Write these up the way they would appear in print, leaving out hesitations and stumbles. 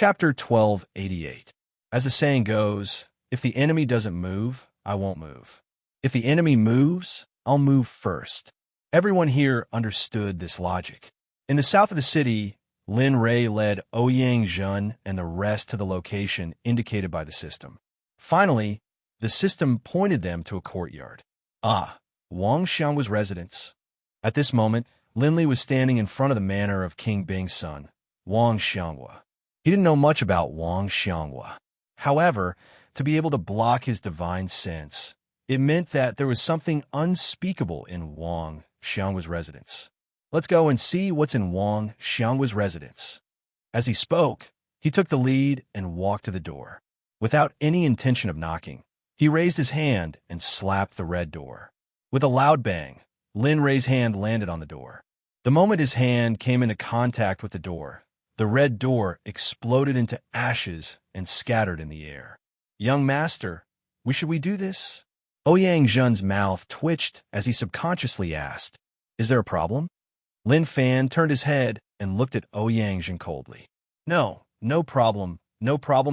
Chapter 1288. As the saying goes, if the enemy doesn't move, I won't move. If the enemy moves, I'll move first. Everyone here understood this logic. In the south of the city, Lin Rei led Ouyang Zhen and the rest to the location indicated by the system. Finally, the system pointed them to a courtyard. Wang Xianghua's residence. At this moment, Lin Li was standing in front of the manor of King Bing's son, Wang Xianghua. He didn't know much about Wang Xianghua. However, to be able to block his divine sense, it meant that there was something unspeakable in Wang Xianghua's residence. Let's go and see what's in Wang Xianghua's residence. As he spoke, he took the lead and walked to the door. Without any intention of knocking, he raised his hand and slapped the red door. With a loud bang, Lin Rei's hand landed on the door. The moment his hand came into contact with the door, the red door exploded into ashes and scattered in the air. Young master, should we do this? Ouyang Zhen's mouth twitched as he subconsciously asked, is there a problem? Lin Fan turned his head and looked at Ouyang Zhen coldly. No problem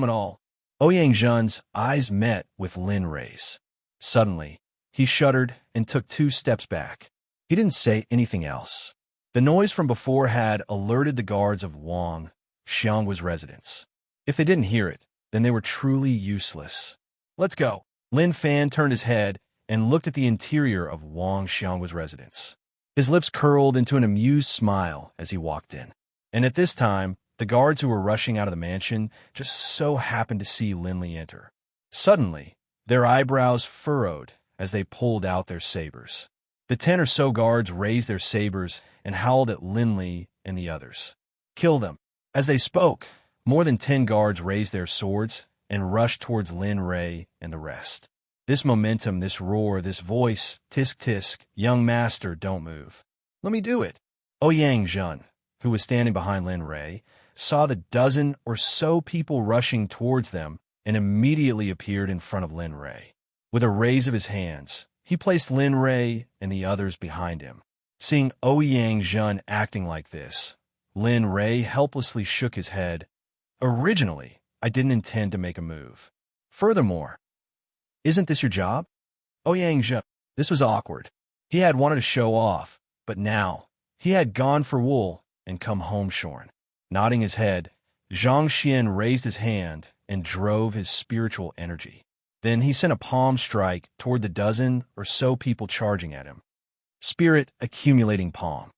at all. Ouyang Zhen's eyes met with Lin Rei's. Suddenly, he shuddered and took 2 steps back. He didn't say anything else. The noise from before had alerted the guards of Wang Xianghua's residence. If they didn't hear it, then they were truly useless. Let's go. Lin Fan turned his head and looked at the interior of Wang Xianghua's residence. His lips curled into an amused smile as he walked in. And at this time, the guards who were rushing out of the mansion just so happened to see Lin Li enter. Suddenly, their eyebrows furrowed as they pulled out their sabers. The 10 or so guards raised their sabers and howled at Lin Li and the others. Kill them. As they spoke, more than 10 guards raised their swords and rushed towards Lin Rei and the rest. This momentum, this roar, this voice, tisk tisk, young master, don't move. Let me do it. Ouyang Zhen, who was standing behind Lin Rei, saw the dozen or so people rushing towards them and immediately appeared in front of Lin Rei. With a raise of his hands, he placed Lin Rei and the others behind him. Seeing Ouyang Zhen acting like this, Lin Rei helplessly shook his head. Originally, I didn't intend to make a move. Furthermore, isn't this your job? Ouyang Zhen, this was awkward. He had wanted to show off, but now he had gone for wool and come home shorn. Nodding his head, Zhang Xian raised his hand and drove his spiritual energy. Then he sent a palm strike toward the dozen or so people charging at him. Spirit accumulating palm.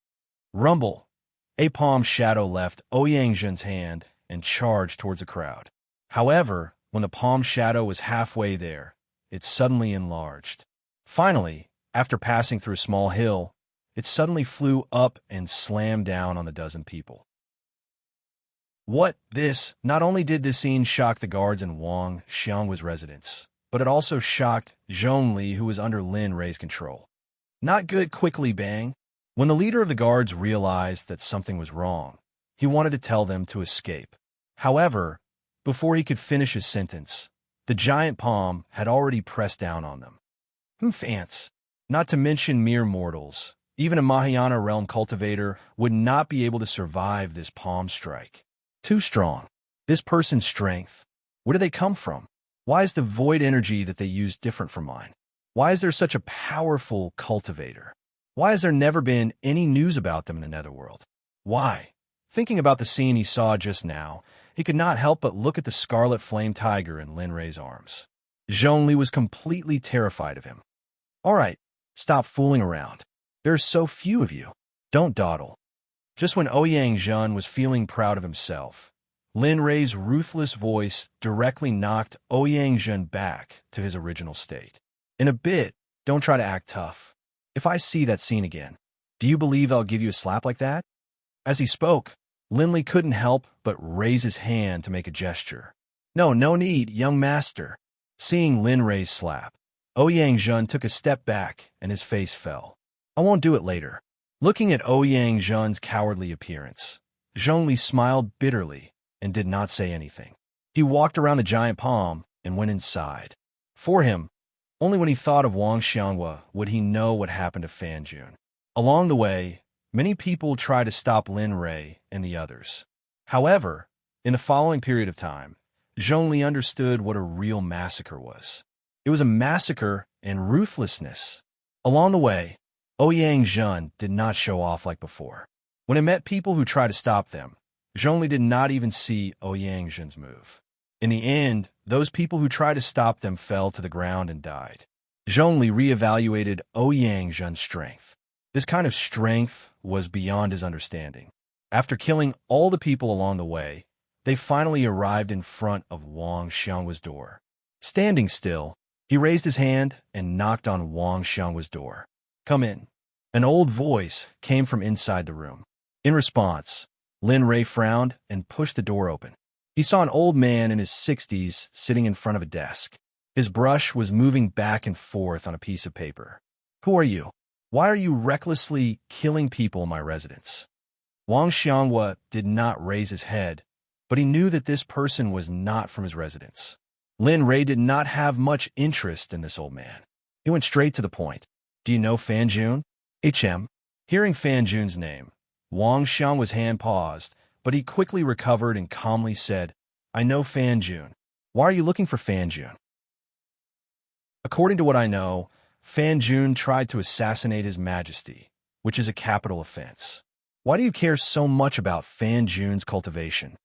Rumble. A palm shadow left Ouyang Zhen's hand and charged towards the crowd. However, when the palm shadow was halfway there, it suddenly enlarged. Finally, after passing through a small hill, it suddenly flew up and slammed down on the dozen people. Not only did this scene shock the guards in Wang Xianghua's residence, but it also shocked Zhongli, who was under Lin Rei's control. Not good. Quickly bang. When the leader of the guards realized that something was wrong, he wanted to tell them to escape. However, before he could finish his sentence, the giant palm had already pressed down on them. Fants. Not to mention mere mortals, even a Mahayana realm cultivator would not be able to survive this palm strike. Too strong. This person's strength. Where do they come from? Why is the void energy that they use different from mine? Why is there such a powerful cultivator? Why has there never been any news about them in the netherworld? Why? Thinking about the scene he saw just now, he could not help but look at the scarlet flame tiger in Lin Rei's arms. Zhongli was completely terrified of him. All right, stop fooling around. There are so few of you. Don't dawdle. Just when Ouyang Zhen was feeling proud of himself, Lin Rei's ruthless voice directly knocked Ouyang Zhen back to his original state. In a bit, don't try to act tough. If I see that scene again, do you believe I'll give you a slap like that? As he spoke, Lin Li couldn't help but raise his hand to make a gesture. No need, young master. Seeing Lin Rei's slap, Ouyang Zhen took a step back and his face fell. I won't do it later. Looking at Ouyang Zhen's cowardly appearance, Zhongli smiled bitterly and did not say anything. He walked around the giant palm and went inside. For him, only when he thought of Wang Xianghua would he know what happened to Fan Jun. Along the way, many people tried to stop Lin Rei and the others. However, In the following period of time, Zhongli understood what a real massacre was. It was a massacre and ruthlessness. Along the way, Ouyang Zhen did not show off like before. When it met people who tried to stop them, Zhongli did not even see Ouyang Zhen's move. In the end, those people who tried to stop them fell to the ground and died. Zhongli reevaluated Ouyang Zhen's strength. This kind of strength was beyond his understanding. After killing all the people along the way, they finally arrived in front of Wang Xianghua's door. Standing still, he raised his hand and knocked on Wang Xianghua's door. "Come in." An old voice came from inside the room. In response, Lin Rei frowned and pushed the door open. He saw an old man in his 60s sitting in front of a desk. His brush was moving back and forth on a piece of paper. "Who are you? Why are you recklessly killing people in my residence?" Wang Xianghua did not raise his head, but he knew that this person was not from his residence. Lin Rei did not have much interest in this old man. He went straight to the point. "Do you know Fan Jun?" "HM." Hearing Fan Jun's name, Wang Xianghua's hand paused, but he quickly recovered and calmly said, "I know Fan Jun. Why are you looking for Fan Jun?" "According to what I know, Fan Jun tried to assassinate His Majesty, which is a capital offense. Why do you care so much about Fan Jun's cultivation?"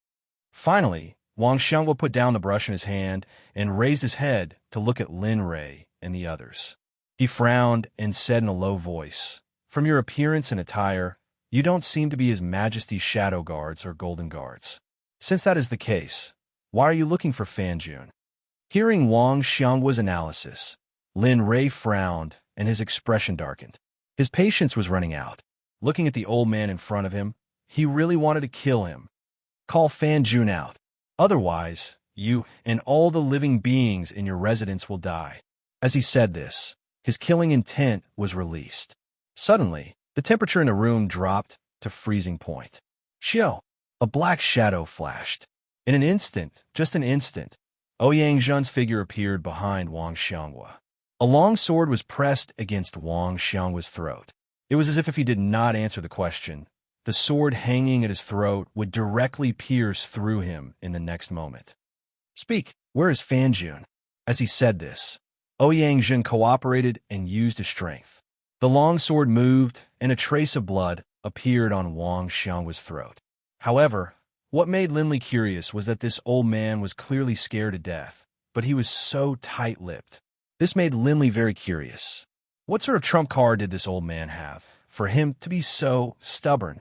Finally, Wang Xianghua put down the brush in his hand and raised his head to look at Lin Rei and the others. He frowned and said in a low voice, "From your appearance and attire, you don't seem to be His Majesty's shadow guards or golden guards. Since that is the case, why are you looking for Fan Jun?" Hearing Wang Xianghua's analysis, Lin Rei frowned and his expression darkened. His patience was running out. Looking at the old man in front of him, he really wanted to kill him. "Call Fan Jun out. Otherwise, you and all the living beings in your residence will die." As he said this, his killing intent was released. Suddenly, the temperature in the room dropped to freezing point. "Xiao!" A black shadow flashed. In an instant, just an instant, Ouyang Zhen's figure appeared behind Wang Xianghua. A long sword was pressed against Wang Xianghua's throat. It was as if he did not answer the question, the sword hanging at his throat would directly pierce through him in the next moment. "Speak, where is Fan Jun?" As he said this, Ouyang Zhen cooperated and used his strength. The long sword moved, and a trace of blood appeared on Wang Xianghua's throat. However, what made Linley curious was that this old man was clearly scared to death, but he was so tight-lipped. This made Linley very curious. What sort of trump card did this old man have for him to be so stubborn?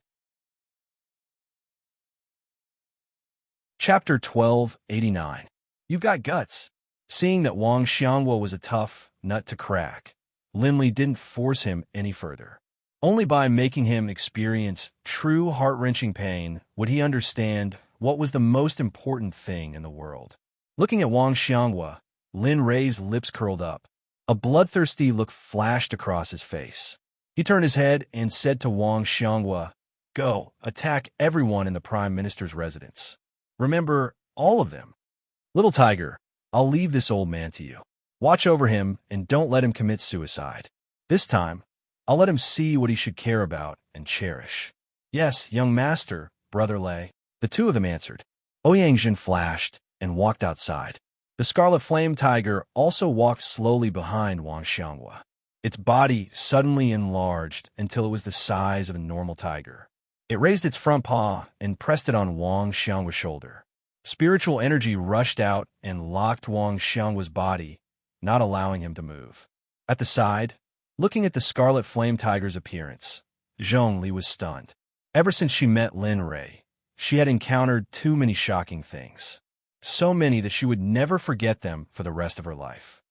Chapter 1289. You've got guts. Seeing that Wang Xianghua was a tough nut to crack, Linley didn't force him any further. Only by making him experience true heart-wrenching pain would he understand what was the most important thing in the world. Looking at Wang Xianghua, Lin Rei's lips curled up. A bloodthirsty look flashed across his face. He turned his head and said to Wang Xianghua, "Go, attack everyone in the Prime Minister's residence. Remember, all of them. Little Tiger, I'll leave this old man to you. Watch over him and don't let him commit suicide. This time, I'll let him see what he should care about and cherish." "Yes, young master, Brother Lei," the two of them answered. Ouyang Zhen flashed and walked outside. The Scarlet Flame Tiger also walked slowly behind Wang Xianghua. Its body suddenly enlarged until it was the size of a normal tiger. It raised its front paw and pressed it on Wang Xianghua's shoulder. Spiritual energy rushed out and locked Wang Xianghua's body, not allowing him to move. At the side, looking at the Scarlet Flame Tiger's appearance, Zhongli was stunned. Ever since she met Lin Rei, she had encountered too many shocking things. So many that she would never forget them for the rest of her life.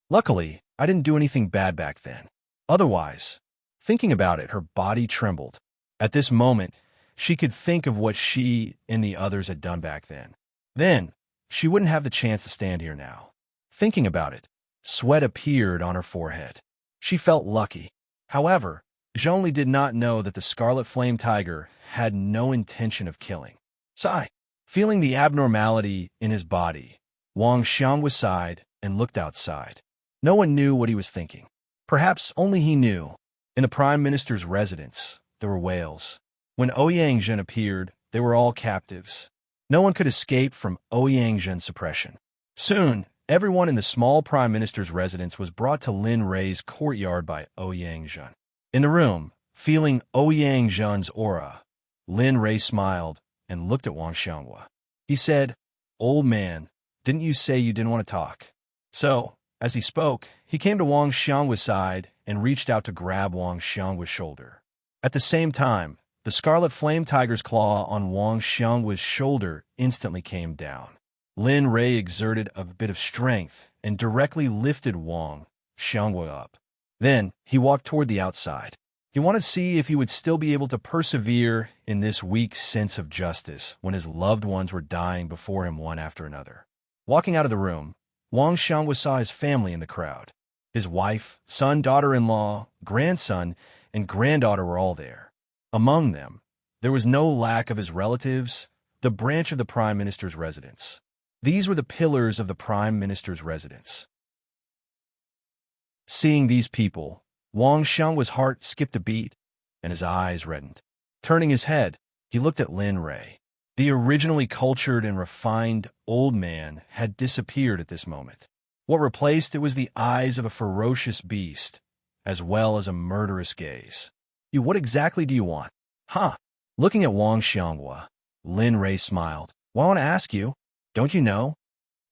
Luckily, I didn't do anything bad back then. Otherwise, thinking about it, her body trembled. At this moment, she could think of what she and the others had done back then. Then, she wouldn't have the chance to stand here now. Thinking about it, sweat appeared on her forehead. She felt lucky. However, Zhongli did not know that the Scarlet Flame Tiger had no intention of killing. Sigh. Feeling the abnormality in his body, Wang Xianghua sighed and looked outside. No one knew what he was thinking. Perhaps only he knew. In the Prime Minister's residence, there were whales. When Ouyang Zhen appeared, they were all captives. No one could escape from Ouyang suppression. Soon, everyone in the small prime minister's residence was brought to Lin Rei's courtyard by Ouyang. In the room, feeling Ouyang's aura, Lin Rei smiled and looked at Wang Xianghua. He said, "Old man, didn't you say you didn't want to talk?" So, as he spoke, he came to Wang Xianghua's side and reached out to grab Wang Xianghua's shoulder. At the same time, the scarlet flame tiger's claw on Wang Xianghua's shoulder instantly came down. Lin Rei exerted a bit of strength and directly lifted Wang Xianghua up. Then, he walked toward the outside. He wanted to see if he would still be able to persevere in this weak sense of justice when his loved ones were dying before him one after another. Walking out of the room, Wang Xianghua saw his family in the crowd. His wife, son, daughter-in-law, grandson, and granddaughter were all there. Among them, there was no lack of his relatives, the branch of the Prime Minister's residence. These were the pillars of the Prime Minister's residence. Seeing these people, Wang Xianghua's heart skipped a beat, and his eyes reddened. Turning his head, he looked at Lin Rei. The originally cultured and refined old man had disappeared at this moment. What replaced it was the eyes of a ferocious beast, as well as a murderous gaze. What exactly do you want? Huh? Looking at Wang Xianghua, Lin Rei smiled. Well, I want to ask you, don't you know?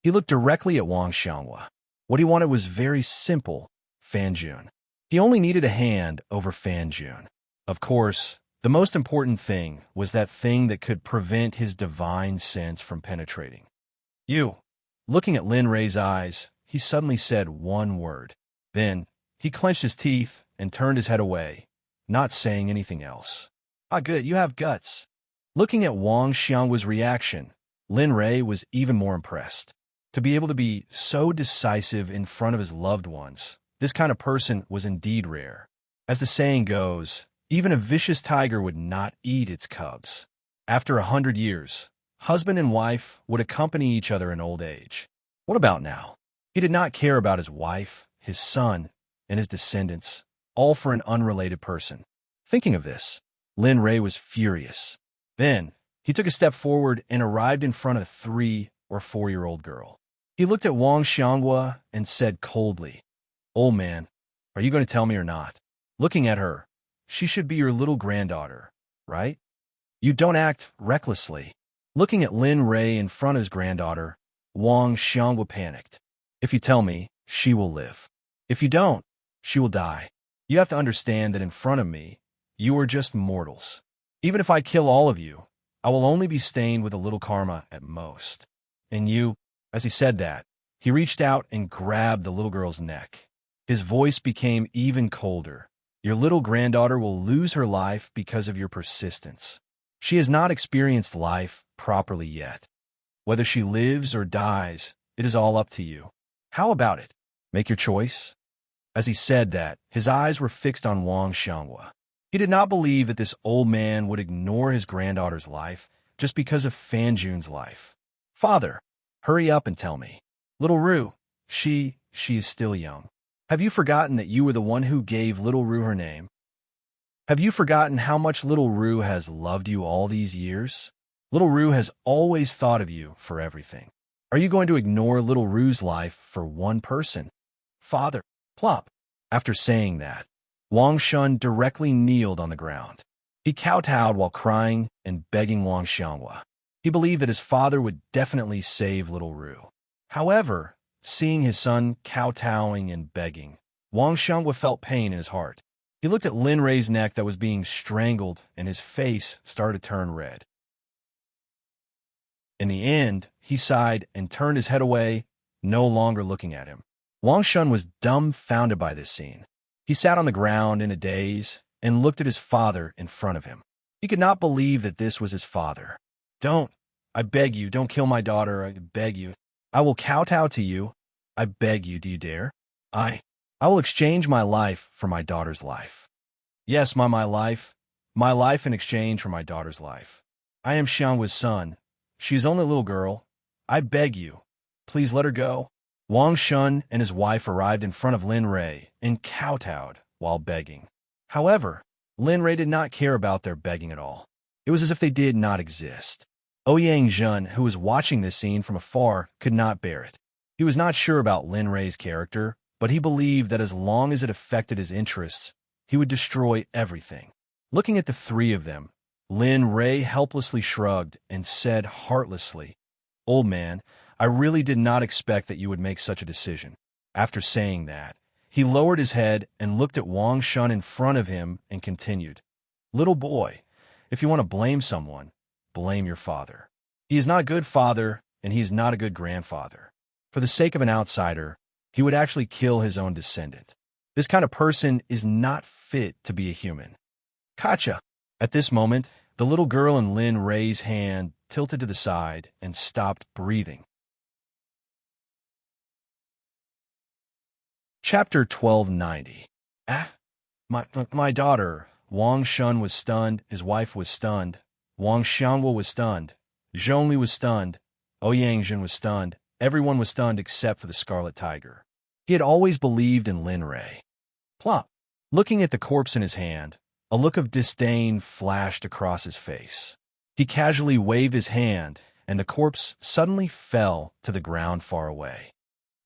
He looked directly at Wang Xianghua. What he wanted was very simple, Fan Jun. He only needed a hand over Fan Jun. Of course, the most important thing was that thing that could prevent his divine sense from penetrating. You. Looking at Lin Rei's eyes, he suddenly said one word. Then, he clenched his teeth and turned his head away, not saying anything else. Ah, good, you have guts. Looking at Wang Xianghua's reaction, Lin Rei was even more impressed. To be able to be so decisive in front of his loved ones, this kind of person was indeed rare. As the saying goes, even a vicious tiger would not eat its cubs. After 100 years, husband and wife would accompany each other in old age. What about now? He did not care about his wife, his son, and his descendants, all for an unrelated person. Thinking of this, Lin Rei was furious. Then, he took a step forward and arrived in front of a 3- or 4-year-old girl. He looked at Wang Xianghua and said coldly, "Old man, are you going to tell me or not?" Looking at her, she should be your little granddaughter, right? You don't act recklessly. Looking at Lin Rei in front of his granddaughter, Wang Xianghua panicked. If you tell me, she will live. If you don't, she will die. You have to understand that in front of me, you are just mortals. Even if I kill all of you, I will only be stained with a little karma at most. And you, as he said that, he reached out and grabbed the little girl's neck. His voice became even colder. Your little granddaughter will lose her life because of your persistence. She has not experienced life properly yet. Whether she lives or dies, it is all up to you. How about it? Make your choice. As he said that, his eyes were fixed on Wang Xianghua. He did not believe that this old man would ignore his granddaughter's life just because of Fan Jun's life. Father, hurry up and tell me. Little Rue, she is still young. Have you forgotten that you were the one who gave little Rue her name? Have you forgotten how much little Rue has loved you all these years? Little Rue has always thought of you for everything. Are you going to ignore little Rue's life for one person? Father, plop. After saying that, Wang Shun directly kneeled on the ground. He kowtowed while crying and begging Wang Xianghua. He believed that his father would definitely save little Rue. However, seeing his son kowtowing and begging, Wang Xianghua felt pain in his heart. He looked at Lin Rei's neck that was being strangled, and his face started to turn red. In the end, he sighed and turned his head away, no longer looking at him. Wang Shun was dumbfounded by this scene. He sat on the ground in a daze and looked at his father in front of him. He could not believe that this was his father. Don't, I beg you, don't kill my daughter, I beg you. I will kowtow to you. I beg you, do you dare? I will exchange my life for my daughter's life. Yes, my life in exchange for my daughter's life. I am Xianghua's son. She is only a little girl. I beg you, please let her go. Wang Shun and his wife arrived in front of Lin Rei and kowtowed while begging. However, Lin Rei did not care about their begging at all. It was as if they did not exist. Ouyang Jun, who was watching this scene from afar, could not bear it. He was not sure about Lin Rei's character, but he believed that as long as it affected his interests, he would destroy everything. Looking at the three of them, Lin Rei helplessly shrugged and said heartlessly, "Old man, I really did not expect that you would make such a decision." After saying that, he lowered his head and looked at Wang Shun in front of him and continued, "Little boy, if you want to blame someone, blame your father. He is not a good father, and he is not a good grandfather. For the sake of an outsider, he would actually kill his own descendant. This kind of person is not fit to be a human." Kacha! At this moment, the little girl in Lin Rei's hand tilted to the side and stopped breathing. Chapter 1290. My daughter. Wang Shun was stunned, his wife was stunned, Wang Xiangwo was stunned, Zhongli was stunned, Ouyang Jun was stunned, everyone was stunned except for the Scarlet Tiger. He had always believed in Lin Rei. Plop! Looking at the corpse in his hand, a look of disdain flashed across his face. He casually waved his hand, and the corpse suddenly fell to the ground far away.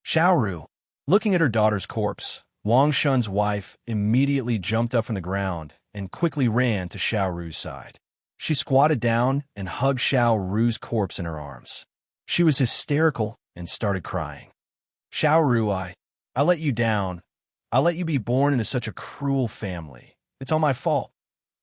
Xiaoru! Looking at her daughter's corpse, Wang Shun's wife immediately jumped up from the ground and quickly ran to Xiaoru's side. She squatted down and hugged Xiaoru's corpse in her arms. She was hysterical and started crying. "Xiaoru, I let you down. I let you be born into such a cruel family. It's all my fault.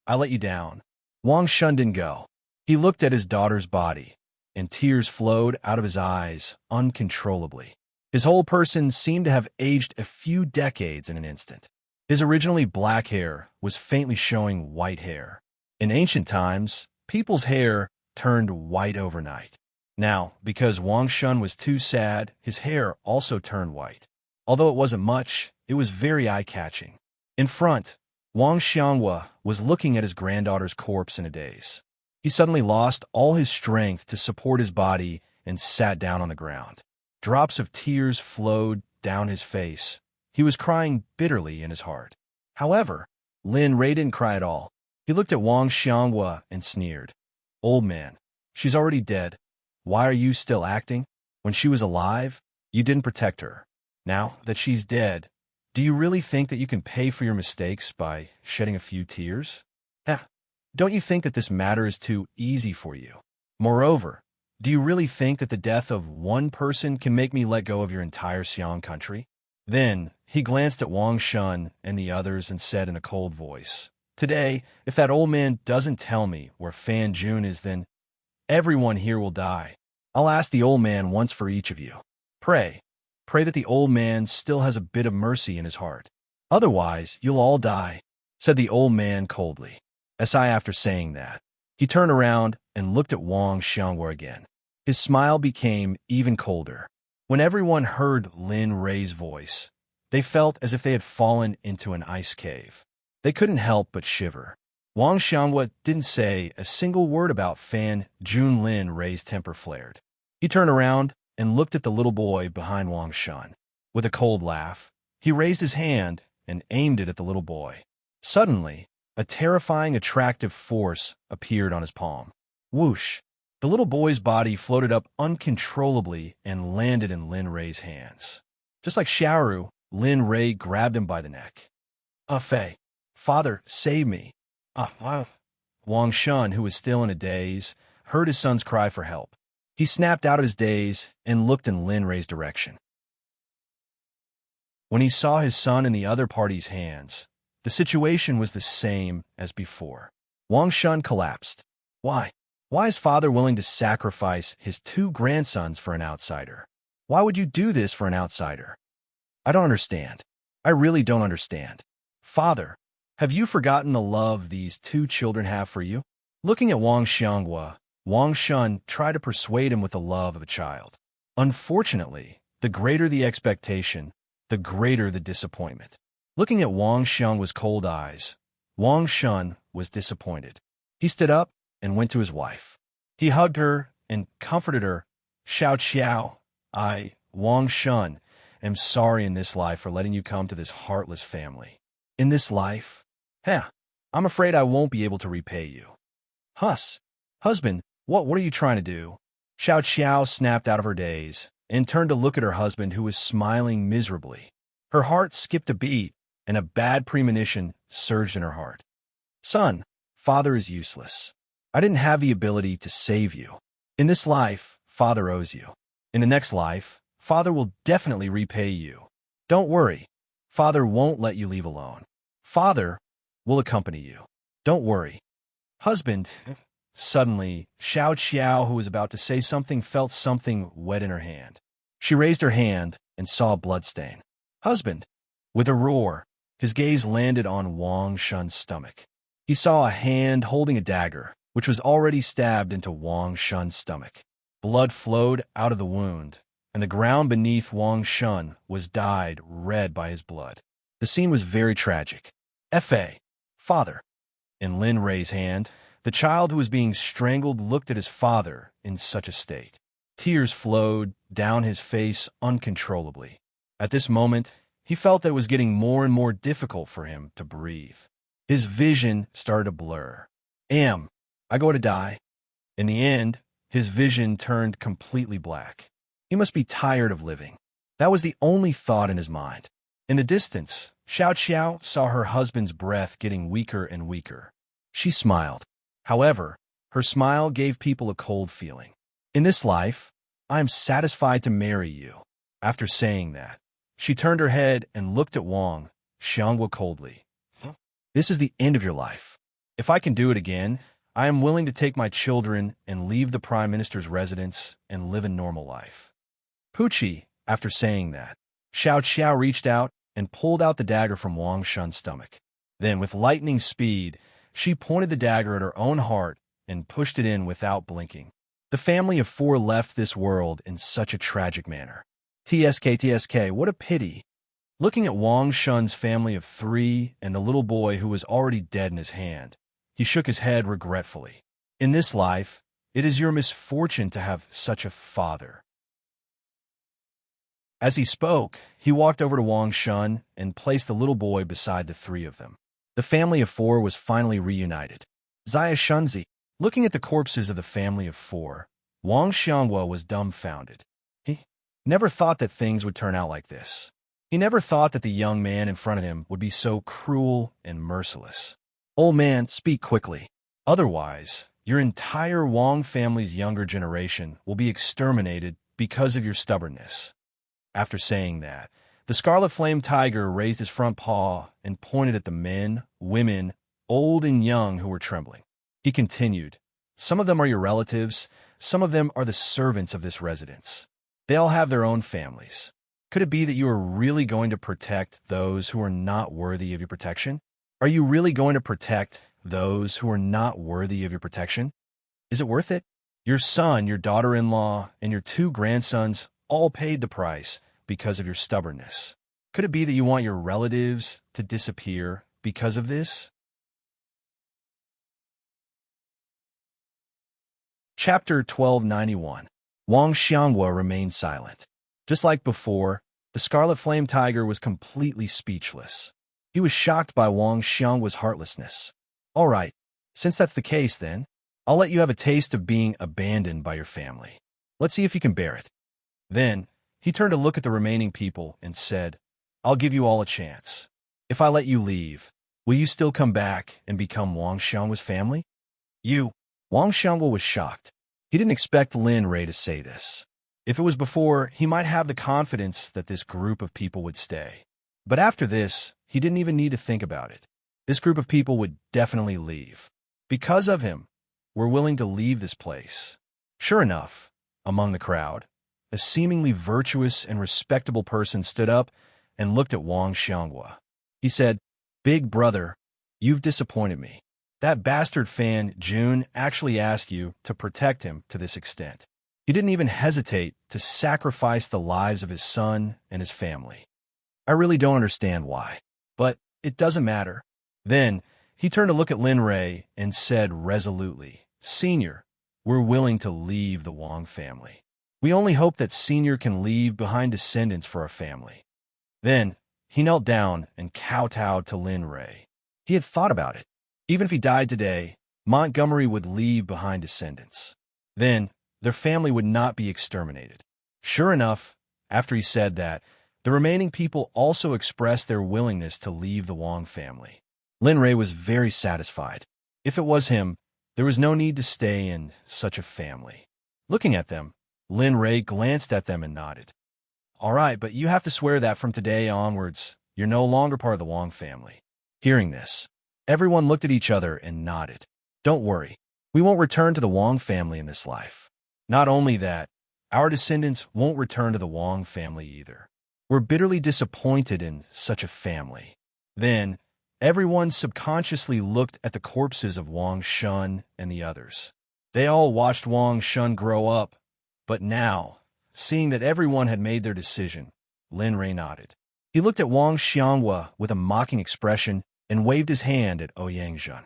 I let you down." Wang Shun didn't go. He looked at his daughter's body, and tears flowed out of his eyes uncontrollably. His whole person seemed to have aged a few decades in an instant. His originally black hair was faintly showing white hair. In ancient times, people's hair turned white overnight. Now, because Wang Shun was too sad, his hair also turned white. Although it wasn't much, it was very eye-catching. In front, Wang Xiangwa was looking at his granddaughter's corpse in a daze. He suddenly lost all his strength to support his body and sat down on the ground. Drops of tears flowed down his face. He was crying bitterly in his heart. However, Lin Rei didn't cry at all. He looked at Wang Xiangwa and sneered. "Old man, she's already dead. Why are you still acting? When she was alive, you didn't protect her. Now that she's dead, do you really think that you can pay for your mistakes by shedding a few tears? Don't you think that this matter is too easy for you? Moreover, do you really think that the death of one person can make me let go of your entire Xiang country?" Then he glanced at Wang Shun and the others and said in a cold voice, "Today, if that old man doesn't tell me where Fan Jun is, then everyone here will die. I'll ask the old man once for each of you. Pray that the old man still has a bit of mercy in his heart. Otherwise, you'll all die," said the old man coldly. After saying that, he turned around and looked at Wang Xiangwa again. His smile became even colder. When everyone heard Lin Rei's voice, they felt as if they had fallen into an ice cave. They couldn't help but shiver. Wang Xiangwa didn't say a single word about Fan Jun. Lin Rei's temper flared. He turned around and looked at the little boy behind Wang Shun. With a cold laugh, he raised his hand and aimed it at the little boy. Suddenly, a terrifying, attractive force appeared on his palm. Whoosh! The little boy's body floated up uncontrollably and landed in Lin Rei's hands. Just like Xiaoru, Lin Rei grabbed him by the neck. Fei, father, save me. Wang Shun, who was still in a daze, heard his son's cry for help. He snapped out of his daze and looked in Lin Rei's direction. When he saw his son in the other party's hands, the situation was the same as before. Wang Shun collapsed. Why? Why is father willing to sacrifice his two grandsons for an outsider? Why would you do this for an outsider? I don't understand. I really don't understand. Father, have you forgotten the love these two children have for you? Looking at Wang Xiangwa, Wang Shun tried to persuade him with the love of a child. Unfortunately, the greater the expectation, the greater the disappointment. Looking at Wang Xiangwa's cold eyes, Wang Shun was disappointed. He stood up and went to his wife. He hugged her and comforted her. Xiao, I, Wang Shun, am sorry in this life for letting you come to this heartless family. In this life? I'm afraid I won't be able to repay you. Husband, What are you trying to do? Xiao Xiao snapped out of her daze and turned to look at her husband, who was smiling miserably. Her heart skipped a beat, and a bad premonition surged in her heart. Son, father is useless. I didn't have the ability to save you. In this life, father owes you. In the next life, father will definitely repay you. Don't worry. Father won't let you leave alone. Father will accompany you. Don't worry. Husband. Suddenly, Xiao Xiao, who was about to say something, felt something wet in her hand. She raised her hand and saw a bloodstain. Husband. With a roar, his gaze landed on Wang Shun's stomach. He saw a hand holding a dagger, which was already stabbed into Wang Shun's stomach. Blood flowed out of the wound, and the ground beneath Wang Shun was dyed red by his blood. The scene was very tragic. F.A. Father. In Lin Rei's hand, the child who was being strangled looked at his father in such a state. Tears flowed down his face uncontrollably. At this moment, he felt that it was getting more and more difficult for him to breathe. His vision started to blur. I go to die. In the end, his vision turned completely black. He must be tired of living. That was the only thought in his mind. In the distance, Xiao Xiao saw her husband's breath getting weaker and weaker. She smiled. However, her smile gave people a cold feeling. In this life, I am satisfied to marry you. After saying that, she turned her head and looked at Wang Xianghua coldly. This is the end of your life. If I can do it again, I am willing to take my children and leave the Prime Minister's residence and live a normal life. Pucci, after saying that, Xiao Xiao reached out and pulled out the dagger from Wang Shun's stomach. Then, with lightning speed, she pointed the dagger at her own heart and pushed it in without blinking. The family of 4 left this world in such a tragic manner. TSK, what a pity. Looking at Wang Shun's family of 3 and the little boy who was already dead in his hand, he shook his head regretfully. In this life, it is your misfortune to have such a father. As he spoke, he walked over to Wang Shun and placed the little boy beside the 3 of them. The family of 4 was finally reunited. Zaya Shunzi. Looking at the corpses of the family of 4, Wang Xianghua was dumbfounded. He never thought that things would turn out like this. He never thought that the young man in front of him would be so cruel and merciless. Old man, speak quickly. Otherwise, your entire Wang family's younger generation will be exterminated because of your stubbornness. After saying that, the Scarlet Flame Tiger raised his front paw and pointed at the men, women, old and young who were trembling. He continued, some of them are your relatives, some of them are the servants of this residence. They all have their own families. Could it be that you are really going to protect those who are not worthy of your protection? Are you really going to protect those who are not worthy of your protection? Is it worth it? Your son, your daughter-in-law, and your 2 grandsons all paid the price because of your stubbornness. Could it be that you want your relatives to disappear because of this? Chapter 1291. Wang Xianghua remained silent. Just like before, the Scarlet Flame Tiger was completely speechless. He was shocked by Wang Xianghua's heartlessness. All right, since that's the case then, I'll let you have a taste of being abandoned by your family. Let's see if you can bear it. Then, he turned to look at the remaining people and said, I'll give you all a chance. If I let you leave, will you still come back and become Wang Xianghua's family? Wang Xianghua was shocked. He didn't expect Lin Rei to say this. If it was before, he might have the confidence that this group of people would stay. But after this, he didn't even need to think about it. This group of people would definitely leave. Because of him, we're willing to leave this place. Sure enough, among the crowd, a seemingly virtuous and respectable person stood up and looked at Wang Xianghua. He said, Big brother, you've disappointed me. That bastard fan, Jun, actually asked you to protect him to this extent. He didn't even hesitate to sacrifice the lives of his son and his family. I really don't understand why, but it doesn't matter. Then, he turned to look at Lin Rei and said resolutely, Senior, we're willing to leave the Wang family. We only hope that Senior can leave behind descendants for our family. Then, he knelt down and kowtowed to Lin Rei. He had thought about it. Even if he died today, Montgomery would leave behind descendants. Then, their family would not be exterminated. Sure enough, after he said that, the remaining people also expressed their willingness to leave the Wong family. Lin Rei was very satisfied. If it was him, there was no need to stay in such a family. Looking at them, Lin Rei glanced at them and nodded. All right, but you have to swear that from today onwards, you're no longer part of the Wong family. Hearing this, everyone looked at each other and nodded. Don't worry, we won't return to the Wong family in this life. Not only that, our descendants won't return to the Wong family either. We're bitterly disappointed in such a family. Then, everyone subconsciously looked at the corpses of Wang Shun and the others. They all watched Wang Shun grow up, but now, seeing that everyone had made their decision, Lin Rei nodded. He looked at Wang Xianghua with a mocking expression and waved his hand at Ouyangzhen.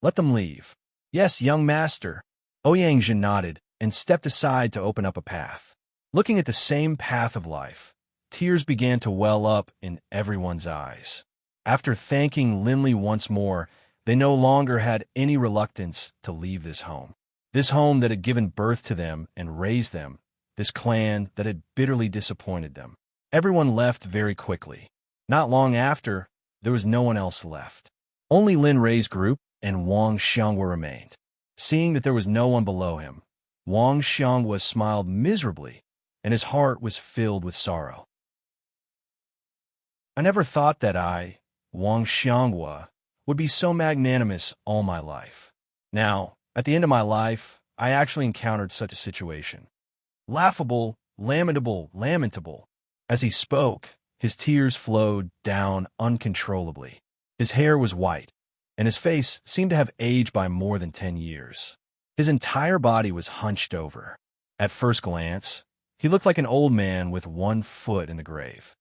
Let them leave. Yes, young master. Ouyangzhen nodded and stepped aside to open up a path. Looking at the same path of life, tears began to well up in everyone's eyes. After thanking Linley once more, they no longer had any reluctance to leave this home. This home that had given birth to them and raised them, this clan that had bitterly disappointed them. Everyone left very quickly. Not long after, there was no one else left. Only Lin Rei's group and Wang Xianghua remained. Seeing that there was no one below him, Wang Xianghua smiled miserably, and his heart was filled with sorrow. I never thought that I, Wang Xianghua, would be so magnanimous all my life. Now, at the end of my life, I actually encountered such a situation. Laughable, lamentable. As he spoke, his tears flowed down uncontrollably. His hair was white, and his face seemed to have aged by more than 10 years. His entire body was hunched over. At first glance, he looked like an old man with one foot in the grave.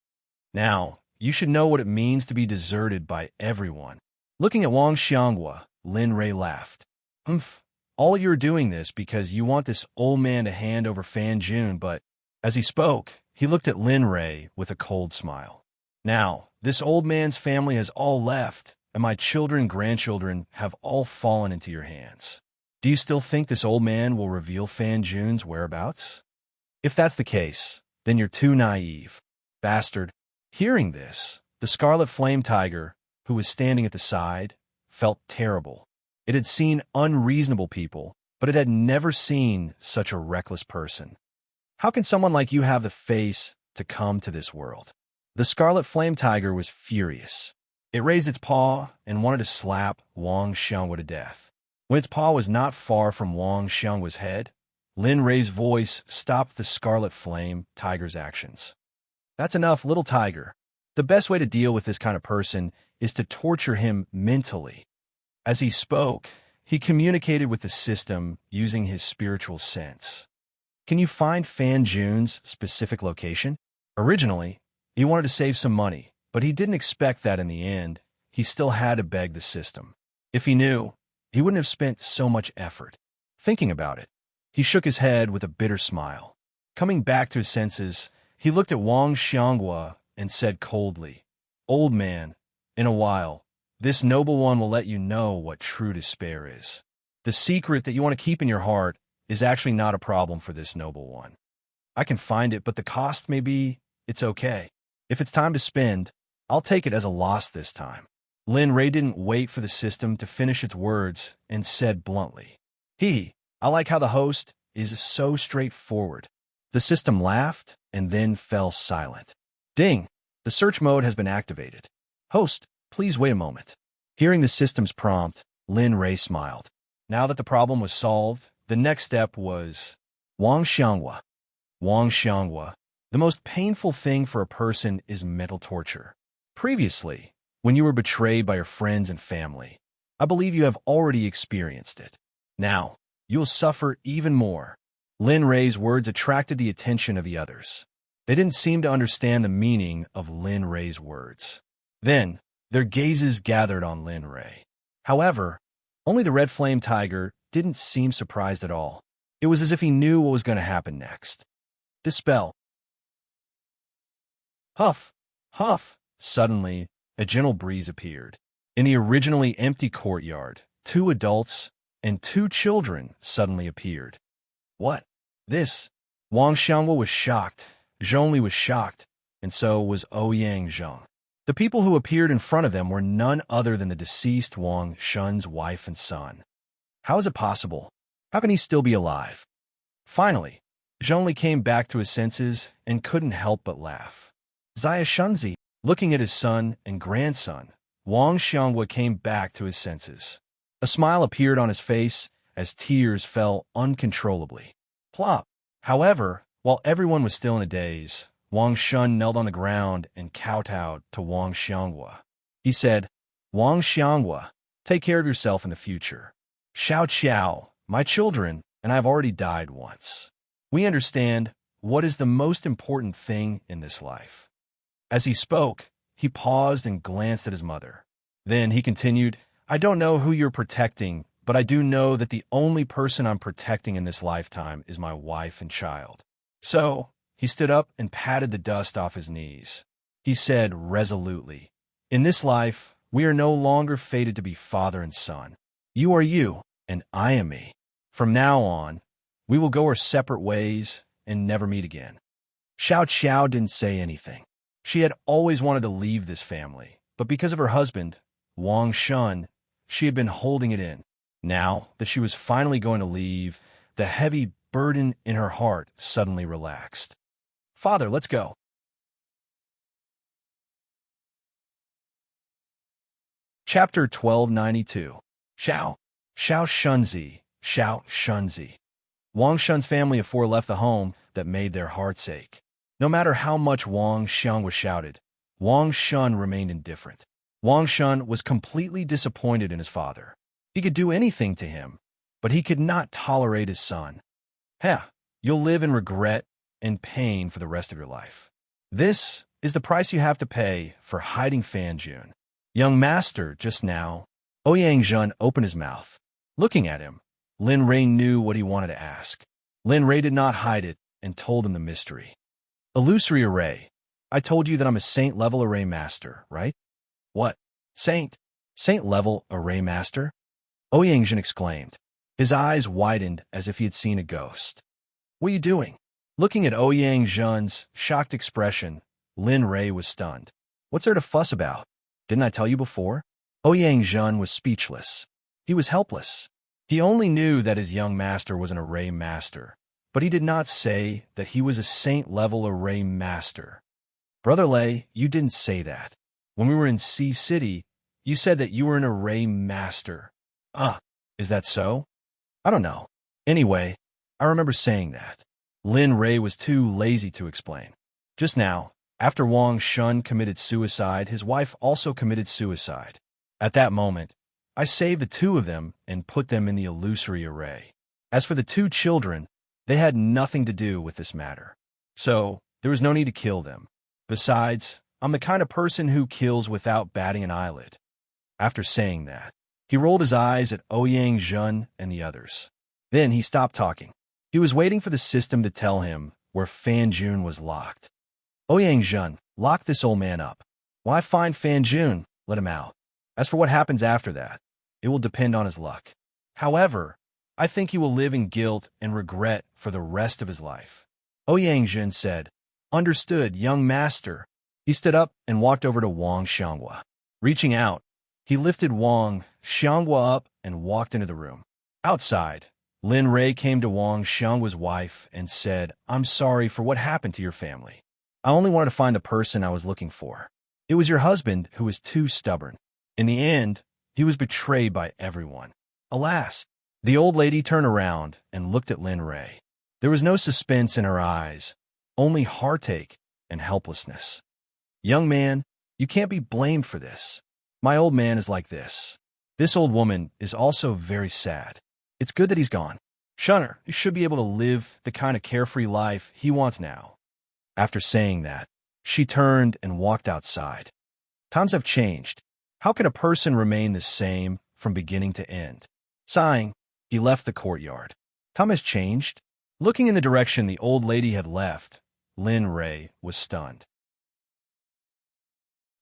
Now, you should know what it means to be deserted by everyone. Looking at Wang Xianghua, Lin Rei laughed. All you're doing this because you want this old man to hand over Fan Jun, but as he spoke, he looked at Lin Rei with a cold smile. Now, this old man's family has all left, and my children and grandchildren have all fallen into your hands. Do you still think this old man will reveal Fan Jun's whereabouts? If that's the case, then you're too naive. Bastard. Hearing this, the Scarlet Flame Tiger, who was standing at the side, felt terrible. It had seen unreasonable people, but it had never seen such a reckless person. How can someone like you have the face to come to this world? The Scarlet Flame Tiger was furious. It raised its paw and wanted to slap Wang Xianghua to death. When its paw was not far from Wang Xianghua's head, Lin Rei's voice stopped the Scarlet Flame Tiger's actions. That's enough, little tiger. The best way to deal with this kind of person is to torture him mentally. As he spoke, he communicated with the system using his spiritual sense. Can you find Fan Jun's specific location? Originally, he wanted to save some money, but he didn't expect that in the end. He still had to beg the system. If he knew, he wouldn't have spent so much effort. Thinking about it, he shook his head with a bitter smile. Coming back to his senses, he looked at Wang Xianghua and said coldly, Old man, in a while, this noble one will let you know what true despair is. The secret that you want to keep in your heart is actually not a problem for this noble one. I can find it, but the cost may be, it's okay. If it's time to spend, I'll take it as a loss this time. Lin Rei didn't wait for the system to finish its words and said bluntly, I like how the host is so straightforward. The system laughed and then fell silent. Ding! The search mode has been activated. Host, please wait a moment. Hearing the system's prompt, Lin Rei smiled. Now that the problem was solved, the next step was Wang Xianghua. Wang Xianghua. The most painful thing for a person is mental torture. Previously, when you were betrayed by your friends and family, I believe you have already experienced it. Now, you'll suffer even more. Lin Rei's words attracted the attention of the others. They didn't seem to understand the meaning of Lin Rei's words. Then, their gazes gathered on Lin Rei. However, only the Red Flame Tiger didn't seem surprised at all. It was as if he knew what was going to happen next. Dispel. Huff, huff. Suddenly, a gentle breeze appeared. In the originally empty courtyard, 2 adults and 2 children suddenly appeared. What? This? Wang Xiangwa was shocked. Zhongli was shocked, and so was Ouyang Zheng. The people who appeared in front of them were none other than the deceased Wang Shun's wife and son. How is it possible? How can he still be alive? Finally, Zhongli came back to his senses and couldn't help but laugh. Zaya Shunzi, looking at his son and grandson, Wang Xiangwa came back to his senses. A smile appeared on his face as tears fell uncontrollably. Plop! However, while everyone was still in a daze, Wang Shun knelt on the ground and kowtowed to Wang Xiangwa. He said, Wang Xiangwa, take care of yourself in the future. Xiao Qiao, my children, and I have already died once. We understand what is the most important thing in this life. As he spoke, he paused and glanced at his mother. Then he continued, I don't know who you're protecting, but I do know that the only person I'm protecting in this lifetime is my wife and child. So, he stood up and patted the dust off his knees. He said resolutely, in this life, we are no longer fated to be father and son. You are you, and I am me. From now on, we will go our separate ways and never meet again. Xiao Qiao didn't say anything. She had always wanted to leave this family, but because of her husband, Wang Shun, she had been holding it in. Now that she was finally going to leave, the heavy burden in her heart suddenly relaxed. Father, let's go. Chapter 1292. Xiao Shunzi. Wang Shun's family of four left the home that made their hearts ache. No matter how much Wang Xiangwa shouted, Wang Shun remained indifferent. Wang Shun was completely disappointed in his father. He could do anything to him, but he could not tolerate his son. You'll live in regret and pain for the rest of your life. This is the price you have to pay for hiding Fan Jun. Young master, just now. Ouyang Zheng opened his mouth. Looking at him, Lin Rei knew what he wanted to ask. Lin Rei did not hide it and told him the mystery. Illusory array. I told you that I'm a saint-level array master, right? What? Saint? Saint-level array master? Ouyang Zheng exclaimed. His eyes widened as if he had seen a ghost. What are you doing? Looking at Ouyang Zheng's shocked expression, Lin Rei was stunned. What's there to fuss about? Didn't I tell you before? Ouyang Zheng was speechless. He was helpless. He only knew that his young master was an array master, but he did not say that he was a saint-level array master. Brother Lei, you didn't say that. When we were in Sea City, you said that you were an array master. Is that so? I don't know. Anyway, I remember saying that. Lin Rei was too lazy to explain. Just now, after Wang Shun committed suicide, his wife also committed suicide. At that moment, I saved the two of them and put them in the illusory array. As for the two children, they had nothing to do with this matter. So, there was no need to kill them. Besides, I'm the kind of person who kills without batting an eyelid. After saying that, he rolled his eyes at Ouyang Zheng and the others. Then he stopped talking. He was waiting for the system to tell him where Fan Jun was locked. Ouyang Zheng, lock this old man up. Why find Fan Jun? Let him out. As for what happens after that, it will depend on his luck. However, I think he will live in guilt and regret for the rest of his life. Ouyang Zheng said, Understood, young master. He stood up and walked over to Wang Xiangwa. Reaching out, he lifted Wang Xiangwa up and walked into the room. Outside, Lin Rei came to Wang Xiangwa's wife and said, I'm sorry for what happened to your family. I only wanted to find the person I was looking for. It was your husband who was too stubborn. In the end, he was betrayed by everyone. Alas, the old lady turned around and looked at Lin Rei. There was no suspense in her eyes, only heartache and helplessness. Young man, you can't be blamed for this. My old man is like this. This old woman is also very sad. It's good that he's gone. Shunner, he should be able to live the kind of carefree life he wants now. After saying that, she turned and walked outside. Times have changed. How can a person remain the same from beginning to end? Sighing, he left the courtyard. Time has changed. Looking in the direction the old lady had left, Lin Rei was stunned.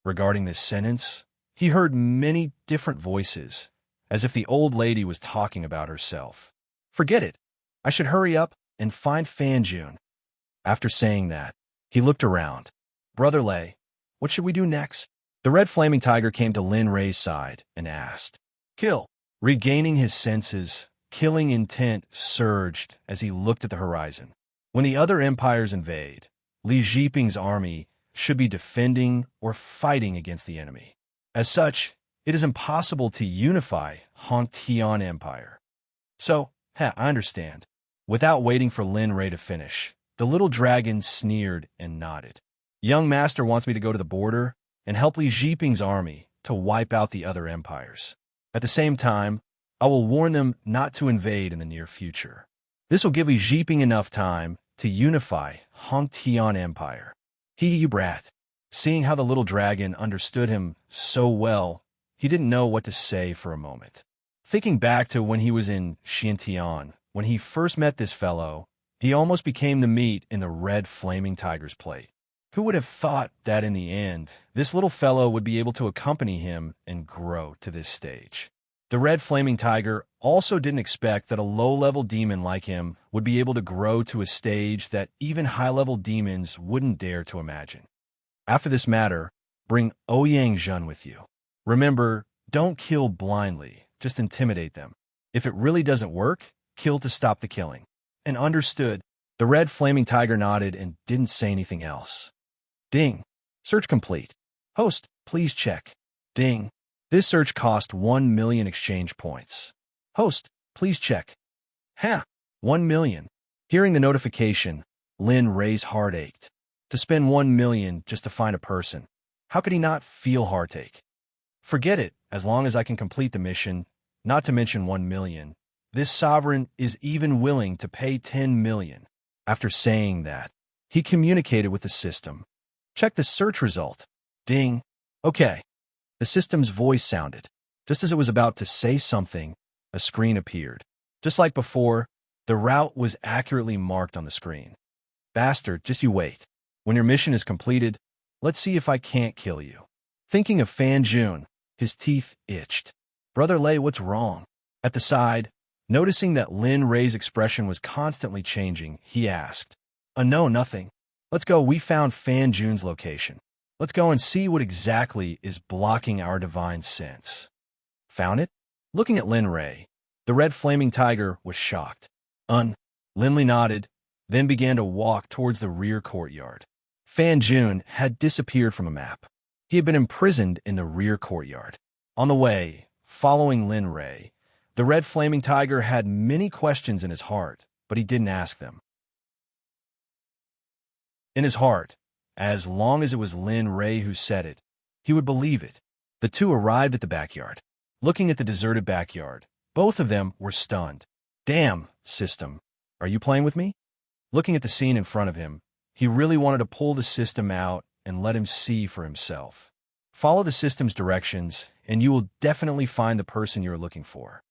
Regarding this sentence, he heard many different voices, as if the old lady was talking about herself. Forget it. I should hurry up and find Fanjun. After saying that, he looked around. Brother Lei, what should we do next? The red flaming tiger came to Lin Rei's side and asked. Kill. Regaining his senses, killing intent surged as he looked at the horizon. When the other empires invade, Li Jiping's army should be defending or fighting against the enemy. As such, it is impossible to unify Han Tian Empire. So, I understand. Without waiting for Lin Rei to finish, the little dragon sneered and nodded. Young master wants me to go to the border and help Li Jiping's army to wipe out the other empires. At the same time, I will warn them not to invade in the near future. This will give Li Jiping enough time to unify Han Tian Empire. You brat. Seeing how the little dragon understood him so well, he didn't know what to say for a moment. Thinking back to when he was in Xintian, when he first met this fellow, he almost became the meat in the red flaming tiger's plate. Who would have thought that in the end, this little fellow would be able to accompany him and grow to this stage? The red flaming tiger also didn't expect that a low-level demon like him would be able to grow to a stage that even high-level demons wouldn't dare to imagine. After this matter, bring Ouyang Zhen with you. Remember, don't kill blindly, just intimidate them. If it really doesn't work, kill to stop the killing. And understood. The red flaming tiger nodded and didn't say anything else. Ding. Search complete. Host, please check. Ding. This search cost 1 million exchange points. Host, please check. 1 million. Hearing the notification, Lin Rei's heart ached. To spend 1 million just to find a person. How could he not feel heartache? Forget it, as long as I can complete the mission, not to mention 1 million. This sovereign is even willing to pay 10 million. After saying that, he communicated with the system. Check the search result. Ding. Okay. The system's voice sounded. Just as it was about to say something, a screen appeared. Just like before, the route was accurately marked on the screen. Bastard, just you wait. When your mission is completed, let's see if I can't kill you. Thinking of Fanjun, his teeth itched. Brother Lei, what's wrong? At the side, noticing that Lin Rei's expression was constantly changing, he asked. No, nothing. Let's go, we found Fanjun's location. Let's go and see what exactly is blocking our divine sense. Found it? Looking at Lin Rei, the red flaming tiger was shocked. Linley nodded, then began to walk towards the rear courtyard. Fanjun had disappeared from a map. He had been imprisoned in the rear courtyard. On the way, following Lin Rei, the red flaming tiger had many questions in his heart, but he didn't ask them. In his heart, as long as it was Lin Rei who said it, he would believe it. The two arrived at the backyard. Looking at the deserted backyard, both of them were stunned. Damn, system, are you playing with me? Looking at the scene in front of him, he really wanted to pull the system out and let him see for himself. Follow the system's directions, and you will definitely find the person you are looking for.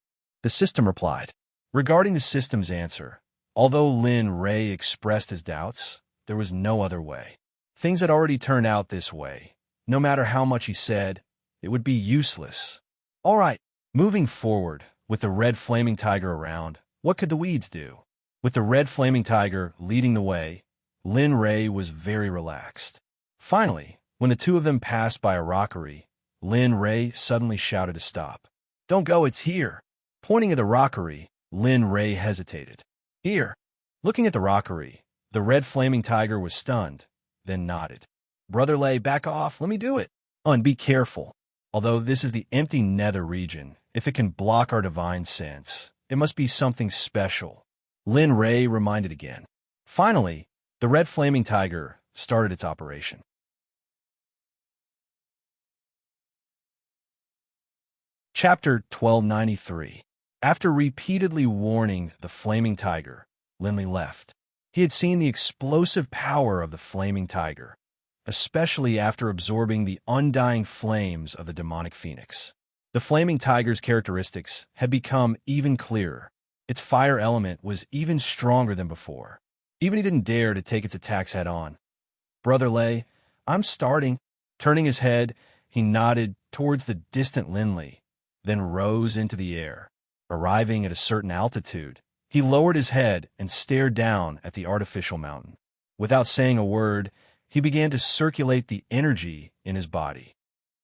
The system replied. Regarding the system's answer, although Lin Rei expressed his doubts, there was no other way. Things had already turned out this way. No matter how much he said, it would be useless. All right, moving forward, with the red flaming tiger around, what could the weeds do? With the red flaming tiger leading the way, Lin Rei was very relaxed. Finally, when the two of them passed by a rockery, Lin Rei suddenly shouted to stop. Don't go, it's here. Pointing at the rockery, Lin Rei hesitated. Here. Looking at the rockery, the red flaming tiger was stunned, then nodded. Brother Lei, back off, let me do it. Be careful. Although this is the empty nether region, if it can block our divine sense, it must be something special. Lin Rei reminded again. Finally, the red flaming tiger started its operation. Chapter 1293. After repeatedly warning the flaming tiger, Linley left. He had seen the explosive power of the flaming tiger, especially after absorbing the undying flames of the demonic phoenix. The flaming tiger's characteristics had become even clearer. Its fire element was even stronger than before. Even he didn't dare to take its attacks head-on. Brother Lei, I'm starting. Turning his head, he nodded towards the distant Linley, then rose into the air. Arriving at a certain altitude, He lowered his head and stared down at the artificial mountain. Without saying a word, he began to circulate the energy in his body.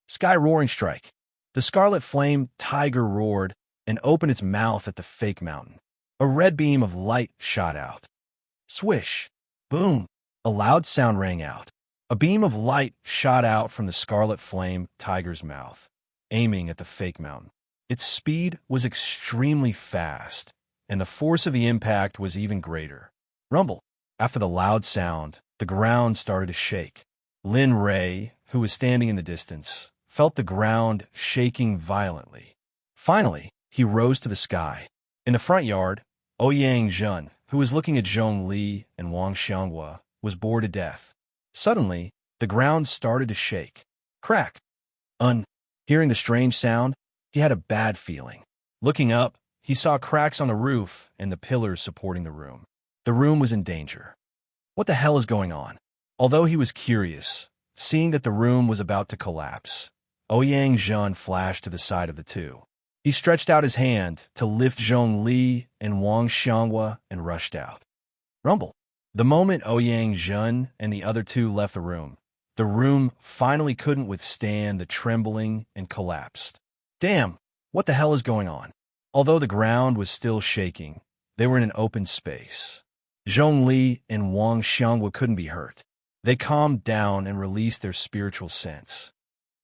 Sky roaring strike. The scarlet flame tiger roared and opened its mouth at the fake mountain. A red beam of light shot out. Swish. Boom. A loud sound rang out. A beam of light shot out from the scarlet flame tiger's mouth, aiming at the fake mountain. Its speed was extremely fast, and the force of the impact was even greater. Rumble. After the loud sound, the ground started to shake. Lin Ray, who was standing in the distance, felt the ground shaking violently. Finally, he rose to the sky. In the front yard, Ouyang Zhen, who was looking at Zhong Li and Wang Xianghua, was bored to death. Suddenly, the ground started to shake. Crack! Hearing the strange sound, he had a bad feeling. Looking up, he saw cracks on the roof and the pillars supporting the room. The room was in danger. What the hell is going on? Although he was curious, seeing that the room was about to collapse, Ouyang Zhen flashed to the side of the two. He stretched out his hand to lift Zhong Li and Wang Xianghua and rushed out. Rumble. The moment Ouyang Zhen and the other two left the room finally couldn't withstand the trembling and collapsed. Damn, what the hell is going on? Although the ground was still shaking, they were in an open space. Zhong Li and Wang Xianghua couldn't be hurt. They calmed down and released their spiritual sense.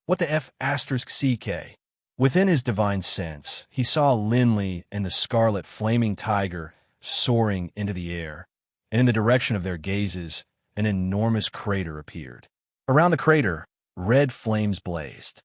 What the F***CK? Within his divine sense, he saw Lin Li and the scarlet flaming tiger soaring into the air, and in the direction of their gazes, an enormous crater appeared. Around the crater, red flames blazed.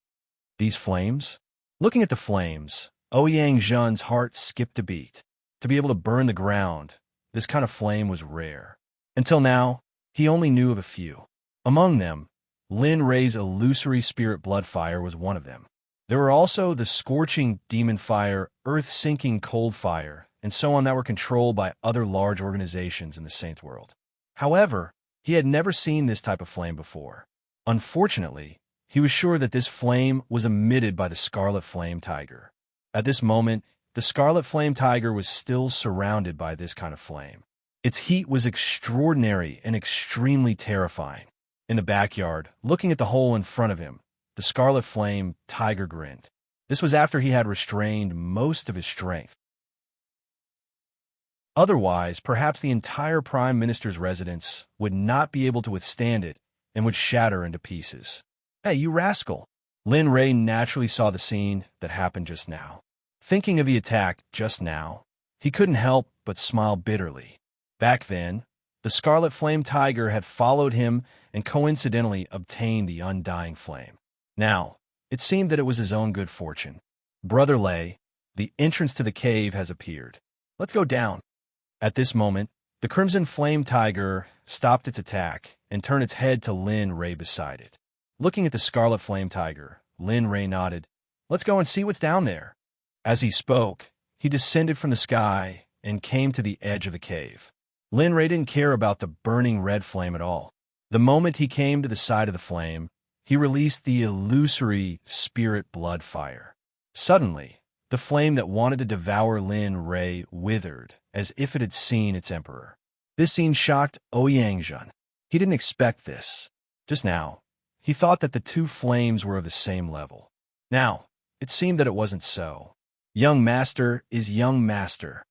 These flames? Looking at the flames, Ouyang Zhen's heart skipped a beat. To be able to burn the ground, this kind of flame was rare. Until now, he only knew of a few. Among them, Lin Ray's illusory spirit blood fire was one of them. There were also the scorching demon fire, earth-sinking cold fire, and so on that were controlled by other large organizations in the Saints world. However, he had never seen this type of flame before. Unfortunately, he was sure that this flame was emitted by the Scarlet Flame Tiger. At this moment, the Scarlet Flame Tiger was still surrounded by this kind of flame. Its heat was extraordinary and extremely terrifying. In the backyard, looking at the hole in front of him, the Scarlet Flame Tiger grinned. This was after he had restrained most of his strength. Otherwise, perhaps the entire Prime Minister's residence would not be able to withstand it and would shatter into pieces. Hey, you rascal! Lin Ray naturally saw the scene that happened just now. Thinking of the attack just now, he couldn't help but smile bitterly. Back then, the Scarlet Flame Tiger had followed him and coincidentally obtained the undying flame. Now, it seemed that it was his own good fortune. Brother Lei, the entrance to the cave has appeared. Let's go down. At this moment, the Crimson Flame Tiger stopped its attack and turned its head to Lin Ray beside it. Looking at the Scarlet Flame Tiger, Lin Ray nodded. Let's go and see what's down there. As he spoke, he descended from the sky and came to the edge of the cave. Lin Ray didn't care about the burning red flame at all. The moment he came to the side of the flame, he released the illusory spirit blood fire. Suddenly, the flame that wanted to devour Lin Ray withered, as if it had seen its emperor. This scene shocked Ouyang Zhen. He didn't expect this. Just now, he thought that the two flames were of the same level. Now, it seemed that it wasn't so. Young master is young master.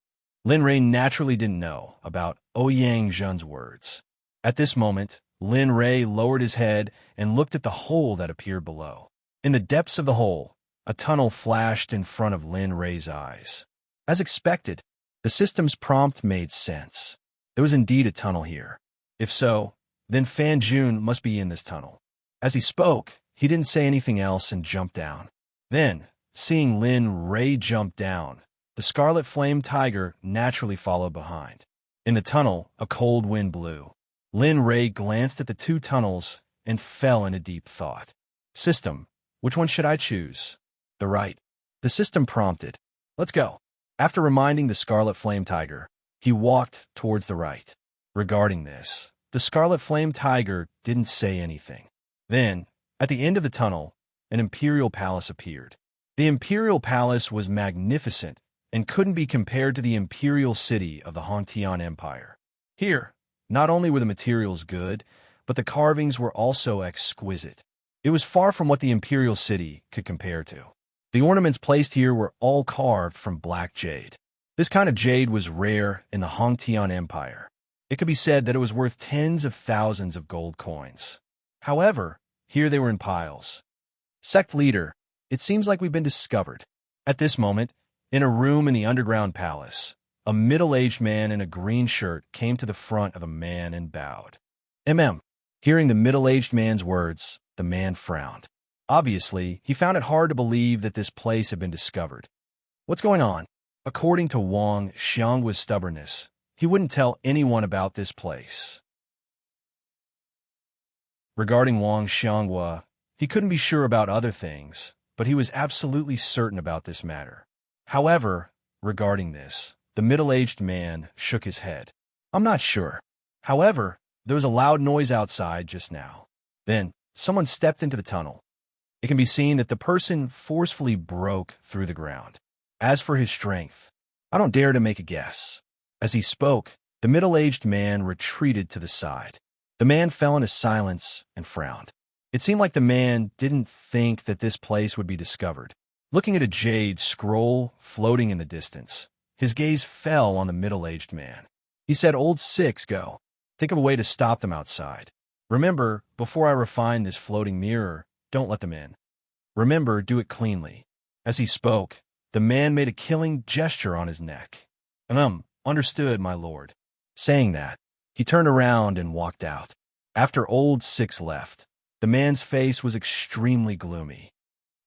Lin Ray naturally didn't know about Ouyang Zhen's words. At this moment, Lin Ray lowered his head and looked at the hole that appeared below. In the depths of the hole, a tunnel flashed in front of Lin Ray's eyes. As expected, the system's prompt made sense. There was indeed a tunnel here. If so, then Fan Jun must be in this tunnel. As he spoke, he didn't say anything else and jumped down. Then, seeing Lin Ray jump down, the Scarlet Flame Tiger naturally followed behind. In the tunnel, a cold wind blew. Lin Ray glanced at the two tunnels and fell into deep thought. System, which one should I choose? The right. The system prompted. Let's go. After reminding the Scarlet Flame Tiger, he walked towards the right. Regarding this, the Scarlet Flame Tiger didn't say anything. Then, at the end of the tunnel, an imperial palace appeared. The imperial palace was magnificent and couldn't be compared to the imperial city of the Hongtian Empire. Here, not only were the materials good, but the carvings were also exquisite. It was far from what the imperial city could compare to. The ornaments placed here were all carved from black jade. This kind of jade was rare in the Hongtian Empire. It could be said that it was worth tens of thousands of gold coins. However, here they were in piles. Sect leader, it seems like we've been discovered. At this moment, in a room in the underground palace, a middle-aged man in a green shirt came to the front of a man and bowed. Hearing the middle-aged man's words, the man frowned. Obviously, he found it hard to believe that this place had been discovered. What's going on? According to Wang Xianghua's stubbornness, he wouldn't tell anyone about this place. Regarding Wang Xianghua, he couldn't be sure about other things, but he was absolutely certain about this matter. However, regarding this, the middle-aged man shook his head. I'm not sure. However, there was a loud noise outside just now. Then, someone stepped into the tunnel. It can be seen that the person forcefully broke through the ground. As for his strength, I don't dare to make a guess. As he spoke, the middle-aged man retreated to the side. The man fell into silence and frowned. It seemed like the man didn't think that this place would be discovered. Looking at a jade scroll floating in the distance, his gaze fell on the middle-aged man. He said, "Old Six, go. Think of a way to stop them outside. Remember, before I refine this floating mirror, don't let them in. Remember, do it cleanly." As he spoke, the man made a killing gesture on his neck. Understood, my lord. Saying that, he turned around and walked out. After Old Six left, the man's face was extremely gloomy.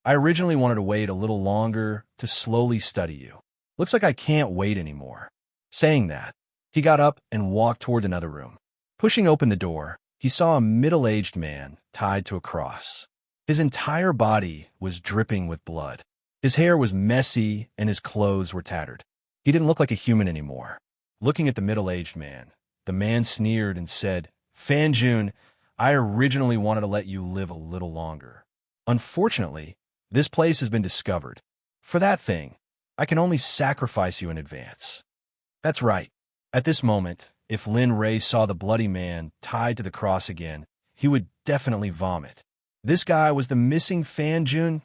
I originally wanted to wait a little longer to slowly study you. Looks like I can't wait anymore. Saying that, he got up and walked toward another room. Pushing open the door, he saw a middle-aged man tied to a cross. His entire body was dripping with blood. His hair was messy and his clothes were tattered. He didn't look like a human anymore. Looking at the middle-aged man, the man sneered and said, "Fan Jun, I originally wanted to let you live a little longer. Unfortunately, this place has been discovered. For that thing, I can only sacrifice you in advance." That's right. At this moment, if Lin Ray saw the bloody man tied to the cross again, he would definitely vomit. This guy was the missing Fan Jun?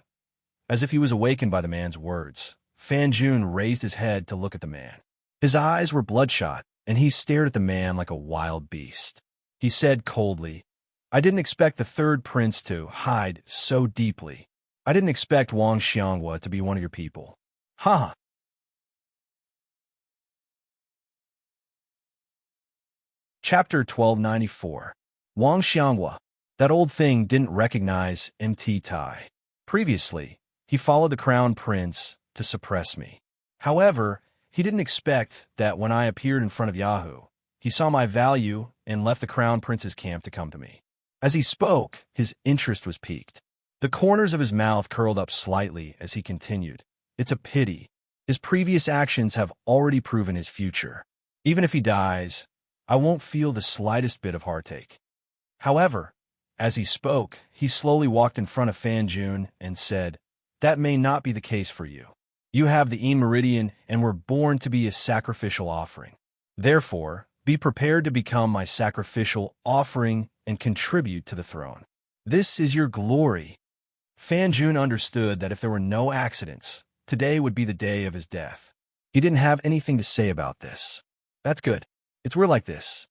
As if he was awakened by the man's words, Fan Jun raised his head to look at the man. His eyes were bloodshot, and he stared at the man like a wild beast. He said coldly, "I didn't expect the third prince to hide so deeply. I didn't expect Wang Xianghua to be one of your people." Ha! Chapter 1294. Wang Xianghua. That old thing didn't recognize MT Tai. Previously, he followed the crown prince to suppress me. However, he didn't expect that when I appeared in front of Yahoo, he saw my value and left the crown prince's camp to come to me. As he spoke, his interest was piqued. The corners of his mouth curled up slightly as he continued. It's a pity. His previous actions have already proven his future. Even if he dies, I won't feel the slightest bit of heartache. However, as he spoke, he slowly walked in front of Fan Jun and said, "That may not be the case for you. You have the meridian and were born to be a sacrificial offering. Therefore, be prepared to become my sacrificial offering and contribute to the throne. This is your glory." Fan Jun understood that if there were no accidents, today would be the day of his death. He didn't have anything to say about this. That's good. It's weird like this.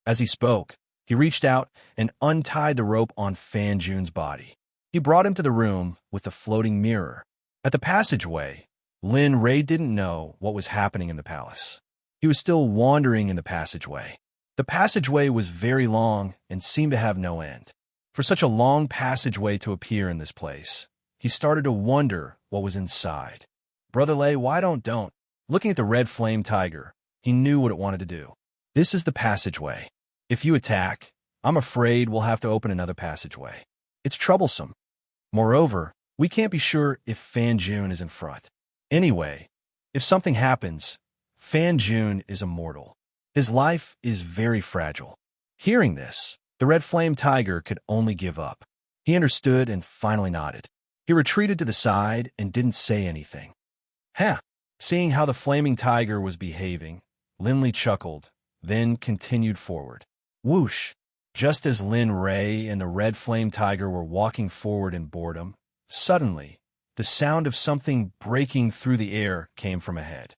As he spoke, he reached out and untied the rope on Fan Jun's body. He brought him to the room with the floating mirror. At the passageway, Lin Ray didn't know what was happening in the palace. He was still wandering in the passageway. The passageway was very long and seemed to have no end. For such a long passageway to appear in this place, he started to wonder what was inside. Brother Lei, why don't? Looking at the red flame tiger, he knew what it wanted to do. This is the passageway. If you attack, I'm afraid we'll have to open another passageway. It's troublesome. Moreover, we can't be sure if Fan Jun is in front. Anyway, if something happens, Fan Jun is immortal. His life is very fragile. Hearing this, the red flame tiger could only give up. He understood and finally nodded. He retreated to the side and didn't say anything. Seeing how the flaming tiger was behaving, Linley chuckled, then continued forward. Whoosh! Just as Lin Ray and the red flame tiger were walking forward in boredom, suddenly, the sound of something breaking through the air came from ahead.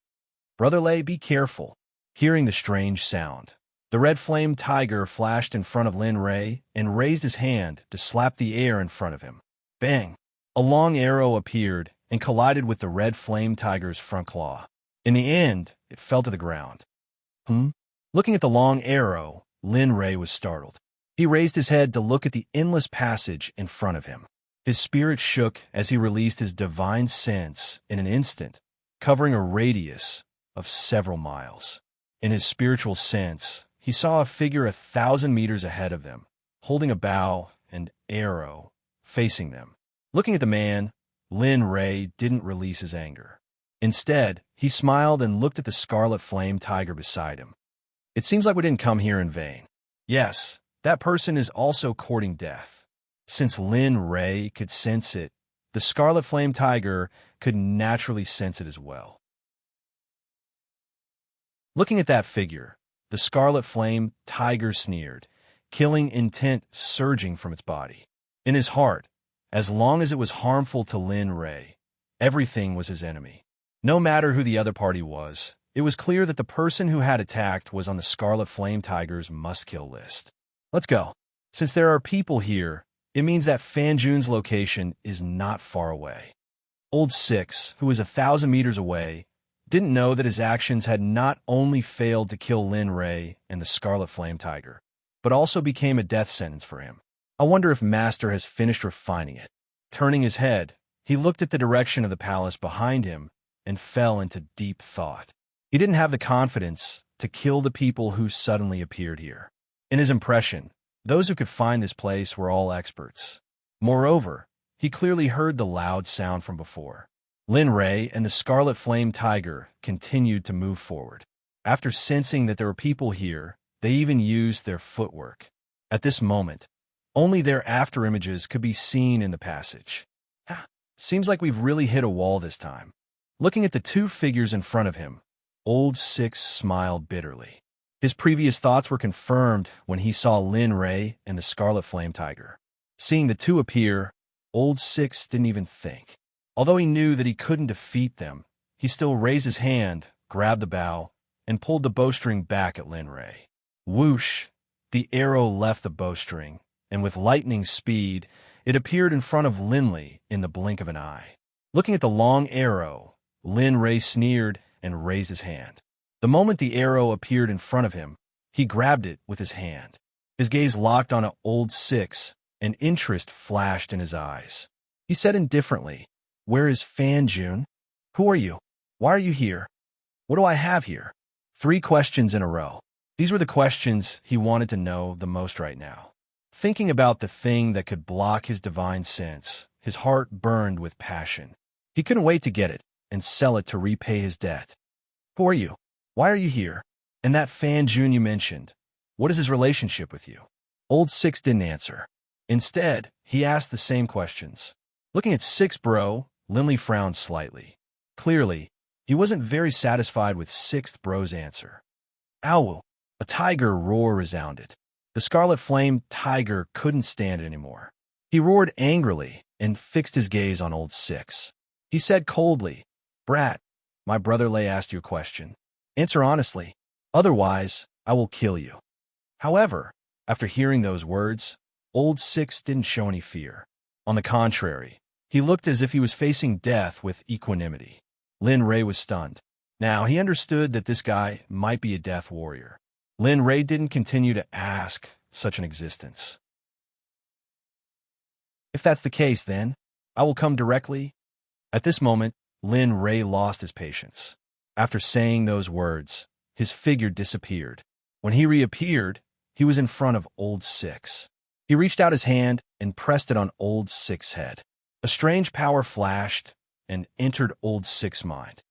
Brother Lay, be careful. Hearing the strange sound, the red flame tiger flashed in front of Lin Ray and raised his hand to slap the air in front of him. Bang! A long arrow appeared and collided with the red flame tiger's front claw. In the end, it fell to the ground. Looking at the long arrow, Lin Ray was startled. He raised his head to look at the endless passage in front of him. His spirit shook as he released his divine sense in an instant, covering a radius of several miles. In his spiritual sense, he saw a figure 1,000 meters ahead of them, holding a bow and arrow facing them. Looking at the man, Lin Ray didn't release his anger. Instead, he smiled and looked at the scarlet flame tiger beside him. It seems like we didn't come here in vain. Yes, that person is also courting death. Since Lin Ray could sense it, the scarlet flame tiger could naturally sense it as well. Looking at that figure, the scarlet flame tiger sneered, killing intent surging from its body. In his heart, as long as it was harmful to Lin Ray, everything was his enemy. No matter who the other party was, it was clear that the person who had attacked was on the scarlet flame tiger's must-kill list. Let's go. Since there are people here, it means that Fan Jun's location is not far away. Old Six, who was 1,000 meters away, didn't know that his actions had not only failed to kill Lin Ray and the scarlet flame tiger, but also became a death sentence for him. I wonder if Master has finished refining it. Turning his head, he looked at the direction of the palace behind him and fell into deep thought. He didn't have the confidence to kill the people who suddenly appeared here. In his impression, those who could find this place were all experts. Moreover, he clearly heard the loud sound from before. Lin Ray and the scarlet flame tiger continued to move forward. After sensing that there were people here, they even used their footwork. At this moment, only their afterimages could be seen in the passage. Seems like we've really hit a wall this time. Looking at the two figures in front of him, Old Six smiled bitterly. His previous thoughts were confirmed when he saw Lin Ray and the scarlet flame tiger. Seeing the two appear, Old Six didn't even think. Although he knew that he couldn't defeat them, he still raised his hand, grabbed the bow, and pulled the bowstring back at Lin Ray. Whoosh! The arrow left the bowstring, and with lightning speed, it appeared in front of Linley in the blink of an eye. Looking at the long arrow, Lin Ray sneered and raised his hand. The moment the arrow appeared in front of him, he grabbed it with his hand. His gaze locked on Old Six, and interest flashed in his eyes. He said indifferently, "Where is Fan Jun? Who are you? Why are you here? What do I have here?" 3 questions in a row. These were the questions he wanted to know the most right now. Thinking about the thing that could block his divine sense, his heart burned with passion. He couldn't wait to get it and sell it to repay his debt. Who are you? Why are you here? And that Fan Jun you mentioned, what is his relationship with you? Old Six didn't answer. Instead, he asked the same questions. Looking at Six Bro, Linley frowned slightly. Clearly, he wasn't very satisfied with Sixth Bro's answer. Ow! A tiger roar resounded. The scarlet flame tiger couldn't stand it anymore. He roared angrily and fixed his gaze on Old Six. He said coldly, "Brat, my brother Lay asked you a question. Answer honestly. Otherwise, I will kill you." However, after hearing those words, Old Six didn't show any fear. On the contrary, he looked as if he was facing death with equanimity. Lin Ray was stunned. Now, he understood that this guy might be a death warrior. Lin Ray didn't continue to ask such an existence. If that's the case, then, I will come directly. At this moment, Lin Ray lost his patience. After saying those words, his figure disappeared. When he reappeared, he was in front of Old Six. He reached out his hand and pressed it on Old Six's head. A strange power flashed and entered Old Six's mind.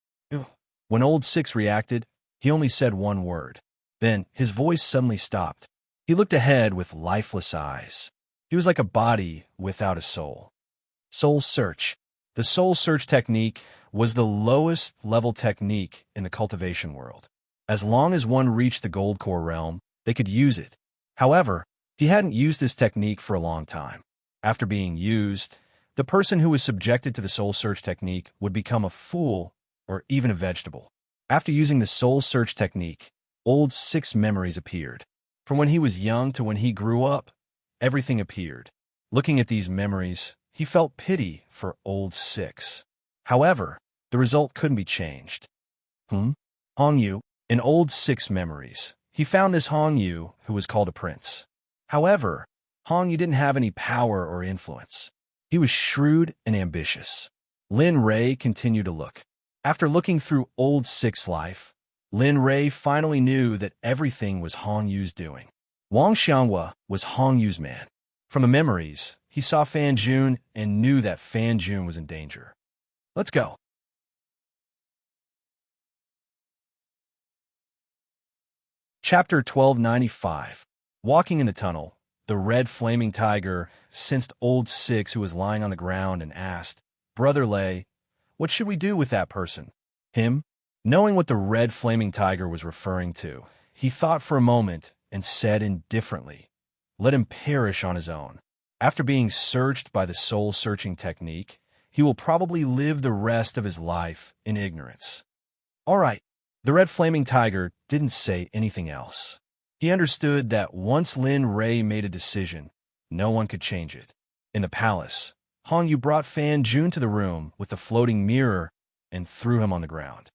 When Old Six reacted, he only said one word. Then his voice suddenly stopped. He looked ahead with lifeless eyes. He was like a body without a soul. Soul search. The soul search technique was the lowest level technique in the cultivation world. As long as one reached the gold core realm, they could use it. However, he hadn't used this technique for a long time. After being used, the person who was subjected to the soul search technique would become a fool or even a vegetable. After using the soul search technique, old 6 memories appeared. From when he was young to when he grew up, everything appeared. Looking at these memories, he felt pity for old 6. However, the result couldn't be changed. Hong Yu, in old 6 memories, he found this Hong Yu who was called a prince. However, Hong Yu didn't have any power or influence. He was shrewd and ambitious. Lin Ray continued to look. After looking through old 6 life, Lin Ray finally knew that everything was Hong Yu's doing. Wang Xianghua was Hong Yu's man. From the memories, he saw Fan Jun and knew that Fan Jun was in danger. Let's go. Chapter 1295. Walking in the tunnel, the red flaming tiger sensed old 6 who was lying on the ground and asked, "Brother Lei, what should we do with that person?" Him? Knowing what the red flaming tiger was referring to, he thought for a moment and said indifferently, "Let him perish on his own. After being searched by the soul-searching technique, he will probably live the rest of his life in ignorance." All right. The red flaming tiger didn't say anything else. He understood that once Lin Ray made a decision, no one could change it. In the palace, Hong Yu brought Fan Jun to the room with the floating mirror and threw him on the ground.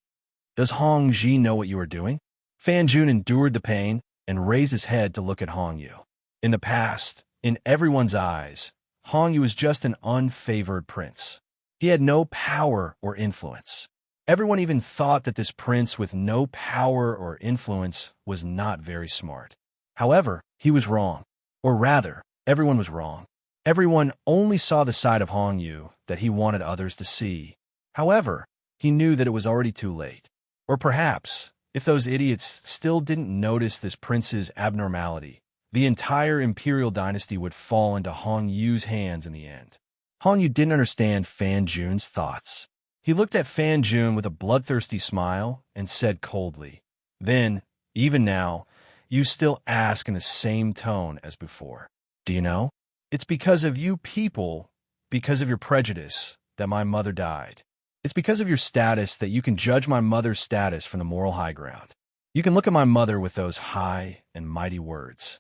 "Does Hong Ji know what you are doing?" Fan Jun endured the pain and raised his head to look at Hong Yu. In the past, in everyone's eyes, Hong Yu was just an unfavored prince. He had no power or influence. Everyone even thought that this prince with no power or influence was not very smart. However, he was wrong. Or rather, everyone was wrong. Everyone only saw the side of Hong Yu that he wanted others to see. However, he knew that it was already too late. Or perhaps, if those idiots still didn't notice this prince's abnormality, the entire imperial dynasty would fall into Hong Yu's hands in the end. Hong Yu didn't understand Fan Jun's thoughts. He looked at Fan Jun with a bloodthirsty smile and said coldly, "Then, even now, you still ask in the same tone as before. Do you know? It's because of you people, because of your prejudice, that my mother died. It's because of your status that you can judge my mother's status from the moral high ground. You can look at my mother with those high and mighty words.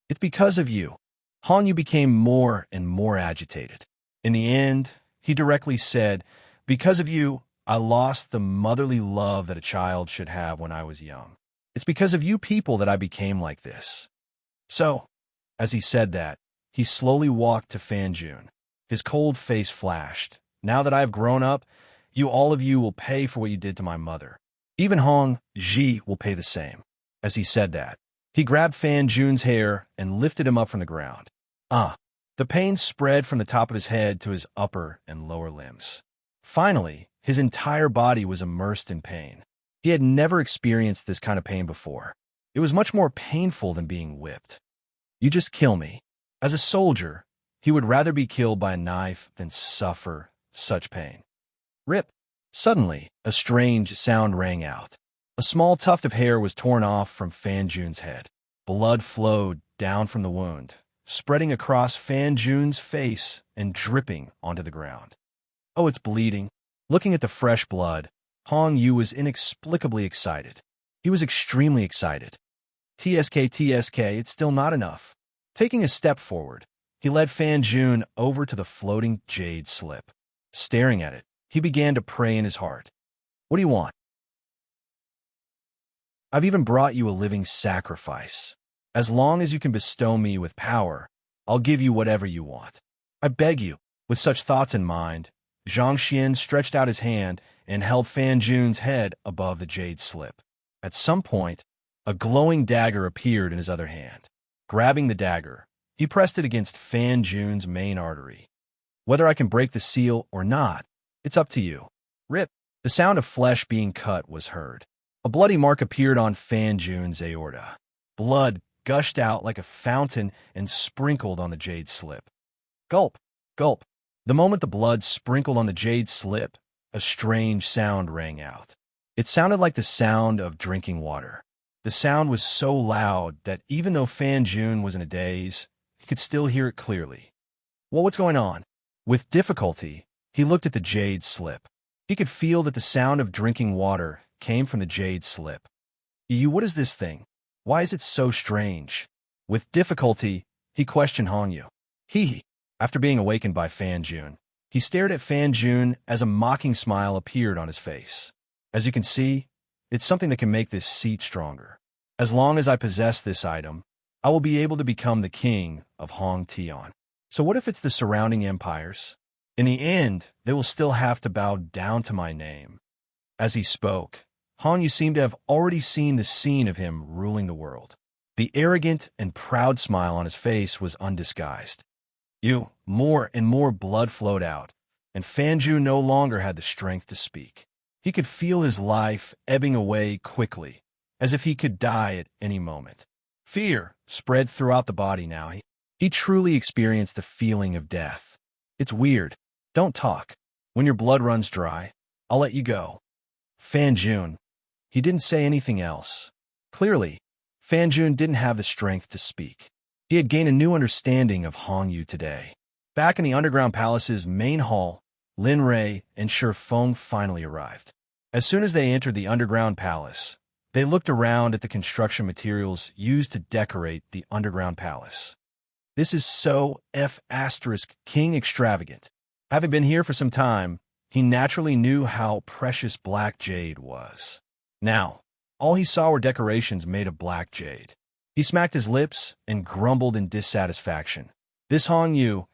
It's because of you." Hong Yu became more and more agitated. In the end, he directly said, "Because of you, I lost the motherly love that a child should have when I was young. It's because of you people that I became like this." So, as he said that, he slowly walked to Fan Jun. His cold face flashed. "Now that I have grown up, all of you will pay for what you did to my mother. Even Hong Ji will pay the same." As he said that, he grabbed Fan Jun's hair and lifted him up from the ground. The pain spread from the top of his head to his upper and lower limbs. Finally, his entire body was immersed in pain. He had never experienced this kind of pain before. It was much more painful than being whipped. "You just kill me." As a soldier, he would rather be killed by a knife than suffer such pain. Rip! Suddenly, a strange sound rang out. A small tuft of hair was torn off from Fan Jun's head. Blood flowed down from the wound, spreading across Fan Jun's face and dripping onto the ground. "Oh, it's bleeding." Looking at the fresh blood, Hong Yu was inexplicably excited. He was extremely excited. TSK, it's still not enough. Taking a step forward, he led Fan Jun over to the floating jade slip. Staring at it, he began to pray in his heart. "What do you want?" "I've even brought you a living sacrifice. As long as you can bestow me with power, I'll give you whatever you want. I beg you." With such thoughts in mind, Zhang Xian stretched out his hand and held Fan Jun's head above the jade slip. At some point, a glowing dagger appeared in his other hand. Grabbing the dagger, he pressed it against Fan Jun's main artery. "Whether I can break the seal or not, it's up to you." Rip! The sound of flesh being cut was heard. A bloody mark appeared on Fan Jun's aorta. Blood gushed out like a fountain and sprinkled on the jade slip. Gulp! Gulp! The moment the blood sprinkled on the jade slip, a strange sound rang out. It sounded like the sound of drinking water. The sound was so loud that even though Fan Jun was in a daze, he could still hear it clearly. Well, what's going on? With difficulty, he looked at the jade slip. He could feel that the sound of drinking water came from the jade slip. What is this thing? Why is it so strange? With difficulty, he questioned Hongyu. After being awakened by Fan Jun, he stared at Fan Jun as a mocking smile appeared on his face. As you can see, it's something that can make this seat stronger. As long as I possess this item, I will be able to become the king of Hong Tian. So what if it's the surrounding empires? In the end, they will still have to bow down to my name. As he spoke, Hongyu seemed to have already seen the scene of him ruling the world. The arrogant and proud smile on his face was undisguised. More and more blood flowed out, and Fanju no longer had the strength to speak. He could feel his life ebbing away quickly, as if he could die at any moment. Fear spread throughout the body now. He truly experienced the feeling of death. It's weird. Don't talk. When your blood runs dry, I'll let you go. Fan Jun. He didn't say anything else. Clearly, Fan Jun didn't have the strength to speak. He had gained a new understanding of Hongyu today. Back in the Underground Palace's main hall, Lin Rei and Shi Feng finally arrived. As soon as they entered the Underground Palace, they looked around at the construction materials used to decorate the Underground Palace. This is so King extravagant. Having been here for some time, he naturally knew how precious black jade was. Now, all he saw were decorations made of black jade. He smacked his lips and grumbled in dissatisfaction. This Hongyu,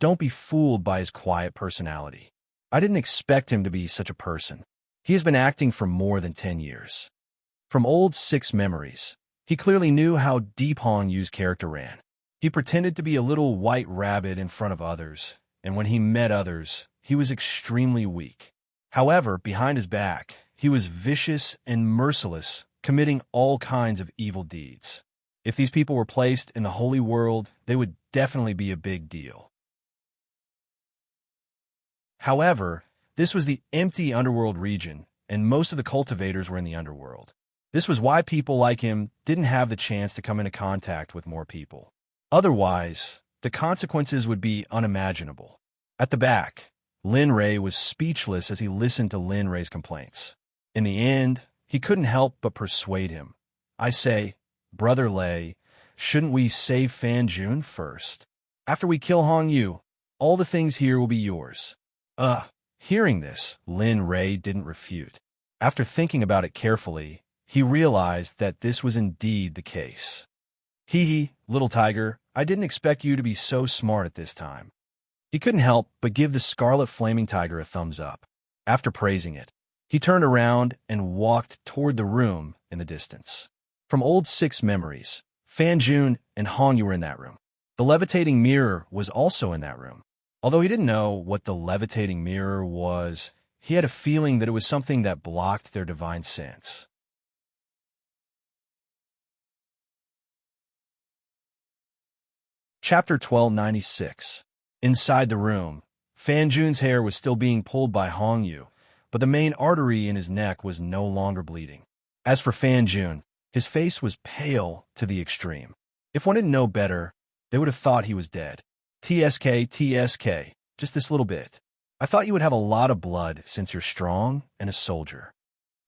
don't be fooled by his quiet personality. I didn't expect him to be such a person. He has been acting for more than 10 years. From old Six memories, he clearly knew how deep Hongyu's character ran. He pretended to be a little white rabbit in front of others, and when he met others, he was extremely weak. However, behind his back, he was vicious and merciless, committing all kinds of evil deeds. If these people were placed in the holy world, they would definitely be a big deal. However, this was the empty underworld region, and most of the cultivators were in the underworld. This was why people like him didn't have the chance to come into contact with more people. Otherwise, the consequences would be unimaginable. At the back, Lin Rei was speechless as he listened to Lin Rei's complaints. In the end, he couldn't help but persuade him. I say, Brother Lei, shouldn't we save Fan Jun first? After we kill Hongyu, all the things here will be yours. Hearing this, Lin Rei didn't refute. After thinking about it carefully, he realized that this was indeed the case. Little tiger, I didn't expect you to be so smart at this time. He couldn't help but give the scarlet flaming tiger a thumbs up. After praising it, he turned around and walked toward the room in the distance. From old Six memories, Fan Jun and Hongyu were in that room. The levitating mirror was also in that room. Although he didn't know what the levitating mirror was, he had a feeling that it was something that blocked their divine sense. Chapter 1296. Inside the room, Fan Jun's hair was still being pulled by Hongyu, but the main artery in his neck was no longer bleeding. As for Fan Jun, his face was pale to the extreme. If one didn't know better, they would have thought he was dead. TSK, just this little bit. I thought you would have a lot of blood since you're strong and a soldier.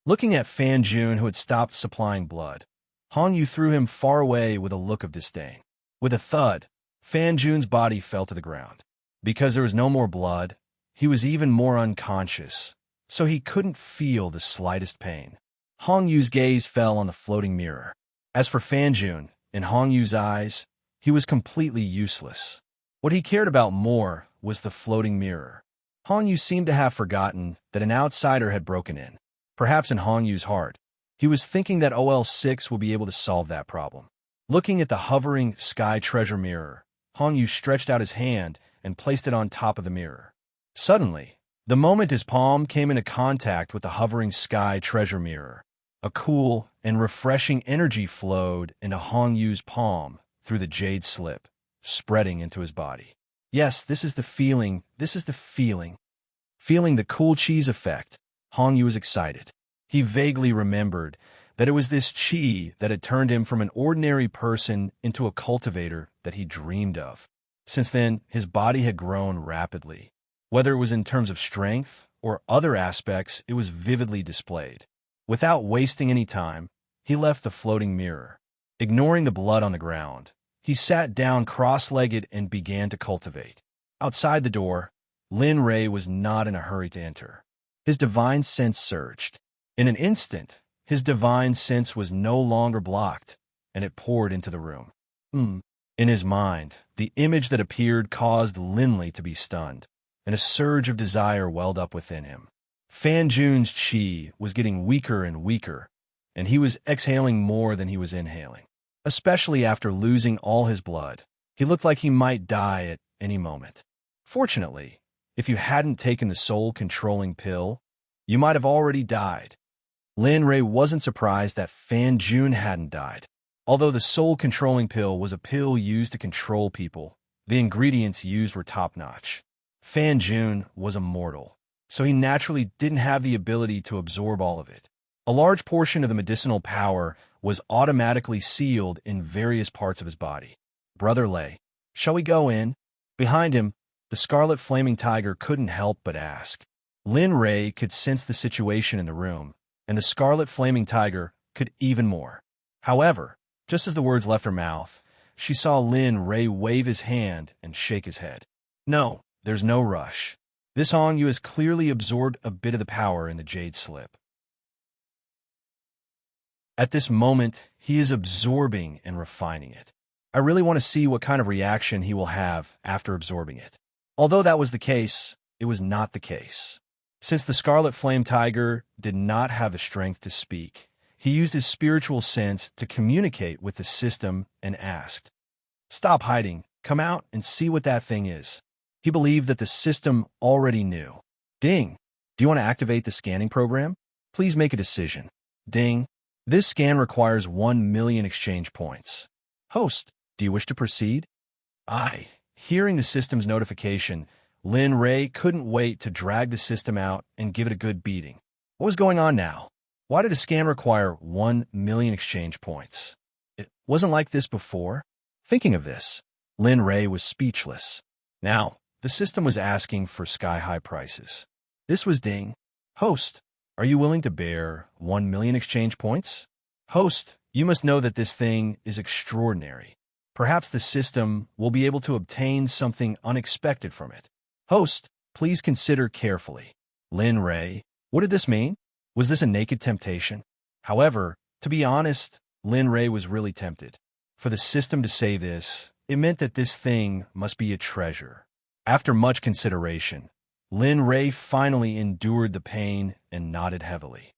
Looking at Fan Jun, who had stopped supplying blood, Hongyu threw him far away with a look of disdain. With a thud, Fan Jun's body fell to the ground. Because there was no more blood, he was even more unconscious, so he couldn't feel the slightest pain. Hongyu's gaze fell on the floating mirror. As for Fan Jun, in Hongyu's eyes, he was completely useless. What he cared about more was the floating mirror. Hongyu seemed to have forgotten that an outsider had broken in. Perhaps in Hongyu's heart, he was thinking that OL6 will be able to solve that problem. Looking at the hovering sky treasure mirror, Hongyu stretched out his hand and placed it on top of the mirror. Suddenly, the moment his palm came into contact with the hovering sky treasure mirror, a cool and refreshing energy flowed into Hongyu's palm through the jade slip, spreading into his body. Yes, this is the feeling. This is the feeling. Feeling the cool cheese effect. Hong Yu was excited. He vaguely remembered that it was this chi that had turned him from an ordinary person into a cultivator that he dreamed of. Since then, his body had grown rapidly. Whether it was in terms of strength or other aspects, it was vividly displayed. Without wasting any time, he left the floating mirror. Ignoring the blood on the ground, he sat down cross-legged and began to cultivate. Outside the door, Lin Ray was not in a hurry to enter. His divine sense surged. In an instant, his divine sense was no longer blocked, and it poured into the room. In his mind, the image that appeared caused Linley to be stunned, and a surge of desire welled up within him. Fan Jun's chi was getting weaker and weaker, and he was exhaling more than he was inhaling. Especially after losing all his blood, he looked like he might die at any moment. Fortunately, if you hadn't taken the soul-controlling pill, you might have already died. Lin Ray wasn't surprised that Fan Jun hadn't died. Although the soul-controlling pill was a pill used to control people, the ingredients used were top-notch. Fan Jun was immortal, so he naturally didn't have the ability to absorb all of it. A large portion of the medicinal power was automatically sealed in various parts of his body. Brother Lei, shall we go in? Behind him, the scarlet flaming tiger couldn't help but ask. Lin Ray could sense the situation in the room, and the scarlet flaming tiger could even more. However, just as the words left her mouth, she saw Lin Ray wave his hand and shake his head. No, there's no rush. This Hong Yu has clearly absorbed a bit of the power in the jade slip. At this moment, he is absorbing and refining it. I really want to see what kind of reaction he will have after absorbing it. Although that was the case, it was not the case. Since the Scarlet Flame Tiger did not have the strength to speak, he used his spiritual sense to communicate with the system and asked, "Stop hiding, come out and see what that thing is." He believed that the system already knew. Ding! Do you want to activate the scanning program? Please make a decision. Ding! This scan requires 1 million exchange points. Host, do you wish to proceed? Aye. Hearing the system's notification, Lin Ray couldn't wait to drag the system out and give it a good beating. What was going on now? Why did a scan require 1 million exchange points? It wasn't like this before. Thinking of this, Lin Ray was speechless. Now, the system was asking for sky-high prices. This was Ding. Host, are you willing to bear 1 million exchange points? Host, you must know that this thing is extraordinary. Perhaps the system will be able to obtain something unexpected from it. Host, please consider carefully. Lin Ray, what did this mean? Was this a naked temptation? However, to be honest, Lin Ray was really tempted. For the system to say this, it meant that this thing must be a treasure. After much consideration, Lin Ray finally endured the pain and nodded heavily.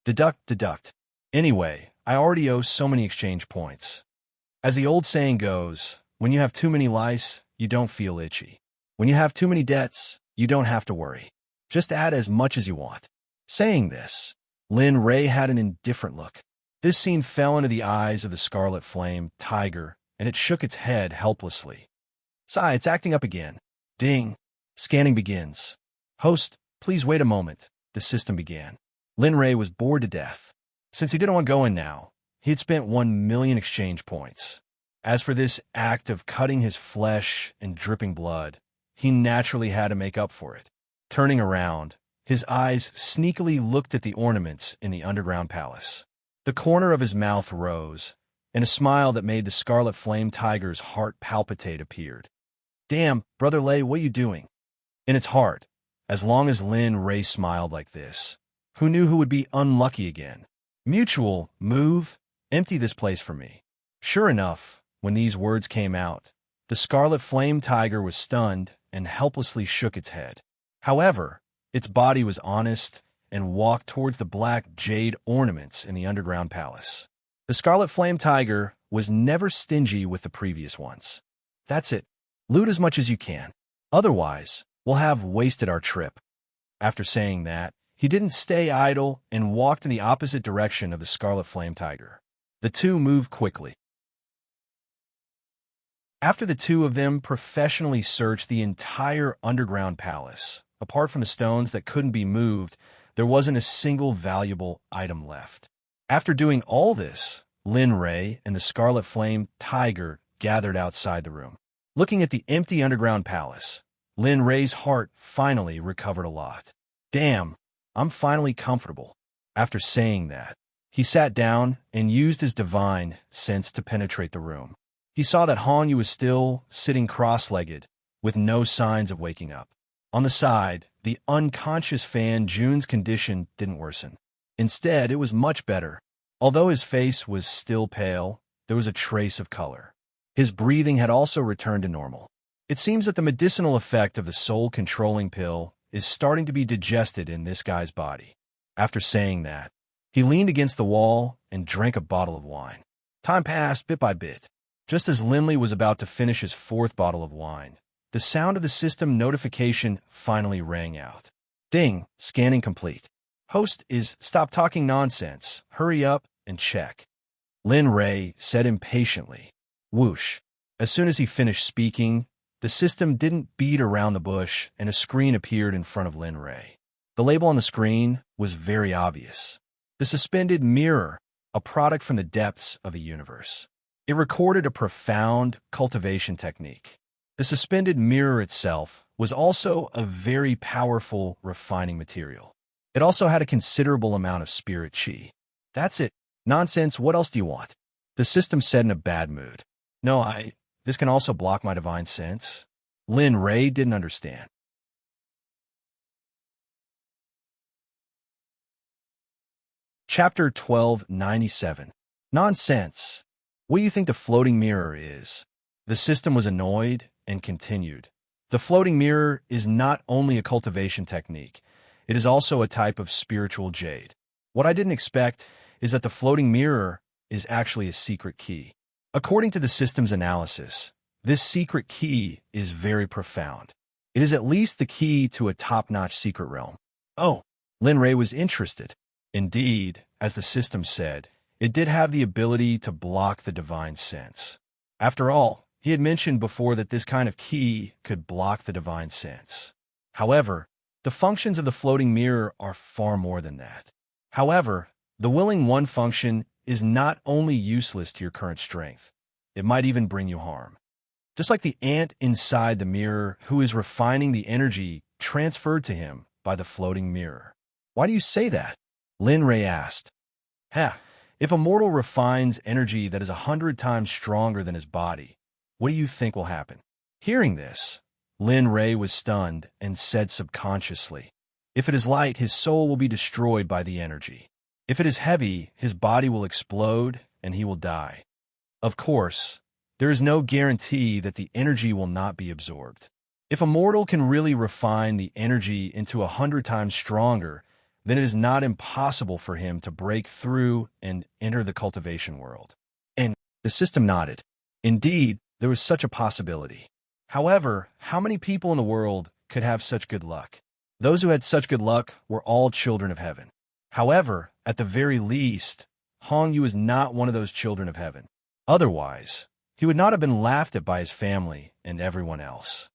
Deduct. Anyway, I already owe so many exchange points. As the old saying goes, when you have too many lice, you don't feel itchy. When you have too many debts, you don't have to worry. Just add as much as you want. Saying this, Lin Ray had an indifferent look. This scene fell into the eyes of the Scarlet Flame Tiger, and it shook its head helplessly. Sigh, it's acting up again. Ding. Scanning begins. Host, please wait a moment, the system began. Lin Ray was bored to death. Since he didn't want to go in now, he had spent 1 million exchange points. As for this act of cutting his flesh and dripping blood, he naturally had to make up for it. Turning around, his eyes sneakily looked at the ornaments in the underground palace. The corner of his mouth rose, and a smile that made the Scarlet Flame Tiger's heart palpitate appeared. Damn, Brother Lei, what are you doing? In its heart, as long as Lin Ray smiled like this, who knew who would be unlucky again? Mutual, move, empty this place for me. Sure enough, when these words came out, the Scarlet Flame Tiger was stunned and helplessly shook its head. However, its body was honest and walked towards the black jade ornaments in the underground palace. The Scarlet Flame Tiger was never stingy with the previous ones. That's it. Loot as much as you can. Otherwise, we'll have wasted our trip. After saying that, he didn't stay idle and walked in the opposite direction of the Scarlet Flame Tiger. The two moved quickly. After the two of them professionally searched the entire underground palace, apart from the stones that couldn't be moved, there wasn't a single valuable item left. After doing all this, Lin Ray and the Scarlet Flame Tiger gathered outside the room. Looking at the empty underground palace, Lin Ray's heart finally recovered a lot. Damn, I'm finally comfortable. After saying that, he sat down and used his divine sense to penetrate the room. He saw that Hong Yu was still sitting cross-legged, with no signs of waking up. On the side, the unconscious Fan Jun's condition didn't worsen. Instead, it was much better. Although his face was still pale, there was a trace of color. His breathing had also returned to normal. It seems that the medicinal effect of the soul-controlling pill is starting to be digested in this guy's body. After saying that, he leaned against the wall and drank a bottle of wine. Time passed bit by bit. Just as Linley was about to finish his fourth bottle of wine, the sound of the system notification finally rang out. Ding, scanning complete. Host is stop talking nonsense, hurry up and check. Lin Ray said impatiently. Whoosh. As soon as he finished speaking, the system didn't beat around the bush and a screen appeared in front of Lin Ray. The label on the screen was very obvious. The suspended mirror, a product from the depths of the universe. It recorded a profound cultivation technique. The suspended mirror itself was also a very powerful refining material. It also had a considerable amount of spirit chi. That's it. Nonsense, what else do you want? The system said in a bad mood. No, this can also block my divine sense. Lin Ray didn't understand. Chapter 1297. Nonsense. What do you think the floating mirror is? The system was annoyed and continued. The floating mirror is not only a cultivation technique, it is also a type of spiritual jade. What I didn't expect is that the floating mirror is actually a secret key. According to the system's analysis, this secret key is very profound. It is at least the key to a top-notch secret realm. Oh, Lin Ray was interested. Indeed, as the system said, it did have the ability to block the divine sense. After all, he had mentioned before that this kind of key could block the divine sense. However, the functions of the floating mirror are far more than that. However, the willing one function is not only useless to your current strength, it might even bring you harm. Just like the ant inside the mirror who is refining the energy transferred to him by the floating mirror. Why do you say that? Lin Ray asked. If a mortal refines energy that is 100 times stronger than his body, what do you think will happen? Hearing this, Lin Ray was stunned and said subconsciously, if it is light, his soul will be destroyed by the energy. If it is heavy, his body will explode and he will die. Of course, there is no guarantee that the energy will not be absorbed. If a mortal can really refine the energy into 100 times stronger, then it is not impossible for him to break through and enter the cultivation world. And the system nodded. Indeed, there was such a possibility. However, how many people in the world could have such good luck? Those who had such good luck were all children of heaven. However, at the very least, Hong Yu is not one of those children of heaven. Otherwise, he would not have been laughed at by his family and everyone else.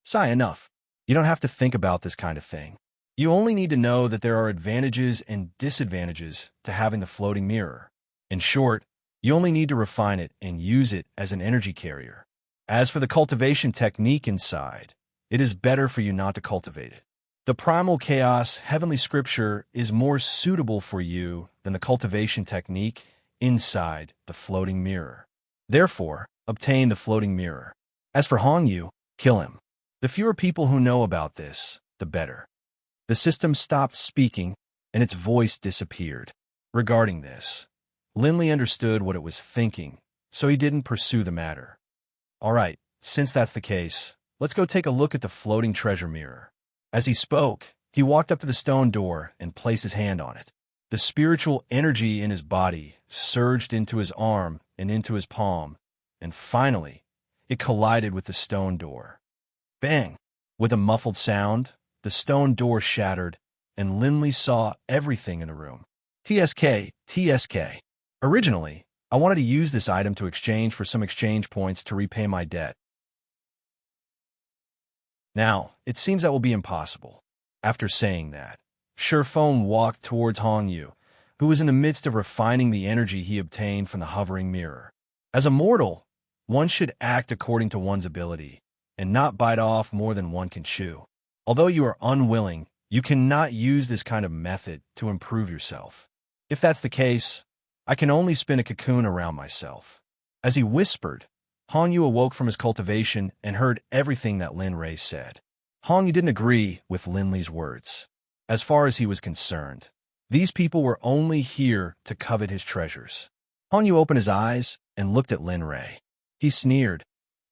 Sigh, enough. You don't have to think about this kind of thing. You only need to know that there are advantages and disadvantages to having the floating mirror. In short, you only need to refine it and use it as an energy carrier. As for the cultivation technique inside, it is better for you not to cultivate it. The primal chaos heavenly scripture is more suitable for you than the cultivation technique inside the floating mirror. Therefore, obtain the floating mirror. As for Hong Yu, kill him. The fewer people who know about this, the better. The system stopped speaking, and its voice disappeared. Regarding this, Linley understood what it was thinking, so he didn't pursue the matter. All right, since that's the case, let's go take a look at the floating treasure mirror. As he spoke, he walked up to the stone door and placed his hand on it. The spiritual energy in his body surged into his arm and into his palm, and finally, it collided with the stone door. Bang! With a muffled sound, the stone door shattered, and Linley saw everything in the room. TSK. Originally, I wanted to use this item to exchange for some exchange points to repay my debt. Now, it seems that will be impossible. After saying that, Shurfone walked towards Hong Yu, who was in the midst of refining the energy he obtained from the hovering mirror. As a mortal, one should act according to one's ability, and not bite off more than one can chew. Although you are unwilling, you cannot use this kind of method to improve yourself. If that's the case, I can only spin a cocoon around myself. As he whispered, Hong Yu awoke from his cultivation and heard everything that Lin Rei said. Hong Yu didn't agree with Lin Li's words. As far as he was concerned, these people were only here to covet his treasures. Hong Yu opened his eyes and looked at Lin Rei. He sneered.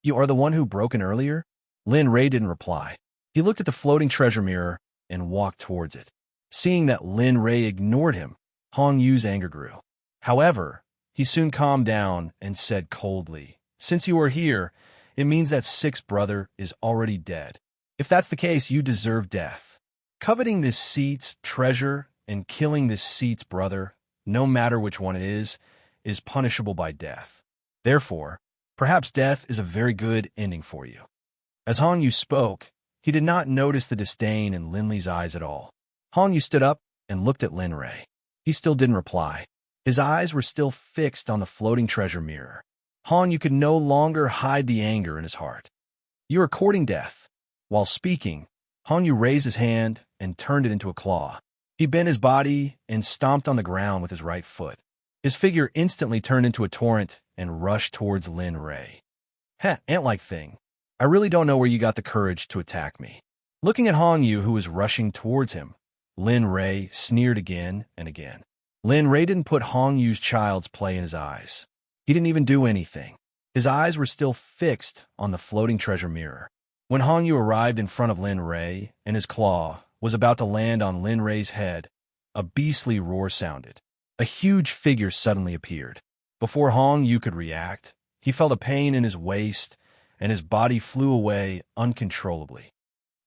"You are the one who broke in earlier?" Lin Rei didn't reply. He looked at the floating treasure mirror and walked towards it. Seeing that Lin Rei ignored him, Hong Yu's anger grew. However, he soon calmed down and said coldly, "Since you are here, it means that Six's brother is already dead. If that's the case, you deserve death. Coveting this seat's treasure and killing this seat's brother, no matter which one it is punishable by death. Therefore, perhaps death is a very good ending for you." As Hong Yu spoke, he did not notice the disdain in Lin Li's eyes at all. Hong Yu stood up and looked at Lin Rei. He still didn't reply. His eyes were still fixed on the floating treasure mirror. Hong Yu could no longer hide the anger in his heart. "You are courting death." While speaking, Hong Yu raised his hand and turned it into a claw. He bent his body and stomped on the ground with his right foot. His figure instantly turned into a torrent and rushed towards Lin Rei. "Heh, ant-like thing. I really don't know where you got the courage to attack me." Looking at Hong Yu, who was rushing towards him, Lin Rei sneered again and again. Lin Rei didn't put Hong Yu's child's play in his eyes. He didn't even do anything. His eyes were still fixed on the floating treasure mirror. When Hong Yu arrived in front of Lin Rei and his claw was about to land on Lin Rei's head, a beastly roar sounded. A huge figure suddenly appeared. Before Hong Yu could react, he felt a pain in his waist and his body flew away uncontrollably.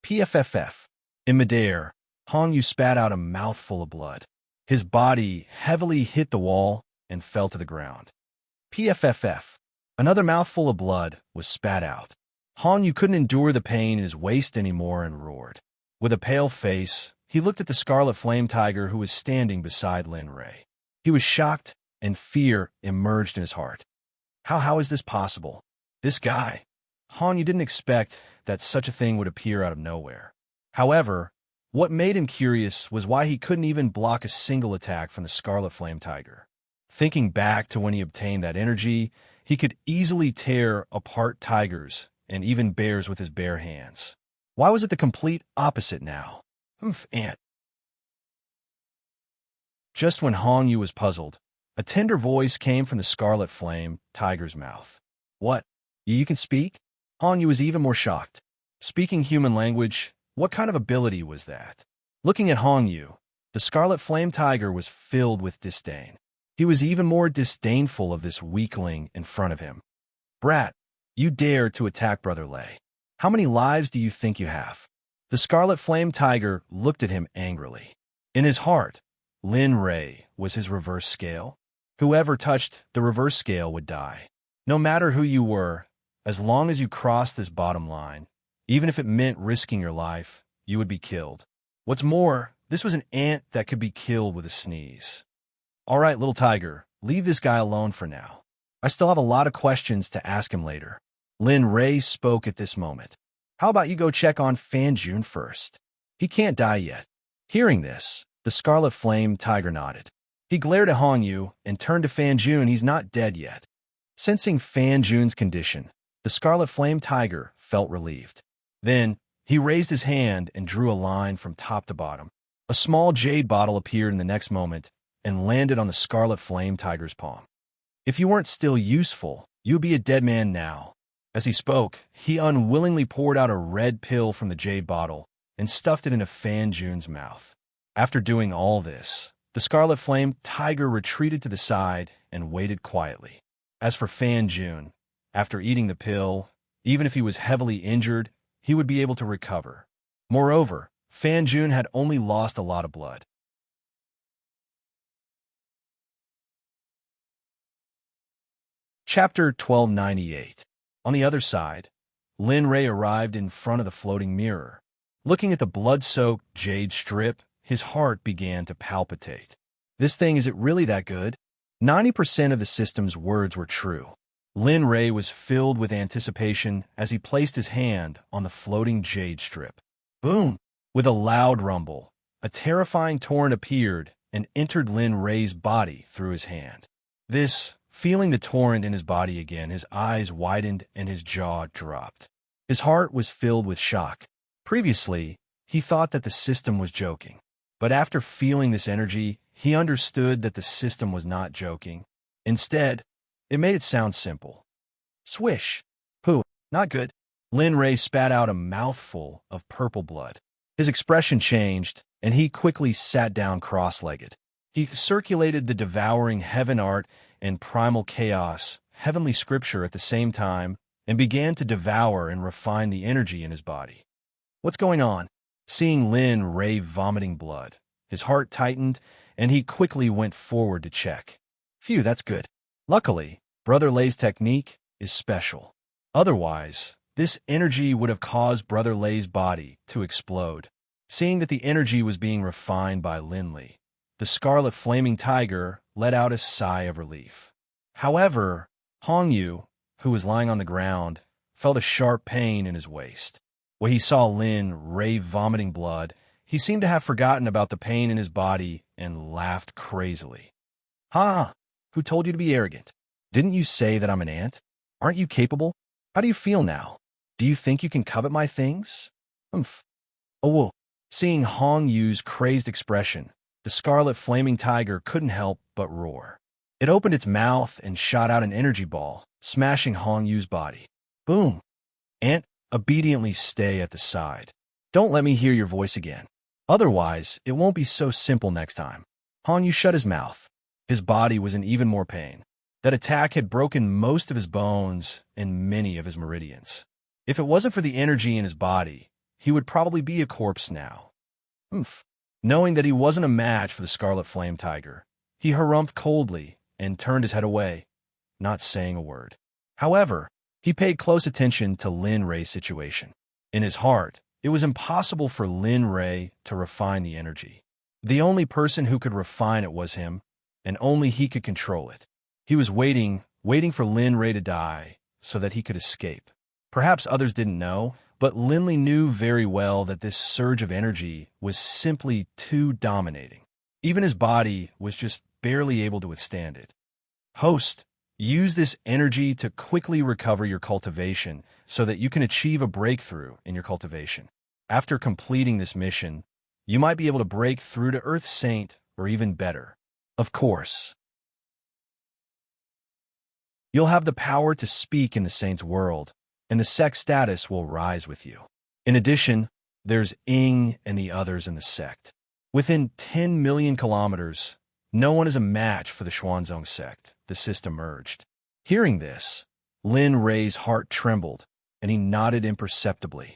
PFFF. In midair, Hong Yu spat out a mouthful of blood. His body heavily hit the wall and fell to the ground. PFFF. Another mouthful of blood was spat out. Hong Yu couldn't endure the pain in his waist anymore and roared. With a pale face, he looked at the scarlet flame tiger who was standing beside Lin Rei. He was shocked and fear emerged in his heart. How is this possible? This guy? Hong Yu didn't expect that such a thing would appear out of nowhere. However, what made him curious was why he couldn't even block a single attack from the scarlet flame tiger. Thinking back to when he obtained that energy, he could easily tear apart tigers and even bears with his bare hands. Why was it the complete opposite now? Ant. Just when Hong Yu was puzzled, a tender voice came from the scarlet flame tiger's mouth. "What? You can speak?" Hong Yu was even more shocked. Speaking human language, what kind of ability was that? Looking at Hong Yu, the scarlet flame tiger was filled with disdain. He was even more disdainful of this weakling in front of him. "Brat, you dare to attack Brother Lei. How many lives do you think you have?" The scarlet flame tiger looked at him angrily. In his heart, Lin Rei was his reverse scale. Whoever touched the reverse scale would die. No matter who you were, as long as you crossed this bottom line, even if it meant risking your life, you would be killed. What's more, this was an ant that could be killed with a sneeze. "All right, little tiger, leave this guy alone for now. I still have a lot of questions to ask him later." Lin Rei spoke at this moment. "How about you go check on Fan Jun first? He can't die yet." Hearing this, the scarlet flame tiger nodded. He glared at Hong Yu and turned to Fan Jun. "He's not dead yet." Sensing Fan Jun's condition, the scarlet flame tiger felt relieved. Then, he raised his hand and drew a line from top to bottom. A small jade bottle appeared in the next moment and landed on the scarlet flame tiger's palm. "If you weren't still useful, you'd be a dead man now." As he spoke, he unwillingly poured out a red pill from the jade bottle and stuffed it into Fan Jun's mouth. After doing all this, the scarlet flame tiger retreated to the side and waited quietly. As for Fan Jun, after eating the pill, even if he was heavily injured, he would be able to recover. Moreover, Fan Jun had only lost a lot of blood. Chapter 1298. On the other side, Lin Ray arrived in front of the floating mirror. Looking at the blood-soaked jade strip, his heart began to palpitate. This thing, is it really that good? 90% of the system's words were true. Lin Ray was filled with anticipation as he placed his hand on the floating jade strip. Boom! With a loud rumble, a terrifying torrent appeared and entered Lin Ray's body through his hand. Feeling the torrent in his body again, his eyes widened and his jaw dropped. His heart was filled with shock. Previously, he thought that the system was joking. But after feeling this energy, he understood that the system was not joking. Instead, it made it sound simple. Swish. Pooh, not good. Lin Ray spat out a mouthful of purple blood. His expression changed, and he quickly sat down cross-legged. He circulated the devouring heaven art and primal chaos, heavenly scripture at the same time, and began to devour and refine the energy in his body. What's going on? Seeing Lin Ray vomiting blood, his heart tightened, and he quickly went forward to check. Phew, that's good. Luckily, Brother Lay's technique is special. Otherwise, this energy would have caused Brother Lay's body to explode. Seeing that the energy was being refined by Lin Lee, the scarlet flaming tiger let out a sigh of relief. However, Hong Yu, who was lying on the ground, felt a sharp pain in his waist. When he saw Lin Ray vomiting blood, he seemed to have forgotten about the pain in his body and laughed crazily. Ha! Who told you to be arrogant? Didn't you say that I'm an ant? Aren't you capable? How do you feel now? Do you think you can covet my things? Humph. Oh, whoa. Seeing Hong Yu's crazed expression, the scarlet flaming tiger couldn't help but roar. It opened its mouth and shot out an energy ball, smashing Hong Yu's body. Boom! Ant, obediently stay at the side. Don't let me hear your voice again. Otherwise, it won't be so simple next time. Hong Yu shut his mouth. His body was in even more pain. That attack had broken most of his bones and many of his meridians. If it wasn't for the energy in his body, he would probably be a corpse now. Oomph. Knowing that he wasn't a match for the scarlet flame tiger, he harumphed coldly and turned his head away, not saying a word. However, he paid close attention to Lin Ray's situation. In his heart, it was impossible for Lin Ray to refine the energy. The only person who could refine it was him, and only he could control it. He was waiting for Lin Ray to die so that he could escape. Perhaps others didn't know, but Lin Lee knew very well that this surge of energy was simply too dominating. Even his body was just barely able to withstand it. Host, use this energy to quickly recover your cultivation so that you can achieve a breakthrough in your cultivation. After completing this mission, you might be able to break through to Earth Saint or even better. Of course, you'll have the power to speak in the Saint's world, and the Sect status will rise with you. In addition, there's Ing and the others in the Sect. Within 10 million kilometers, no one is a match for the Xuanzong Sect, the system urged. Hearing this, Lin Ray's heart trembled, and he nodded imperceptibly.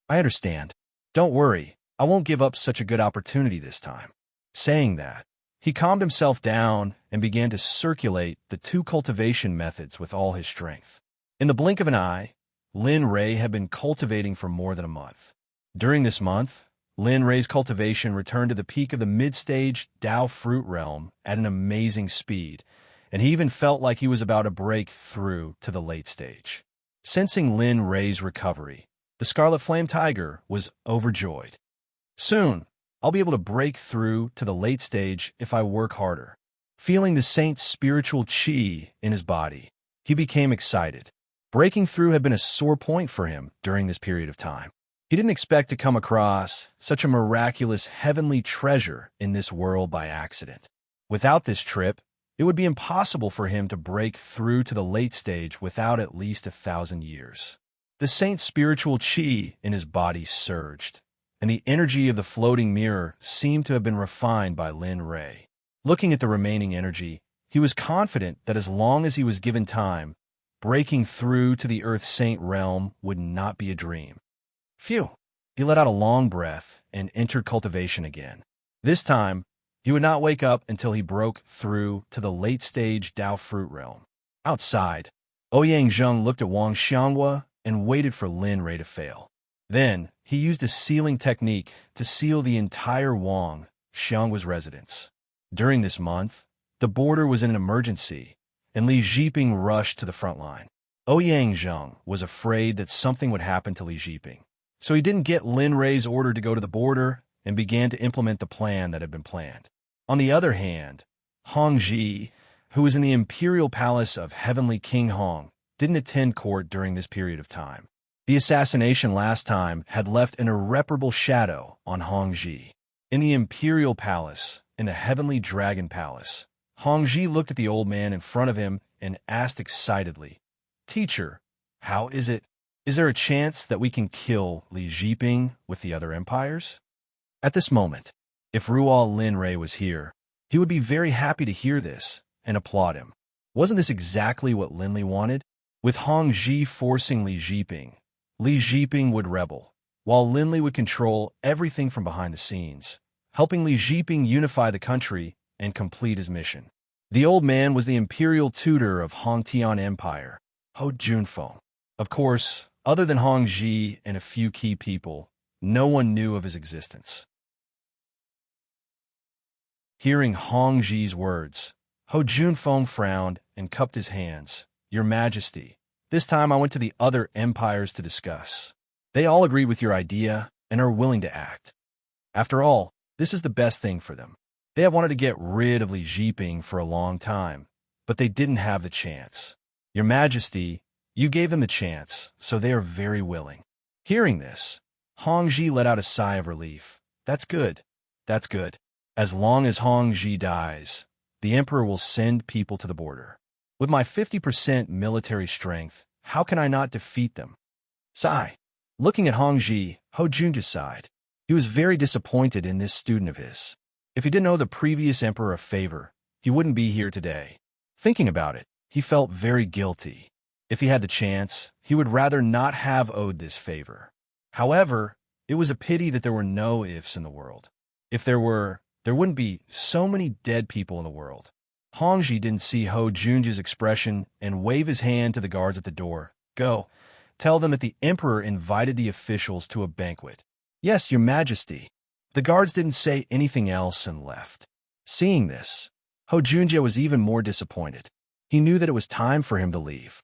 I understand. Don't worry, I won't give up such a good opportunity this time. Saying that, he calmed himself down and began to circulate the 2 cultivation methods with all his strength. In the blink of an eye, Lin Ray had been cultivating for more than a month. During this month, Lin Ray's cultivation returned to the peak of the mid-stage Dao fruit realm at an amazing speed, and he even felt like he was about to break through to the late stage. Sensing Lin Ray's recovery, the Scarlet Flame Tiger was overjoyed. Soon, I'll be able to break through to the late stage if I work harder. Feeling the Saint's spiritual chi in his body, he became excited. Breaking through had been a sore point for him during this period of time. He didn't expect to come across such a miraculous heavenly treasure in this world by accident. Without this trip, it would be impossible for him to break through to the late stage without at least 1,000 years. The Saint's spiritual chi in his body surged, and the energy of the floating mirror seemed to have been refined by Lin Ray. Looking at the remaining energy, he was confident that as long as he was given time, breaking through to the Earth Saint realm would not be a dream. Phew! He let out a long breath and entered cultivation again. This time, he would not wake up until he broke through to the late-stage Dao fruit realm. Outside, Ouyang Zheng looked at Wang Xianghua and waited for Lin Rei to fail. Then, he used a sealing technique to seal the entire Wang Xianghua's residence. During this month, the border was in an emergency, and Li Jiping rushed to the front line. Ouyang Zheng was afraid that something would happen to Li Jiping, so he didn't get Lin Rei's order to go to the border and began to implement the plan that had been planned. On the other hand, Hong Ji, who was in the imperial palace of Heavenly King Hong, didn't attend court during this period of time. The assassination last time had left an irreparable shadow on Hong Ji. In the imperial palace, in the Heavenly Dragon Palace, Hong Ji looked at the old man in front of him and asked excitedly, "Teacher, how is it? Is there a chance that we can kill Li Jiping with the other empires?" At this moment, if Ruo Lin Rei was here, he would be very happy to hear this and applaud him. Wasn't this exactly what Lin Li wanted? With Hong Ji forcing Li Jiping would rebel, while Lin Li would control everything from behind the scenes, helping Li Jiping unify the country and complete his mission. The old man was the imperial tutor of Hongtian Empire, Ho Junfeng. Of course, other than Hong Ji and a few key people, no one knew of his existence. Hearing Hong Ji's words, Ho Junfeng frowned and cupped his hands. "Your Majesty, this time I went to the other empires to discuss. They all agreed with your idea and are willing to act. After all, this is the best thing for them. They have wanted to get rid of Li Jiping for a long time, but they didn't have the chance. Your Majesty, you gave them the chance, so they are very willing." Hearing this, Hong Ji let out a sigh of relief. That's good. That's good. As long as Hong Ji dies, the emperor will send people to the border. With my 50% military strength, how can I not defeat them? Sigh. Looking at Hong Ji, Ho Jun just sighed. He was very disappointed in this student of his. If he didn't owe the previous emperor a favor, he wouldn't be here today. Thinking about it, he felt very guilty. If he had the chance, he would rather not have owed this favor. However, it was a pity that there were no ifs in the world. If there were, there wouldn't be so many dead people in the world. Hong Ji didn't see Ho Junji's expression and wave his hand to the guards at the door. "Go, tell them that the emperor invited the officials to a banquet." "Yes, your Majesty." The guards didn't say anything else and left. Seeing this, Ho Junji was even more disappointed. He knew that it was time for him to leave.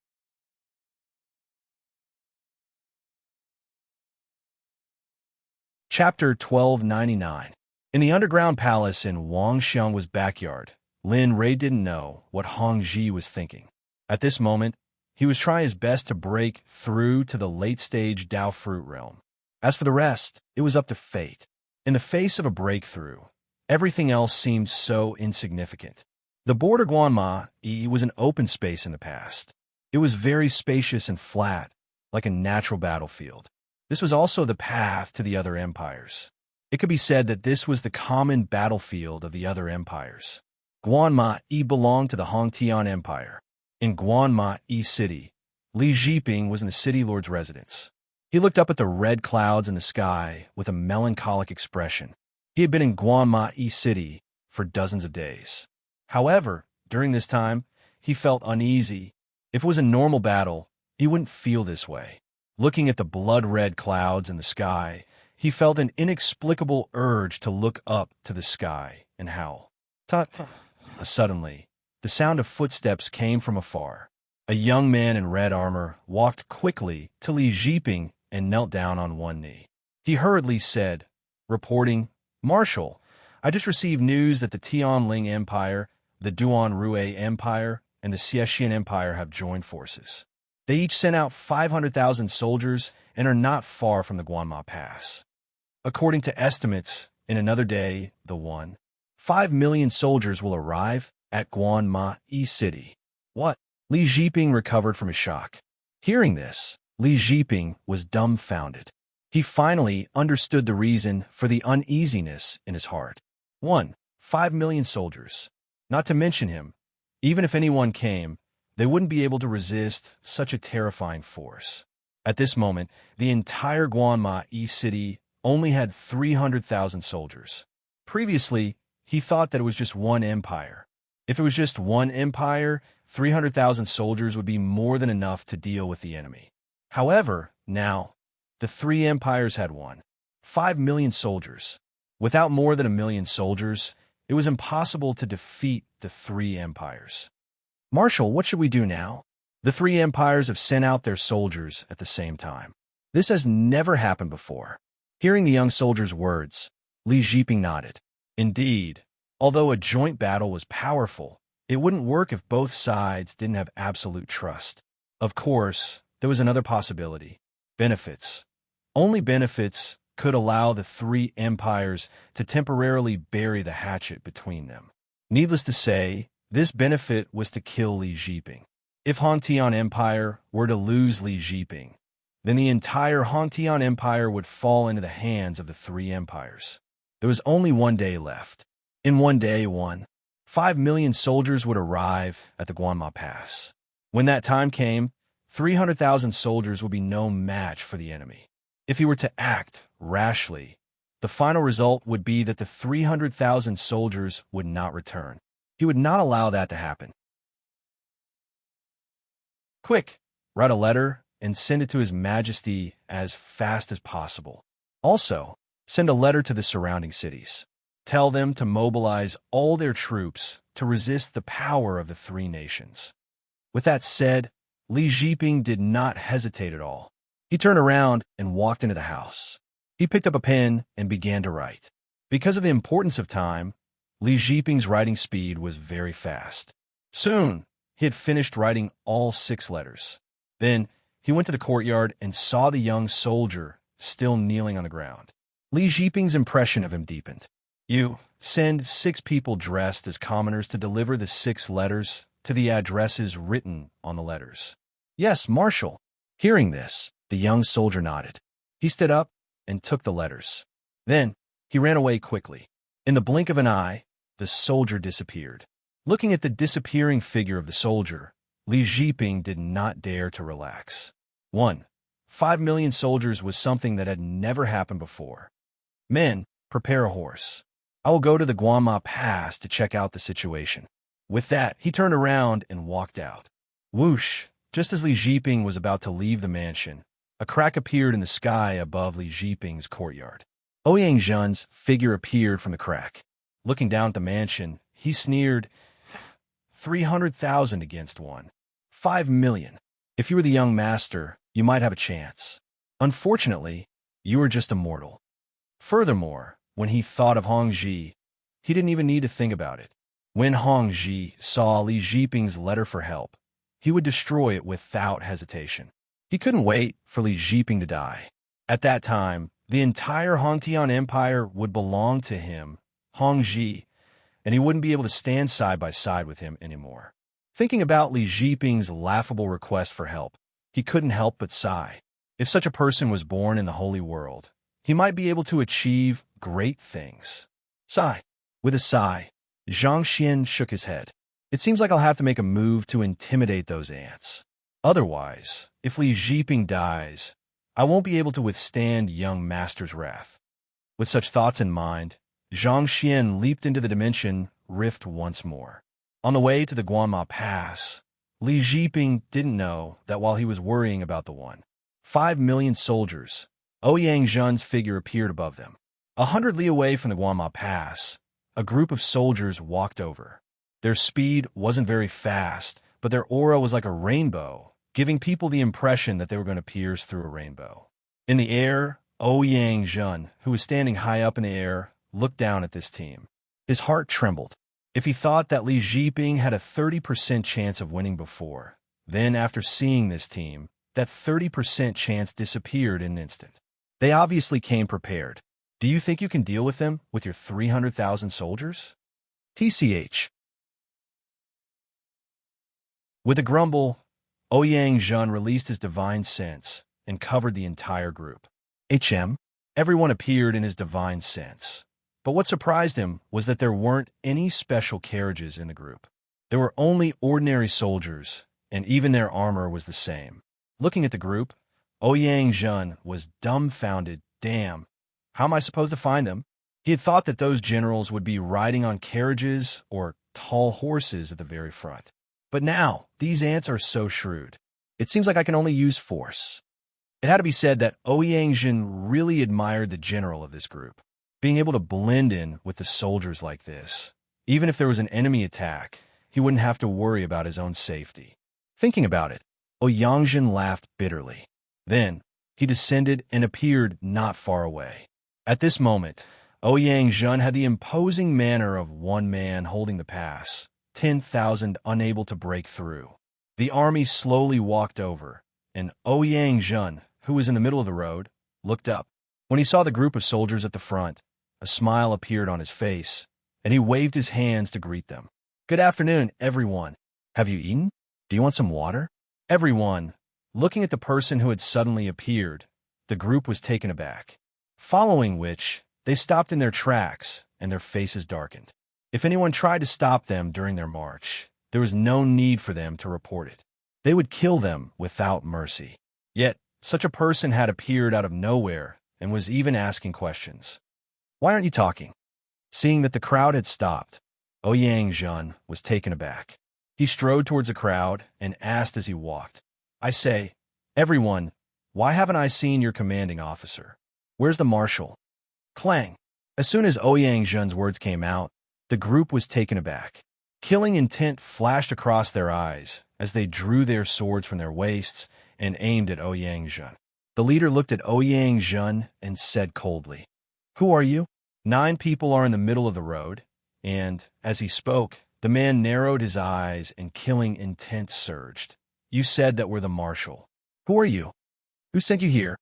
Chapter 1299. In the underground palace in Wang Xianghua's backyard, Lin Rei didn't know what Hong Ji was thinking. At this moment, he was trying his best to break through to the late-stage Dao Fruit realm. As for the rest, it was up to fate. In the face of a breakthrough, everything else seemed so insignificant. The border Guanma was an open space in the past. It was very spacious and flat, like a natural battlefield. This was also the path to the other empires. It could be said that this was the common battlefield of the other empires. Guanma belonged to the Hongtian Empire. In Guanma City, Li Jiping was in the city lord's residence. He looked up at the red clouds in the sky with a melancholic expression. He had been in Guanma City for dozens of days. However, during this time, he felt uneasy. If it was a normal battle, he wouldn't feel this way. Looking at the blood-red clouds in the sky, he felt an inexplicable urge to look up to the sky and howl. Tut! Suddenly, the sound of footsteps came from afar. A young man in red armor walked quickly to Li Jiping and knelt down on one knee. He hurriedly said, reporting, "Marshal, I just received news that the Tianling Empire, the Duan-Rui Empire, and the Xiexian Empire have joined forces. They each sent out 500,000 soldiers and are not far from the Guanma Pass. According to estimates, in another day, 5 million soldiers will arrive at Guanma City." What? Li Jiping recovered from his shock. Hearing this, Li Jiping was dumbfounded. He finally understood the reason for the uneasiness in his heart. 5 million soldiers. Not to mention him. Even if anyone came, they wouldn't be able to resist such a terrifying force. At this moment, the entire Guanma City only had 300,000 soldiers. Previously, he thought that it was just one empire. If it was just one empire, 300,000 soldiers would be more than enough to deal with the enemy. However, now, the three empires had won. 5 million soldiers. Without more than 1 million soldiers, it was impossible to defeat the three empires. Marshal, what should we do now? The three empires have sent out their soldiers at the same time. This has never happened before. Hearing the young soldier's words, Li Jiping nodded. Indeed, although a joint battle was powerful, it wouldn't work if both sides didn't have absolute trust. Of course, there was another possibility. Benefits. Only benefits could allow the three empires to temporarily bury the hatchet between them. Needless to say, this benefit was to kill Li Jiping. If Hongtian Empire were to lose Li Jiping, then the entire Hongtian Empire would fall into the hands of the three empires. There was only 1 day left. In 1 day, 5 million soldiers would arrive at the Guanma Pass. When that time came, 300,000 soldiers would be no match for the enemy. If he were to act rashly, the final result would be that the 300,000 soldiers would not return. He would not allow that to happen. Quick, write a letter and send it to His Majesty as fast as possible. Also, send a letter to the surrounding cities. Tell them to mobilize all their troops to resist the power of the three nations. With that said, Li Jiping did not hesitate at all. He turned around and walked into the house. He picked up a pen and began to write. Because of the importance of time, Li Jiping's writing speed was very fast. Soon, he had finished writing all 6 letters. Then, he went to the courtyard and saw the young soldier still kneeling on the ground. Li Jiping's impression of him deepened. You send 6 people dressed as commoners to deliver the 6 letters to the addresses written on the letters. Yes, Marshal. Hearing this, the young soldier nodded. He stood up and took the letters. Then, he ran away quickly. In the blink of an eye, the soldier disappeared. Looking at the disappearing figure of the soldier, Li Jiping did not dare to relax. 5 million soldiers was something that had never happened before. Men, prepare a horse. I will go to the Guanma Pass to check out the situation. With that, he turned around and walked out. Whoosh! Just as Li Jiping was about to leave the mansion, a crack appeared in the sky above Li Jiping's courtyard. Ouyang Zhen's figure appeared from the crack. Looking down at the mansion, he sneered, 300,000 against 5 million. If you were the young master, you might have a chance. Unfortunately, you are just a mortal. Furthermore, when he thought of Hongji, he didn't even need to think about it. When Hongji saw Li Jiping's letter for help, he would destroy it without hesitation. He couldn't wait for Li Jiping to die. At that time, the entire Hongtian Empire would belong to him, Hongji, and he wouldn't be able to stand side by side with him anymore. Thinking about Li Jiping's laughable request for help, he couldn't help but sigh. If such a person was born in the holy world, he might be able to achieve great things. Sigh. With a sigh, Zhang Xian shook his head. It seems like I'll have to make a move to intimidate those ants. Otherwise, if Li Jiping dies, I won't be able to withstand young master's wrath. With such thoughts in mind, Zhang Xian leaped into the dimension rift once more. On the way to the Guanma Pass, Li Jiping didn't know that while he was worrying about the 5 million soldiers, Ouyang Zhen's figure appeared above them. 100 li away from the Guanma Pass, a group of soldiers walked over. Their speed wasn't very fast, but their aura was like a rainbow, giving people the impression that they were going to pierce through a rainbow. In the air, Ouyang Zhen, who was standing high up in the air, looked down at this team. His heart trembled. If he thought that Li Jiping had a 30% chance of winning before, then after seeing this team, that 30% chance disappeared in an instant. They obviously came prepared. Do you think you can deal with them with your 300,000 soldiers? TCH. With a grumble, Ouyang Zhen released his divine sense and covered the entire group. Everyone appeared in his divine sense. But what surprised him was that there weren't any special carriages in the group. There were only ordinary soldiers, and even their armor was the same. Looking at the group, Ouyang Zhen was dumbfounded. Damn, how am I supposed to find them? He had thought that those generals would be riding on carriages or tall horses at the very front. But now, these ants are so shrewd. It seems like I can only use force. It had to be said that Ouyang really admired the general of this group, being able to blend in with the soldiers like this. Even if there was an enemy attack, he wouldn't have to worry about his own safety. Thinking about it, Ouyang laughed bitterly. Then, he descended and appeared not far away. At this moment, Ouyang had the imposing manner of one man holding the pass, 10,000 unable to break through. The army slowly walked over, and Ouyang, who was in the middle of the road, looked up. When he saw the group of soldiers at the front, a smile appeared on his face, and he waved his hands to greet them. "Good afternoon, everyone. Have you eaten? Do you want some water?" Everyone, looking at the person who had suddenly appeared, the group was taken aback, following which they stopped in their tracks and their faces darkened. If anyone tried to stop them during their march, there was no need for them to report it. They would kill them without mercy. Yet, such a person had appeared out of nowhere and was even asking questions. "Why aren't you talking?" Seeing that the crowd had stopped, Ouyang was taken aback. He strode towards the crowd and asked as he walked, "I say, everyone, why haven't I seen your commanding officer? Where's the marshal?" Clang! As soon as Ouyang words came out, the group was taken aback. Killing intent flashed across their eyes as they drew their swords from their waists and aimed at Ouyang. The leader looked at Ouyang and said coldly, "Who are you?" 9 people are in the middle of the road, and, as he spoke, the man narrowed his eyes and killing intent surged. "You said that we're the marshal. Who are you? Who sent you here?"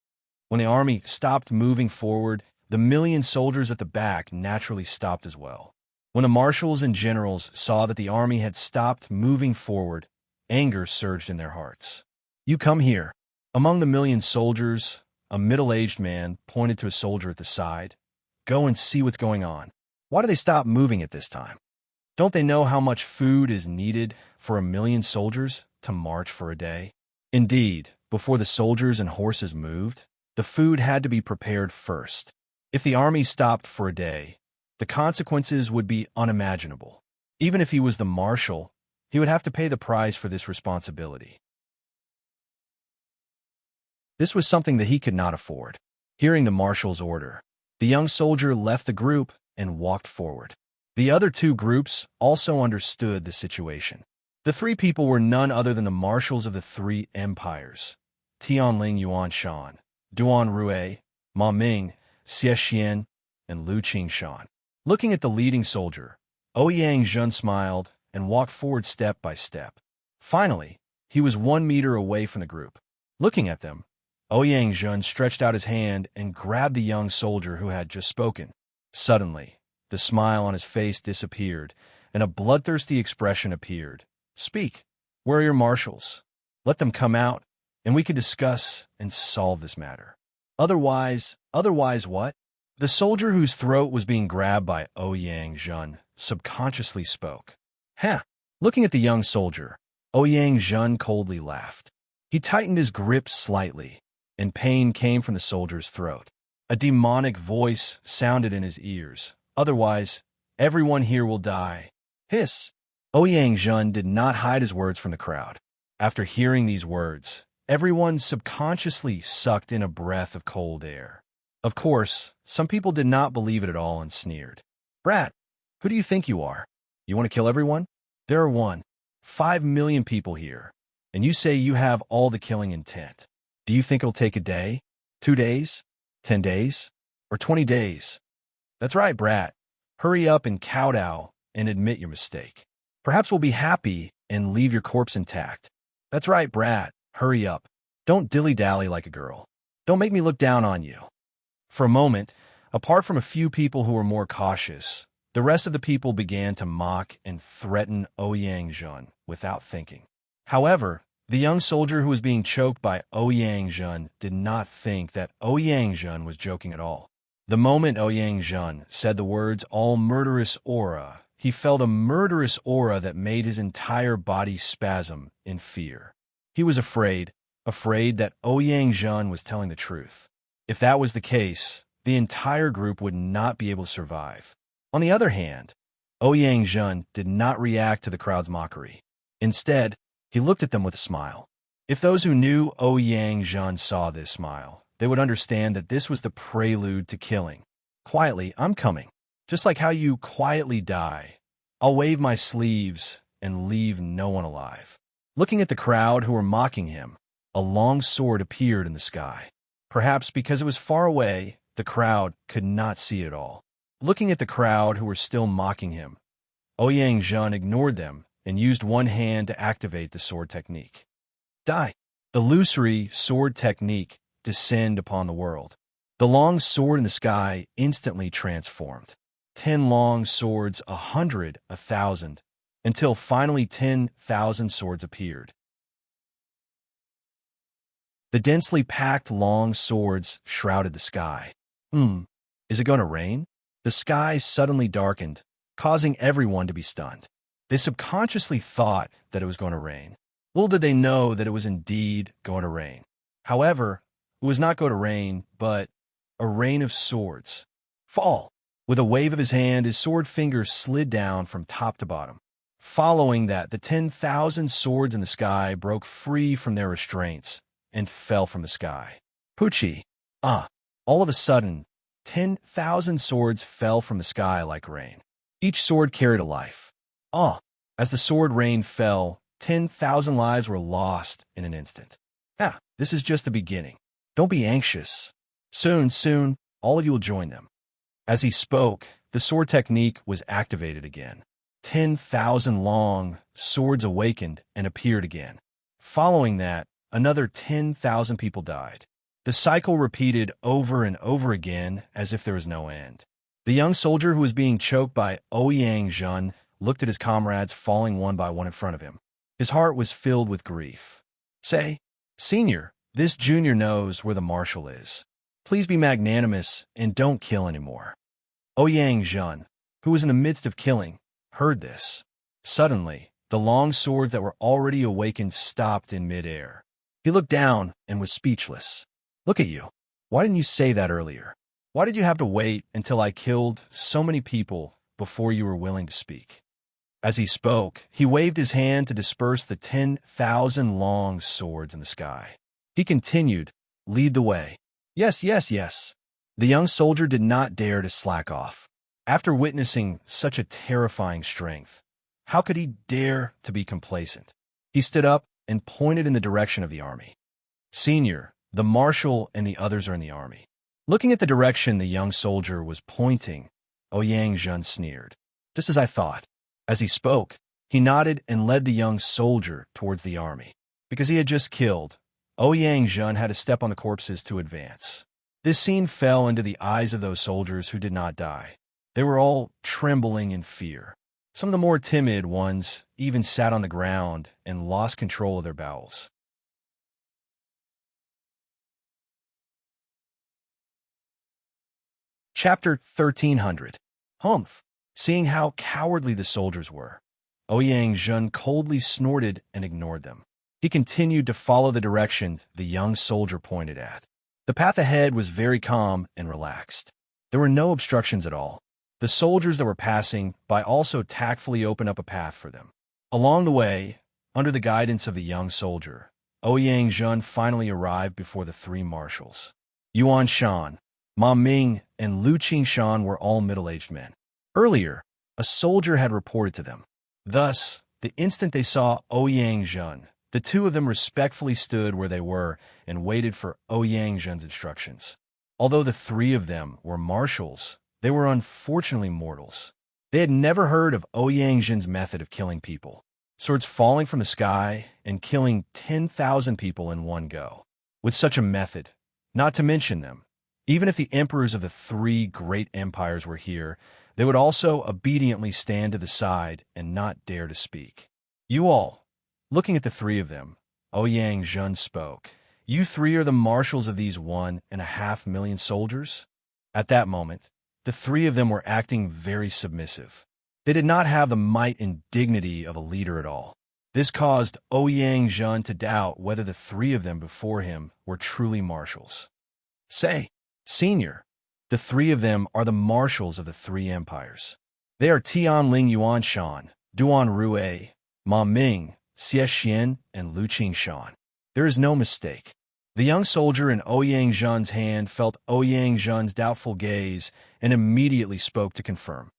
When the army stopped moving forward, the million soldiers at the back naturally stopped as well. When the marshals and generals saw that the army had stopped moving forward, anger surged in their hearts. "You come here." Among the million soldiers, a middle-aged man pointed to a soldier at the side. "Go and see what's going on. Why do they stop moving at this time? Don't they know how much food is needed for 1,000,000 soldiers to march for a day?" Indeed, before the soldiers and horses moved, the food had to be prepared first. If the army stopped for a day, the consequences would be unimaginable. Even if he was the marshal, he would have to pay the price for this responsibility. This was something that he could not afford. Hearing the marshal's order, the young soldier left the group and walked forward. The other 2 groups also understood the situation. The 3 people were none other than the marshals of the 3 empires: Tianling Yuanshan, Duan Rui, Ma Ming, Xie Xian, and Lu Qingshan. Looking at the leading soldier, Ouyang smiled and walked forward step by step. Finally, he was 1 meter away from the group. Looking at them, Ouyang stretched out his hand and grabbed the young soldier who had just spoken. Suddenly, the smile on his face disappeared, and a bloodthirsty expression appeared. "Speak. Where are your marshals? Let them come out, and we can discuss and solve this matter. Otherwise what?" The soldier whose throat was being grabbed by Ouyang subconsciously spoke. "Huh." Looking at the young soldier, Ouyang coldly laughed. He tightened his grip slightly, and pain came from the soldier's throat. A demonic voice sounded in his ears. "Otherwise, everyone here will die." Hiss! Ouyang did not hide his words from the crowd. After hearing these words, everyone subconsciously sucked in a breath of cold air. Of course, some people did not believe it at all and sneered. "Brat, who do you think you are? You want to kill everyone? There are 5 million people here, and you say you have all the killing intent. Do you think it'll take a day, 2 days, 10 days, or 20 days? That's right, brat. Hurry up and kowtow and admit your mistake. Perhaps we'll be happy and leave your corpse intact. That's right, brat. Hurry up. Don't dilly-dally like a girl. Don't make me look down on you." For a moment, apart from a few people who were more cautious, the rest of the people began to mock and threaten Ouyang without thinking. However, the young soldier who was being choked by Ouyang did not think that Ouyang was joking at all. The moment Ouyang said the words "all murderous aura," he felt a murderous aura that made his entire body spasm in fear. He was afraid that Ouyang was telling the truth. If that was the case, the entire group would not be able to survive. On the other hand, Ouyang did not react to the crowd's mockery. Instead, he looked at them with a smile. If those who knew Ouyang Zhen saw this smile, they would understand that this was the prelude to killing. Quietly, I'm coming. Just like how you quietly die, I'll wave my sleeves and leave no one alive. Looking at the crowd who were mocking him, a long sword appeared in the sky. Perhaps because it was far away, the crowd could not see it at all. Looking at the crowd who were still mocking him, Ouyang Zhen ignored them and used one hand to activate the sword technique. Die. Illusory sword technique descend upon the world. The long sword in the sky instantly transformed. 10 long swords, 100, 1,000, until finally 10,000 swords appeared. The densely packed long swords shrouded the sky. Is it going to rain? The sky suddenly darkened, causing everyone to be stunned. They subconsciously thought that it was going to rain. Little did they know that it was indeed going to rain. However, it was not going to rain, but a rain of swords. Fall. With a wave of his hand, his sword fingers slid down from top to bottom. Following that, the 10,000 swords in the sky broke free from their restraints and fell from the sky. Poochie. All of a sudden, 10,000 swords fell from the sky like rain. Each sword carried a life. As the sword rain fell, 10,000 lives were lost in an instant. This is just the beginning. Don't be anxious. Soon, all of you will join them. As he spoke, the sword technique was activated again. 10,000 long swords awakened and appeared again. Following that, another 10,000 people died. The cycle repeated over and over again as if there was no end. The young soldier who was being choked by Ouyang Zhen looked at his comrades falling one by one in front of him. His heart was filled with grief. Say, Senior, this junior knows where the marshal is. Please be magnanimous and don't kill anymore. Ouyang Zhen, who was in the midst of killing, heard this. Suddenly, the long swords that were already awakened stopped in midair. He looked down and was speechless. Look at you. Why didn't you say that earlier? Why did you have to wait until I killed so many people before you were willing to speak? As he spoke, he waved his hand to disperse the 10,000 long swords in the sky. He continued, lead the way. Yes. The young soldier did not dare to slack off. After witnessing such a terrifying strength, how could he dare to be complacent? He stood up and pointed in the direction of the army. Senior, the marshal and the others are in the army. Looking at the direction the young soldier was pointing, Ouyang Zhen sneered. Just as I thought. As he spoke, he nodded and led the young soldier towards the army. Because he had just killed, Ouyang Zhen had to step on the corpses to advance. This scene fell into the eyes of those soldiers who did not die. They were all trembling in fear. Some of the more timid ones even sat on the ground and lost control of their bowels. Chapter 1300. Humph. Seeing how cowardly the soldiers were, Ouyang Zhen coldly snorted and ignored them. He continued to follow the direction the young soldier pointed at. The path ahead was very calm and relaxed. There were no obstructions at all. The soldiers that were passing by also tactfully opened up a path for them. Along the way, under the guidance of the young soldier, Ouyang Zhen finally arrived before the three marshals. Yuan Shan, Ma Ming, and Lu Qingshan were all middle-aged men. Earlier, a soldier had reported to them. Thus, the instant they saw Ouyang Zhen, the two of them respectfully stood where they were and waited for Ouyang Zhen's instructions. Although the three of them were marshals, they were unfortunately mortals. They had never heard of Ouyang Zhen's method of killing people, swords falling from the sky and killing 10,000 people in one go. With such a method, not to mention them, even if the emperors of the three great empires were here, they would also obediently stand to the side and not dare to speak. You all, looking at the three of them, Ouyang Zhen spoke. You three are the marshals of these 1.5 million soldiers? At that moment, the three of them were acting very submissive. They did not have the might and dignity of a leader at all. This caused Ouyang Zhen to doubt whether the three of them before him were truly marshals. Say, Senior, the three of them are the marshals of the three empires. They are Tianling Yuanshan, Duan Rue, Ma Ming, Xie Xian and Lu Qingshan. There is no mistake. The young soldier in Ouyang Zhen's hand felt Ouyang Zhen's doubtful gaze and immediately spoke to confirm.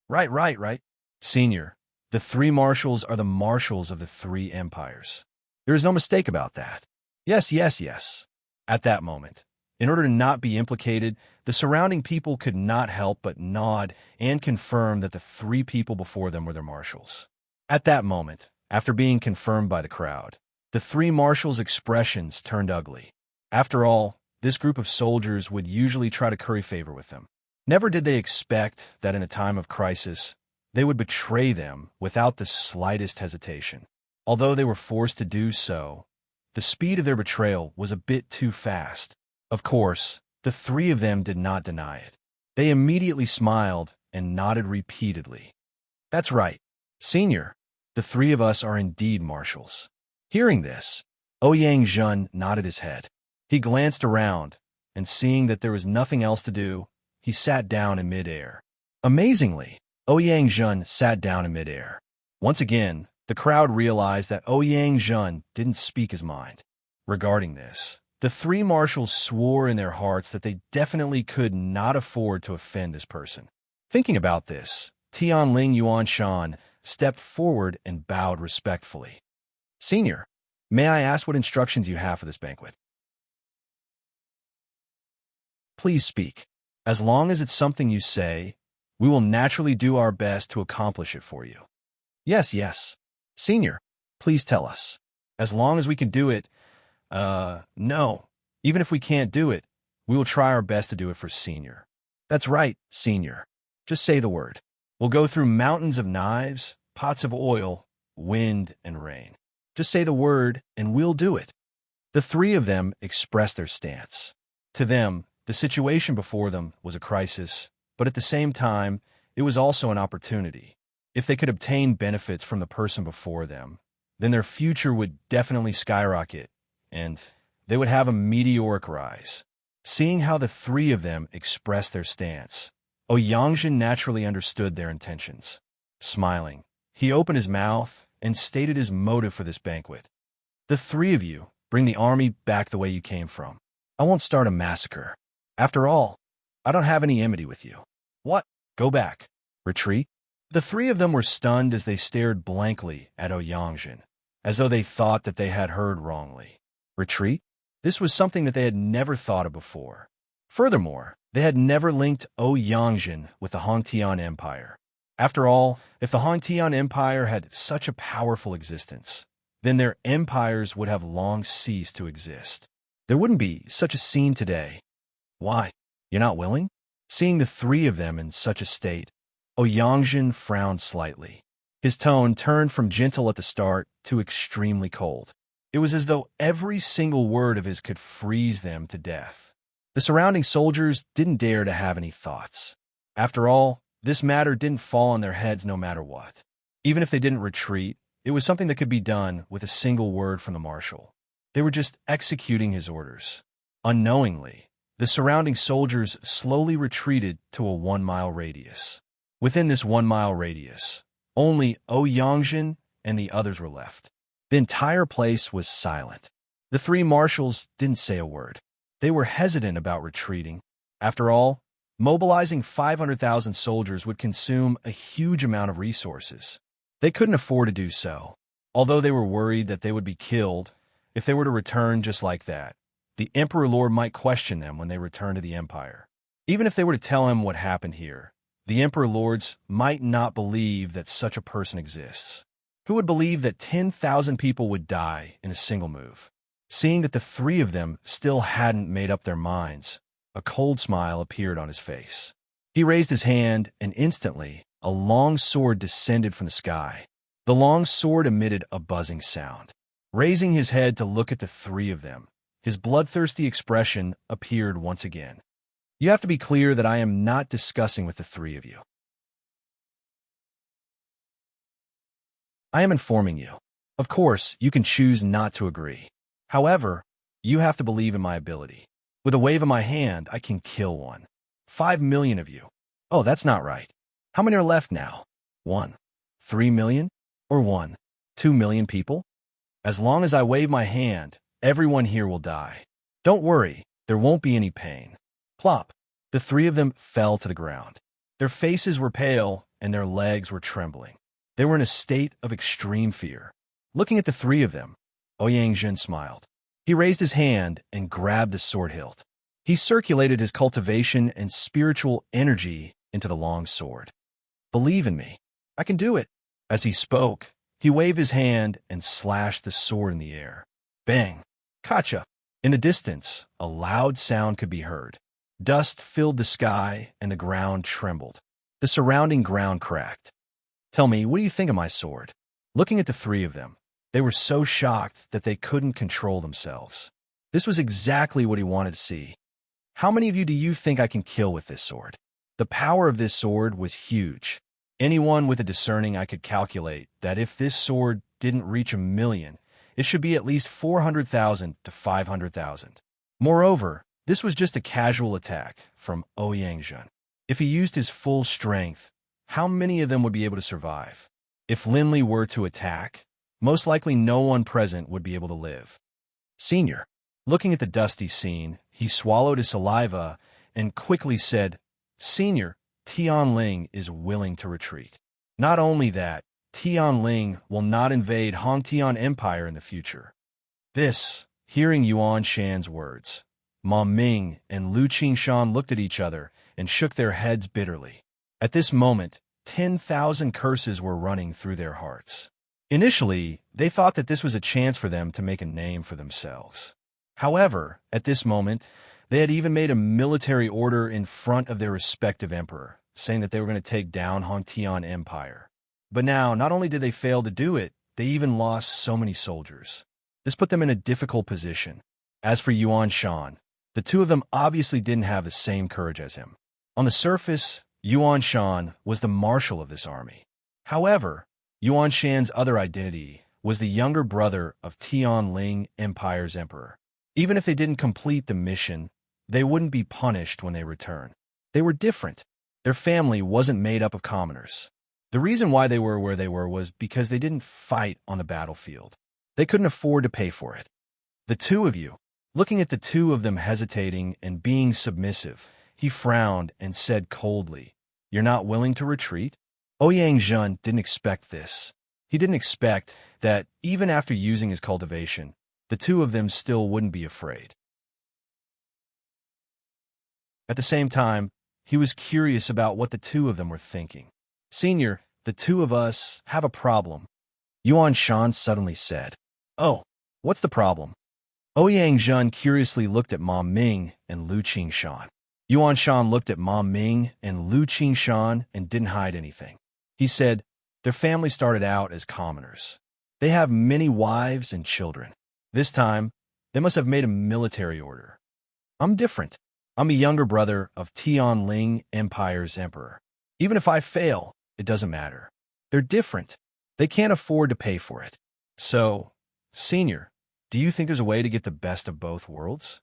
Right. Senior, the three marshals are the marshals of the three empires. There is no mistake about that. Yes. At that moment, in order to not be implicated, the surrounding people could not help but nod and confirm that the three people before them were their marshals. At that moment, after being confirmed by the crowd, the three marshals' expressions turned ugly. After all, this group of soldiers would usually try to curry favor with them. Never did they expect that in a time of crisis, they would betray them without the slightest hesitation. Although they were forced to do so, the speed of their betrayal was a bit too fast. Of course, the three of them did not deny it. They immediately smiled and nodded repeatedly. That's right, Senior. The three of us are indeed marshals. Hearing this, Ouyang Zhen nodded his head. He glanced around, and seeing that there was nothing else to do, he sat down in midair. Amazingly, Ouyang Zhen sat down in midair. Once again, the crowd realized that Ouyang Zhen didn't speak his mind. Regarding this, the three marshals swore in their hearts that they definitely could not afford to offend this person. Thinking about this, Tianling Yuanshan stepped forward and bowed respectfully. Senior, may I ask what instructions you have for this banquet? Please speak. As long as it's something you say, we will naturally do our best to accomplish it for you. Yes. Senior, please tell us. As long as we can do it, no. Even if we can't do it, we will try our best to do it for Senior. That's right, Senior. Just say the word. We'll go through mountains of knives, pots of oil, wind, and rain. Just say the word, and we'll do it. The three of them expressed their stance. To them, the situation before them was a crisis, but at the same time, it was also an opportunity. If they could obtain benefits from the person before them, then their future would definitely skyrocket, and they would have a meteoric rise. Seeing how the three of them expressed their stance, Ouyang naturally understood their intentions. Smiling, he opened his mouth and stated his motive for this banquet. The three of you bring the army back the way you came from. I won't start a massacre. After all, I don't have any enmity with you. What? Go back. Retreat? The three of them were stunned as they stared blankly at Ouyang, as though they thought that they had heard wrongly. Retreat? This was something that they had never thought of before. Furthermore, they had never linked Ouyang with the Hongtian Empire. After all, if the Hongtian Empire had such a powerful existence, then their empires would have long ceased to exist. There wouldn't be such a scene today. Why? You're not willing? Seeing the three of them in such a state, Ouyang frowned slightly. His tone turned from gentle at the start to extremely cold. It was as though every single word of his could freeze them to death. The surrounding soldiers didn't dare to have any thoughts. After all, this matter didn't fall on their heads no matter what. Even if they didn't retreat, it was something that could be done with a single word from the marshal. They were just executing his orders. Unknowingly, the surrounding soldiers slowly retreated to a 1-mile radius. Within this 1-mile radius, only Ouyang and the others were left. The entire place was silent. The three marshals didn't say a word. They were hesitant about retreating. After all, mobilizing 500,000 soldiers would consume a huge amount of resources. They couldn't afford to do so. Although they were worried that they would be killed if they were to return just like that, the Emperor Lord might question them when they returned to the Empire. Even if they were to tell him what happened here, the Emperor Lords might not believe that such a person exists. Who would believe that 10,000 people would die in a single move? Seeing that the three of them still hadn't made up their minds, a cold smile appeared on his face. He raised his hand, and instantly, a long sword descended from the sky. The long sword emitted a buzzing sound. Raising his head to look at the three of them, his bloodthirsty expression appeared once again. You have to be clear that I am not discussing with the three of you. I am informing you. Of course, you can choose not to agree. However, you have to believe in my ability. With a wave of my hand, I can kill one. 5 million of you. Oh, that's not right. How many are left now? 1. 3 million? Or 1. 2 million people? As long as I wave my hand, everyone here will die. Don't worry, there won't be any pain. Plop. The three of them fell to the ground. Their faces were pale, and their legs were trembling. They were in a state of extreme fear. Looking at the three of them, Ouyang smiled. He raised his hand and grabbed the sword hilt. He circulated his cultivation and spiritual energy into the long sword. Believe in me. I can do it. As he spoke, he waved his hand and slashed the sword in the air. Bang! Kacha! In the distance, a loud sound could be heard. Dust filled the sky and the ground trembled. The surrounding ground cracked. Tell me, what do you think of my sword? Looking at the three of them, they were so shocked that they couldn't control themselves. This was exactly what he wanted to see. How many of you do you think I can kill with this sword? The power of this sword was huge. Anyone with a discerning eye could calculate that if this sword didn't reach 1,000,000, it should be at least 400,000 to 500,000. Moreover, this was just a casual attack from Ouyang. If he used his full strength, how many of them would be able to survive? If Linley were to attack, most likely no one present would be able to live. Senior, looking at the dusty scene, he swallowed his saliva and quickly said, Senior, Tianling is willing to retreat. Not only that, Tianling will not invade Hongtian Empire in the future. This, hearing Yuan Shan's words, Ma Ming and Lu Qingshan looked at each other and shook their heads bitterly. At this moment, 10,000 curses were running through their hearts. Initially, they thought that this was a chance for them to make a name for themselves. However, at this moment, they had even made a military order in front of their respective emperor, saying that they were going to take down Hongtian Empire. But now, not only did they fail to do it, they even lost so many soldiers. This put them in a difficult position. As for Yuan Shan, the two of them obviously didn't have the same courage as him. On the surface, Yuan Shan was the marshal of this army. However, Yuan Shan's other identity was the younger brother of Tianling Empire's emperor. Even if they didn't complete the mission, they wouldn't be punished when they return. They were different. Their family wasn't made up of commoners. The reason why they were where they were was because they didn't fight on the battlefield. They couldn't afford to pay for it. The two of you, looking at the two of them hesitating and being submissive, he frowned and said coldly, You're not willing to retreat? Ouyang didn't expect this. He didn't expect that, even after using his cultivation, the two of them still wouldn't be afraid. At the same time, he was curious about what the two of them were thinking. Senior, the two of us have a problem, Yuan Shan suddenly said. Oh, what's the problem? Ouyang curiously looked at Ma Ming and Lu Qingshan. Yuan Shan looked at Ma Ming and Lu Qingshan and didn't hide anything. He said, their family started out as commoners. They have many wives and children. This time, they must have made a military order. I'm different. I'm a younger brother of Tianling Empire's emperor. Even if I fail, it doesn't matter. They're different. They can't afford to pay for it. So, Senior, do you think there's a way to get the best of both worlds?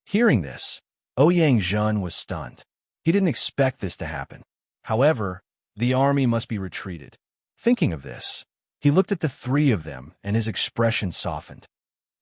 Hearing this, Ouyang was stunned. He didn't expect this to happen. However, the army must be retreated. Thinking of this, he looked at the three of them and his expression softened.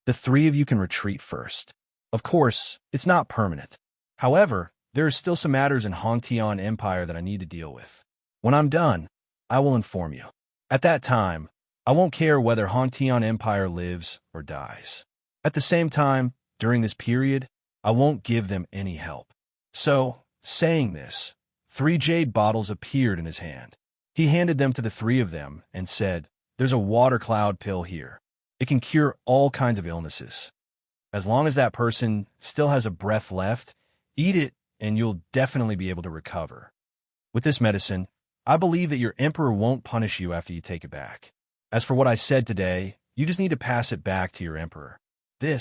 The three of you can retreat first. Of course, it's not permanent. However, there are still some matters in Hongtian Empire that I need to deal with. When I'm done, I will inform you. At that time, I won't care whether Hongtian Empire lives or dies. At the same time, during this period, I won't give them any help. So, saying this, 3 jade bottles appeared in his hand. He handed them to the three of them and said, There's a water cloud pill here. It can cure all kinds of illnesses. As long as that person still has a breath left, eat it and you'll definitely be able to recover. With this medicine, I believe that your emperor won't punish you after you take it back. As for what I said today, you just need to pass it back to your emperor. The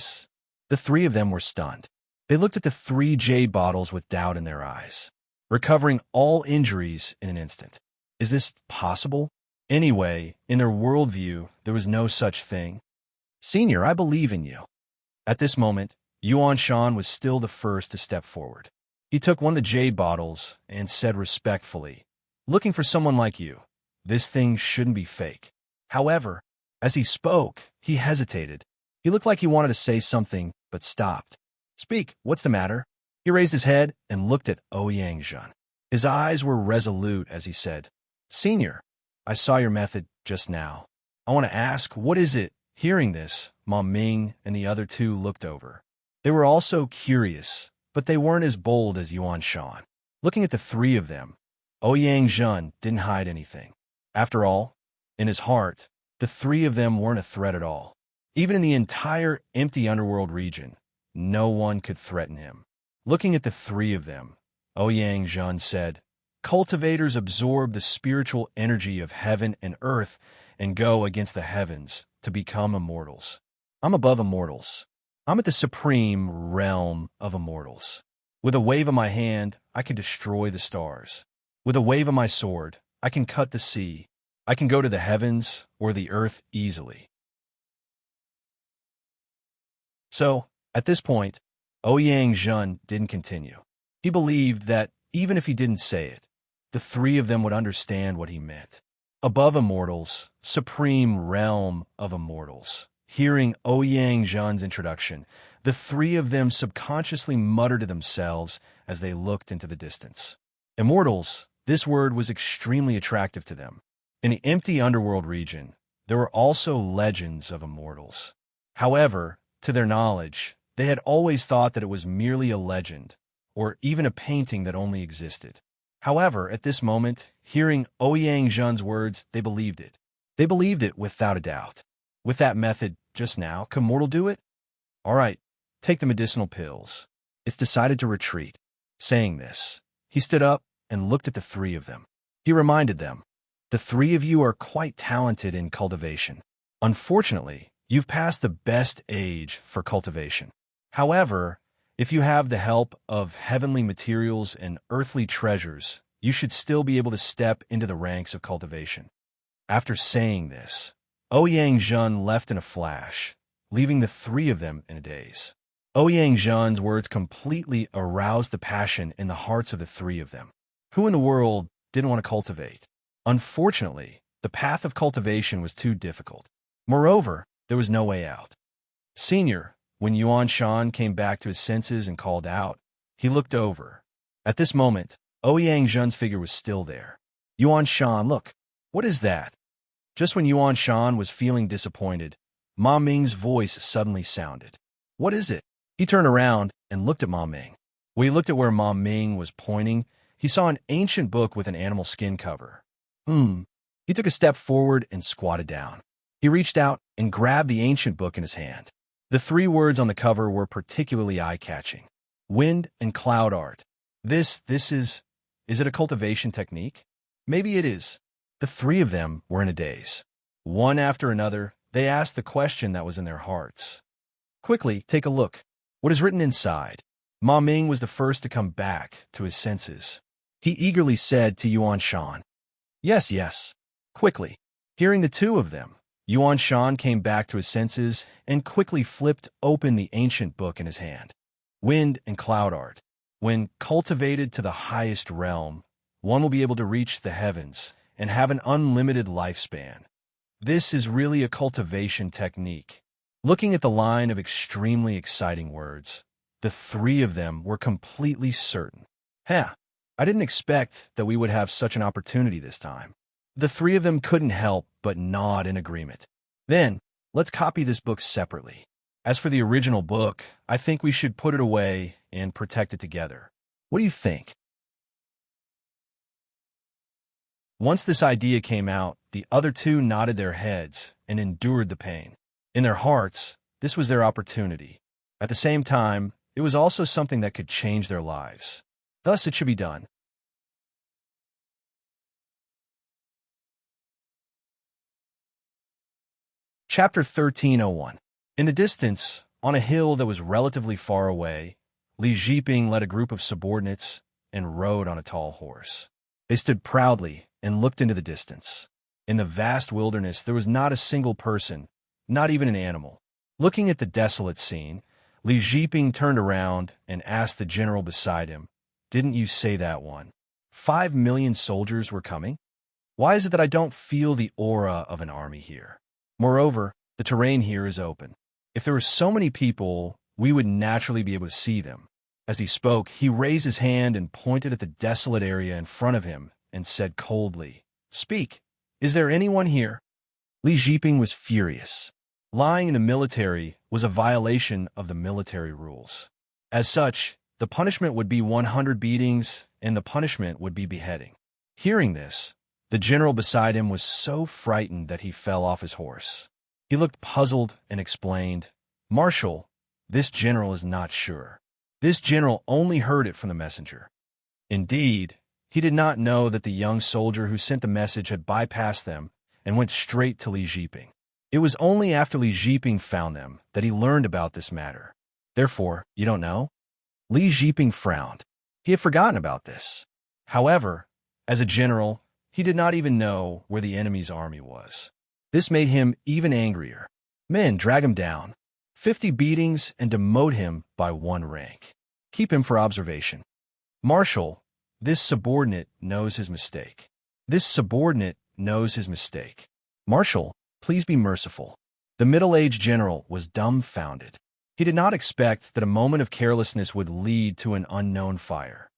three of them were stunned. They looked at the 3 jade bottles with doubt in their eyes, recovering all injuries in an instant. Is this possible? Anyway, in their worldview, there was no such thing. Senior, I believe in you. At this moment, Yuan Shan was still the first to step forward. He took one of the jade bottles and said respectfully, Looking for someone like you. This thing shouldn't be fake. However, as he spoke, He hesitated. He looked like he wanted to say something, but stopped. Speak, what's the matter? He raised his head and looked at Ouyang-Zhen. His eyes were resolute as he said, Senior, I saw your method just now. I want to ask, what is it? Hearing this, Ma Ming and the other two looked over. They were also curious, but they weren't as bold as Yuan Shan. Looking at the three of them, Ouyang-Zhen didn't hide anything. After all, in his heart, the three of them weren't a threat at all. Even in the entire empty underworld region, no one could threaten him. Looking at the three of them, Ouyang-Zhen said, Cultivators absorb the spiritual energy of heaven and earth and go against the heavens to become immortals. I'm above immortals. I'm at the supreme realm of immortals. With a wave of my hand, I can destroy the stars. With a wave of my sword, I can cut the sea. I can go to the heavens or the earth easily. So, at this point, Ouyang-Zhen didn't continue. He believed that, even if he didn't say it, the three of them would understand what he meant. Above immortals, supreme realm of immortals. Hearing Ouyang-Zhen's introduction, the three of them subconsciously muttered to themselves as they looked into the distance. Immortals, this word was extremely attractive to them. In the empty underworld region, there were also legends of immortals. However, to their knowledge, they had always thought that it was merely a legend, or even a painting that only existed. However, at this moment, hearing Ouyang-Zhen's words, they believed it. They believed it without a doubt. With that method just now, can mortal do it? All right, take the medicinal pills. It's decided to retreat. Saying this, he stood up and looked at the three of them. He reminded them, the three of you are quite talented in cultivation. Unfortunately, you've passed the best age for cultivation. However, if you have the help of heavenly materials and earthly treasures, you should still be able to step into the ranks of cultivation. After saying this, Ouyang-Zhen left in a flash, leaving the three of them in a daze. Ouyang-Zhen's words completely aroused the passion in the hearts of the three of them. Who in the world didn't want to cultivate? Unfortunately, the path of cultivation was too difficult. Moreover, there was no way out. Senior, when Yuan Shan came back to his senses and called out, he looked over. At this moment, Ouyang-Zhen's figure was still there. Yuan Shan, look, what is that? Just when Yuan Shan was feeling disappointed, Ma Ming's voice suddenly sounded. What is it? He turned around and looked at Ma Ming. When he looked at where Ma Ming was pointing, he saw an ancient book with an animal skin cover. He took a step forward and squatted down. He reached out and grabbed the ancient book in his hand. The three words on the cover were particularly eye-catching. Wind and cloud art. Is it a cultivation technique? Maybe it is. The three of them were in a daze. One after another, they asked the question that was in their hearts. Quickly, take a look. What is written inside? Ma Ming was the first to come back to his senses. He eagerly said to Yuan Shan, Yes, yes. Quickly. Hearing the two of them, Yuan Shan came back to his senses and quickly flipped open the ancient book in his hand. Wind and cloud art. When cultivated to the highest realm, one will be able to reach the heavens and have an unlimited lifespan. This is really a cultivation technique. Looking at the line of extremely exciting words, the three of them were completely certain. I didn't expect that we would have such an opportunity this time. The three of them couldn't help but nod in agreement. Then, let's copy this book separately. As for the original book, I think we should put it away and protect it together. What do you think? Once this idea came out, the other two nodded their heads and endured the pain. In their hearts, this was their opportunity. At the same time, it was also something that could change their lives. Thus, it should be done. Chapter 1301. In the distance, on a hill that was relatively far away, Li Zhiping led a group of subordinates and rode on a tall horse. They stood proudly and looked into the distance. In the vast wilderness, there was not a single person, not even an animal. Looking at the desolate scene, Li Zhiping turned around and asked the general beside him, Didn't you say that one? 5 million soldiers were coming? Why is it that I don't feel the aura of an army here? Moreover, The terrain here is open. If there were so many people, we would naturally be able to see them. As he spoke, he raised his hand and pointed at the desolate area in front of him and said coldly, "Speak. Is there anyone here?" Li Jiping was furious. Lying in the military was a violation of the military rules. As such, the punishment would be 100 beatings, and the punishment would be beheading. Hearing this, the general beside him was so frightened that he fell off his horse. He looked puzzled and explained, "Marshal, this general is not sure. This general only heard it from the messenger." Indeed, he did not know that the young soldier who sent the message had bypassed them and went straight to Li Jiping. It was only after Li Jiping found them that he learned about this matter. "Therefore, you don't know?" Li Jiping frowned. He had forgotten about this. However, as a general, he did not even know where the enemy's army was. This made him even angrier. "Men, drag him down. 50 beatings and demote him by 1 rank. Keep him for observation." "Marshal, this subordinate knows his mistake. This subordinate knows his mistake. Marshal, please be merciful." The middle-aged general was dumbfounded. He did not expect that a moment of carelessness would lead to an unknown fire.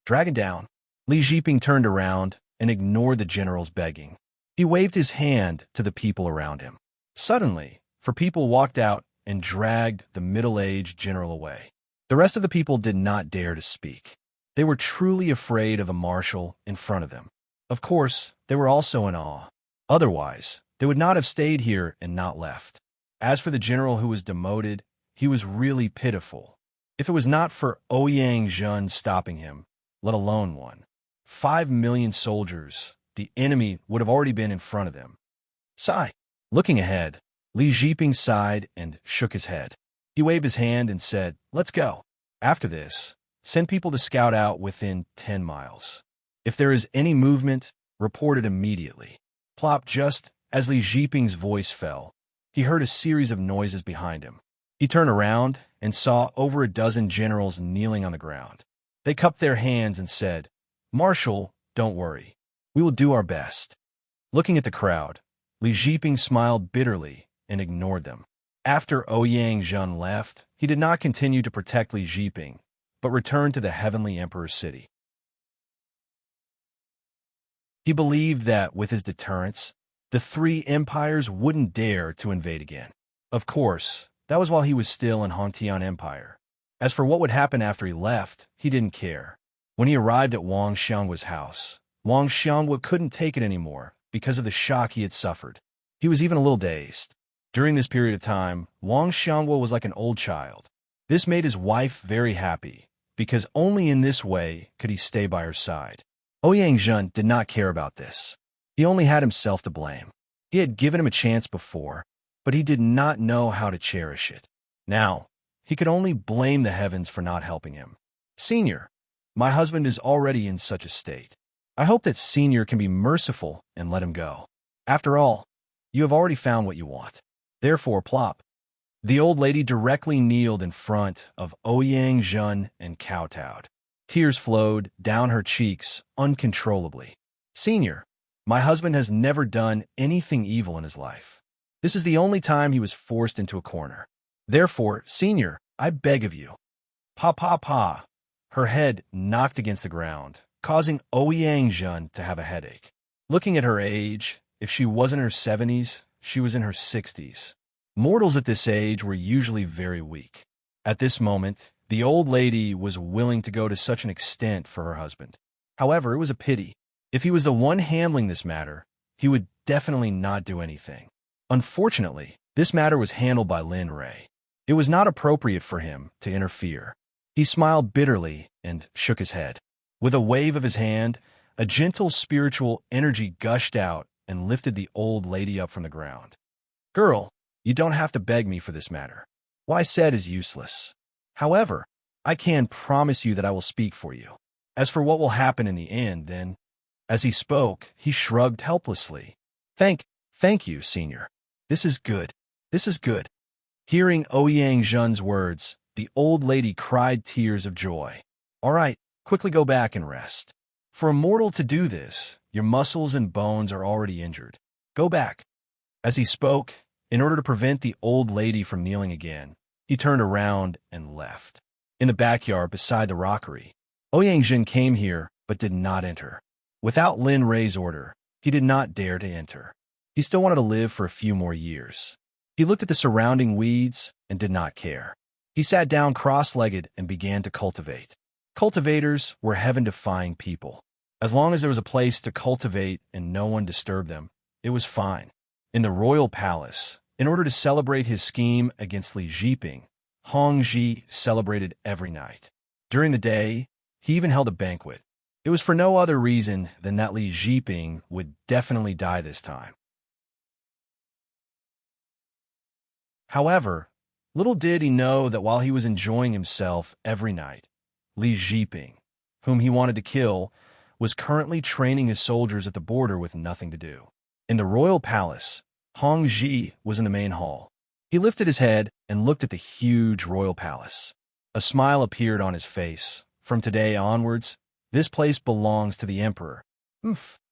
"Drag it down." Li Jiping turned around and ignored the general's begging. He waved his hand to the people around him. Suddenly, 4 people walked out and dragged the middle-aged general away. The rest of the people did not dare to speak. They were truly afraid of a marshal in front of them. Of course, they were also in awe. Otherwise, they would not have stayed here and not left. As for the general who was demoted, he was really pitiful. If it was not for Ouyang Zhen stopping him, let alone 5 million soldiers, the enemy would have already been in front of them. Sigh. Looking ahead, Li Jiping sighed and shook his head. He waved his hand and said, "Let's go. After this, send people to scout out within 10 miles. If there is any movement, report it immediately." Plop. Just as Li Jiping's voice fell, he heard a series of noises behind him. He turned around and saw over a dozen generals kneeling on the ground. They cupped their hands and said, "Marshal, don't worry. We will do our best." Looking at the crowd, Li Jiping smiled bitterly and ignored them. After Ouyang Zhen left, he did not continue to protect Li Jiping, but returned to the Heavenly Emperor's city. He believed that, with his deterrence, the 3 empires wouldn't dare to invade again. Of course, that was while he was still in Hongtian Empire. As for what would happen after he left, he didn't care. When he arrived at Wang Xianghua's house, Wang Xianghua couldn't take it anymore because of the shock he had suffered. He was even a little dazed. During this period of time, Wang Xianghua was like an old child. This made his wife very happy, because only in this way could he stay by her side. Ouyang Zhen did not care about this. He only had himself to blame. He had given him a chance before, but he did not know how to cherish it. Now, he could only blame the heavens for not helping him. "Senior, my husband is already in such a state. I hope that Senior can be merciful and let him go. After all, you have already found what you want. Therefore, Plop." The old lady directly kneeled in front of Ouyang Zhen and kowtowed. Tears flowed down her cheeks uncontrollably. "Senior, my husband has never done anything evil in his life. This is the only time he was forced into a corner. Therefore, Senior, I beg of you." "Pa pa pa." Her head knocked against the ground, causing Ouyang Zhen to have a headache. Looking at her age, if she wasn't in her 70s, she was in her 60s. Mortals at this age were usually very weak. At this moment, the old lady was willing to go to such an extent for her husband. However, it was a pity. If he was the one handling this matter, he would definitely not do anything. Unfortunately, this matter was handled by Lin Rui. It was not appropriate for him to interfere. He smiled bitterly and shook his head. With a wave of his hand, a gentle spiritual energy gushed out and lifted the old lady up from the ground. "Girl, you don't have to beg me for this matter. What I said is useless. However, I can promise you that I will speak for you. As for what will happen in the end, then..." As he spoke, he shrugged helplessly. Thank you, Senior. This is good. This is good." Hearing Ouyang Zhen's words, the old lady cried tears of joy. "All right, quickly go back and rest. For a mortal to do this, your muscles and bones are already injured. Go back." As he spoke, In order to prevent the old lady from kneeling again, he turned around and left. In the backyard beside the rockery, Ouyang came here but did not enter. Without Lin Rei's order, he did not dare to enter. He still wanted to live for a few more years. He looked at the surrounding weeds and did not care. He sat down cross-legged and began to cultivate. Cultivators were heaven-defying people. As long as there was a place to cultivate and no one disturbed them, it was fine. In the royal palace, in order to celebrate his scheme against Li Jiping, Hong Ji celebrated every night. During the day, he even held a banquet. It was for no other reason than that Li Jiping would definitely die this time. However, little did he know that while he was enjoying himself every night, Li Jiping, whom he wanted to kill, was currently training his soldiers at the border with nothing to do. In the royal palace, Hong Ji was in the main hall. He lifted his head and looked at the huge royal palace. A smile appeared on his face. From today onwards, this place belongs to the emperor.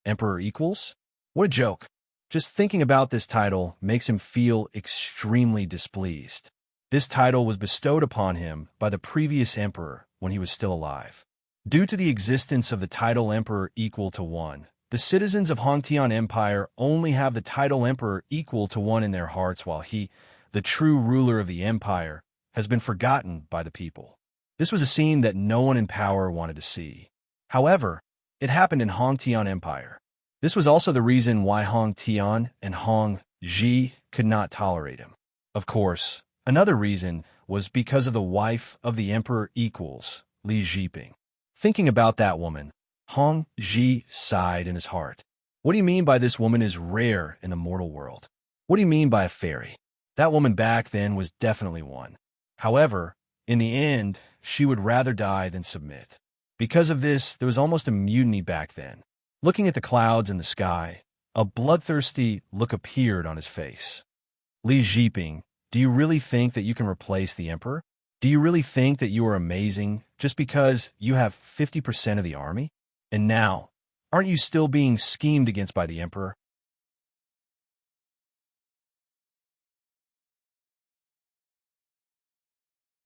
Emperor equals? What a joke. Just thinking about this title makes him feel extremely displeased. This title was bestowed upon him by the previous emperor when he was still alive. Due to the existence of the title Emperor equal to 1, the citizens of Hongtian Empire only have the title Emperor equal to 1 in their hearts, while he, the true ruler of the empire, has been forgotten by the people. This was a scene that no one in power wanted to see. However, it happened in Hongtian Empire. This was also the reason why Hong Tian and Hong Ji could not tolerate him. Of course, another reason was because of the wife of the emperor equals, Li Jiping. Thinking about that woman, Hong Ji sighed in his heart. What do you mean by this woman is rare in the mortal world? What do you mean by a fairy? That woman back then was definitely one. However, in the end, she would rather die than submit. Because of this, there was almost a mutiny back then. Looking at the clouds in the sky, a bloodthirsty look appeared on his face. Li Jiping, do you really think that you can replace the emperor? Do you really think that you are amazing just because you have 50% of the army? And now, aren't you still being schemed against by the emperor?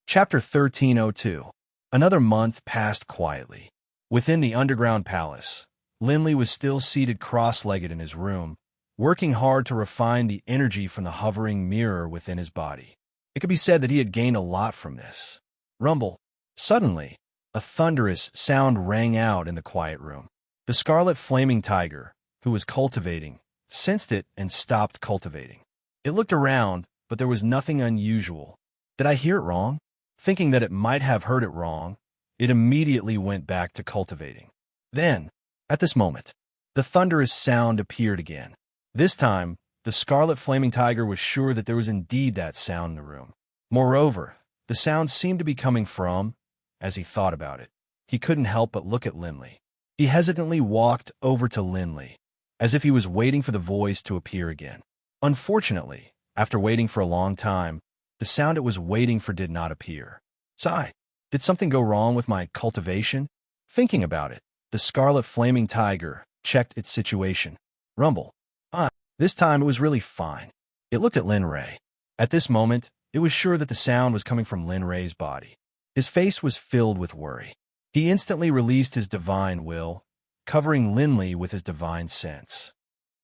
Chapter 1302. Another month passed quietly. Within the underground palace, Linley was still seated cross-legged in his room, working hard to refine the energy from the hovering mirror within his body. It could be said that he had gained a lot from this. Rumble. Suddenly, a thunderous sound rang out in the quiet room. The scarlet flaming tiger, who was cultivating, sensed it and stopped cultivating. It looked around, but there was nothing unusual. Did I hear it wrong? Thinking that it might have heard it wrong, it immediately went back to cultivating. Then, at this moment, the thunderous sound appeared again. This time, the scarlet flaming tiger was sure that there was indeed that sound in the room. Moreover, the sound seemed to be coming from, as he thought about it, he couldn't help but look at Linley. He hesitantly walked over to Linley, as if he was waiting for the voice to appear again. Unfortunately, after waiting for a long time, the sound it was waiting for did not appear. Sigh, did something go wrong with my cultivation? Thinking about it, the scarlet flaming tiger checked its situation. Rumble. This time it was really fine. It looked at Lin Rei. At this moment, it was sure that the sound was coming from Lin Rei's body. His face was filled with worry. He instantly released his divine will, covering Linley with his divine sense.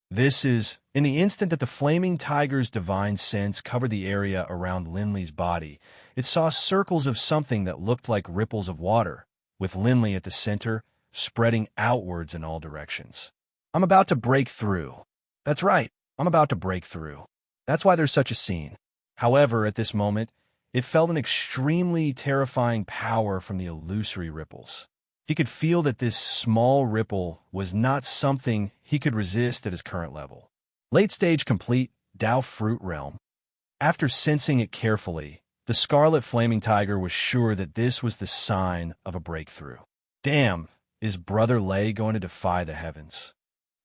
This is, in the instant that the flaming tiger's divine sense covered the area around Linley's body, it saw circles of something that looked like ripples of water, with Linley at the center, spreading outwards in all directions. I'm about to break through. That's right, I'm about to break through. That's why there's such a scene. However, at this moment, it felt an extremely terrifying power from the illusory ripples. He could feel that this small ripple was not something he could resist at his current level. Late stage complete, Dao Fruit Realm. After sensing it carefully, the scarlet flaming tiger was sure that this was the sign of a breakthrough. Damn, is Brother Lei going to defy the heavens?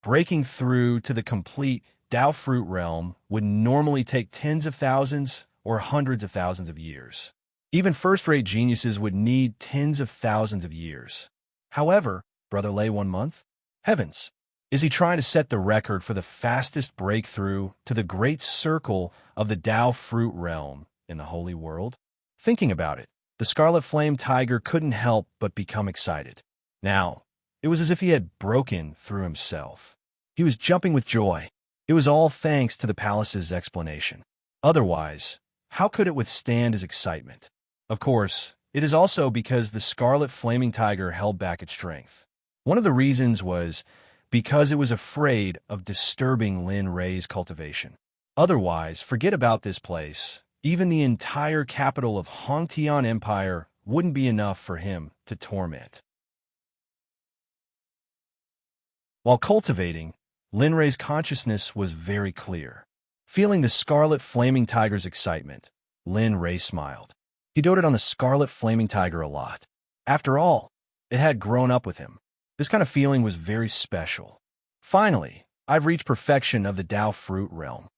Breaking through to the complete Dao Fruit Realm would normally take tens of thousands or hundreds of thousands of years. Even first-rate geniuses would need tens of thousands of years. However, Brother Lei 1 month? Heavens! Is he trying to set the record for the fastest breakthrough to the great circle of the Tao fruit realm in the holy world? Thinking about it, the Scarlet Flame Tiger couldn't help but become excited. Now, it was as if he had broken through himself. He was jumping with joy. It was all thanks to the palace's explanation. Otherwise, how could it withstand his excitement? Of course, it is also because the Scarlet Flaming Tiger held back its strength. One of the reasons was because it was afraid of disturbing Lin Rei's cultivation. Otherwise, forget about this place. Even the entire capital of Hongtian Empire wouldn't be enough for him to torment. While cultivating, Lin Rei's consciousness was very clear. Feeling the Scarlet Flaming Tiger's excitement, Lin Rei smiled. He doted on the Scarlet Flaming Tiger a lot. After all, it had grown up with him. This kind of feeling was very special. Finally, I've reached perfection of the Tao fruit realm.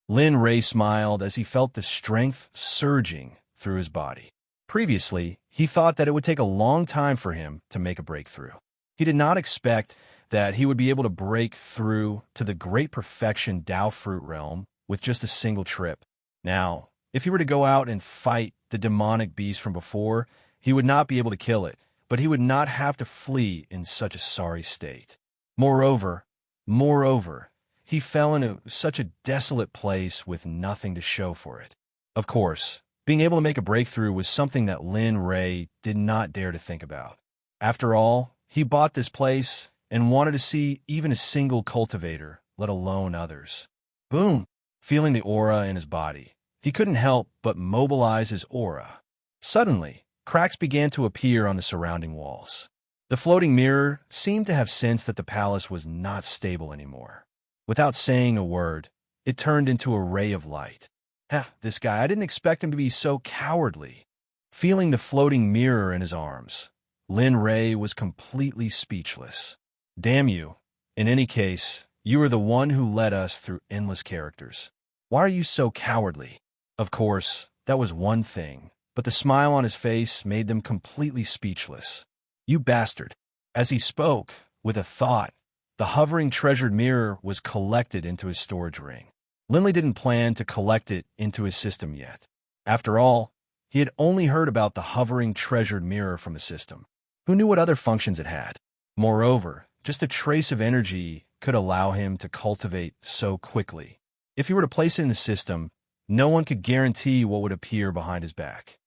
Lin Rei smiled as he felt the strength surging through his body. Previously, he thought that it would take a long time for him to make a breakthrough. He did not expect that he would be able to break through to the great perfection Tao fruit realm with just a single trip. Now, if he were to go out and fight the demonic beast from before, he would not be able to kill it, but he would not have to flee in such a sorry state. Moreover, he fell into such a desolate place with nothing to show for it. Of course, being able to make a breakthrough was something that Lin Rei did not dare to think about. After all, he bought this place and wanted to see even a single cultivator, let alone others. Boom! Feeling the aura in his body, he couldn't help but mobilize his aura. Suddenly, cracks began to appear on the surrounding walls. The floating mirror seemed to have sensed that the palace was not stable anymore. Without saying a word, it turned into a ray of light. This guy, I didn't expect him to be so cowardly. Feeling the floating mirror in his arms, Lin Rei was completely speechless. Damn you. In any case, you are the one who led us through endless characters. Why are you so cowardly? Of course, that was one thing, but the smile on his face made them completely speechless. You bastard. As he spoke, with a thought, the hovering treasured mirror was collected into his storage ring. Linley didn't plan to collect it into his system yet. After all, he had only heard about the hovering treasured mirror from the system. Who knew what other functions it had? Moreover, just a trace of energy could allow him to cultivate so quickly. If he were to place it in the system, no one could guarantee what would appear behind his back.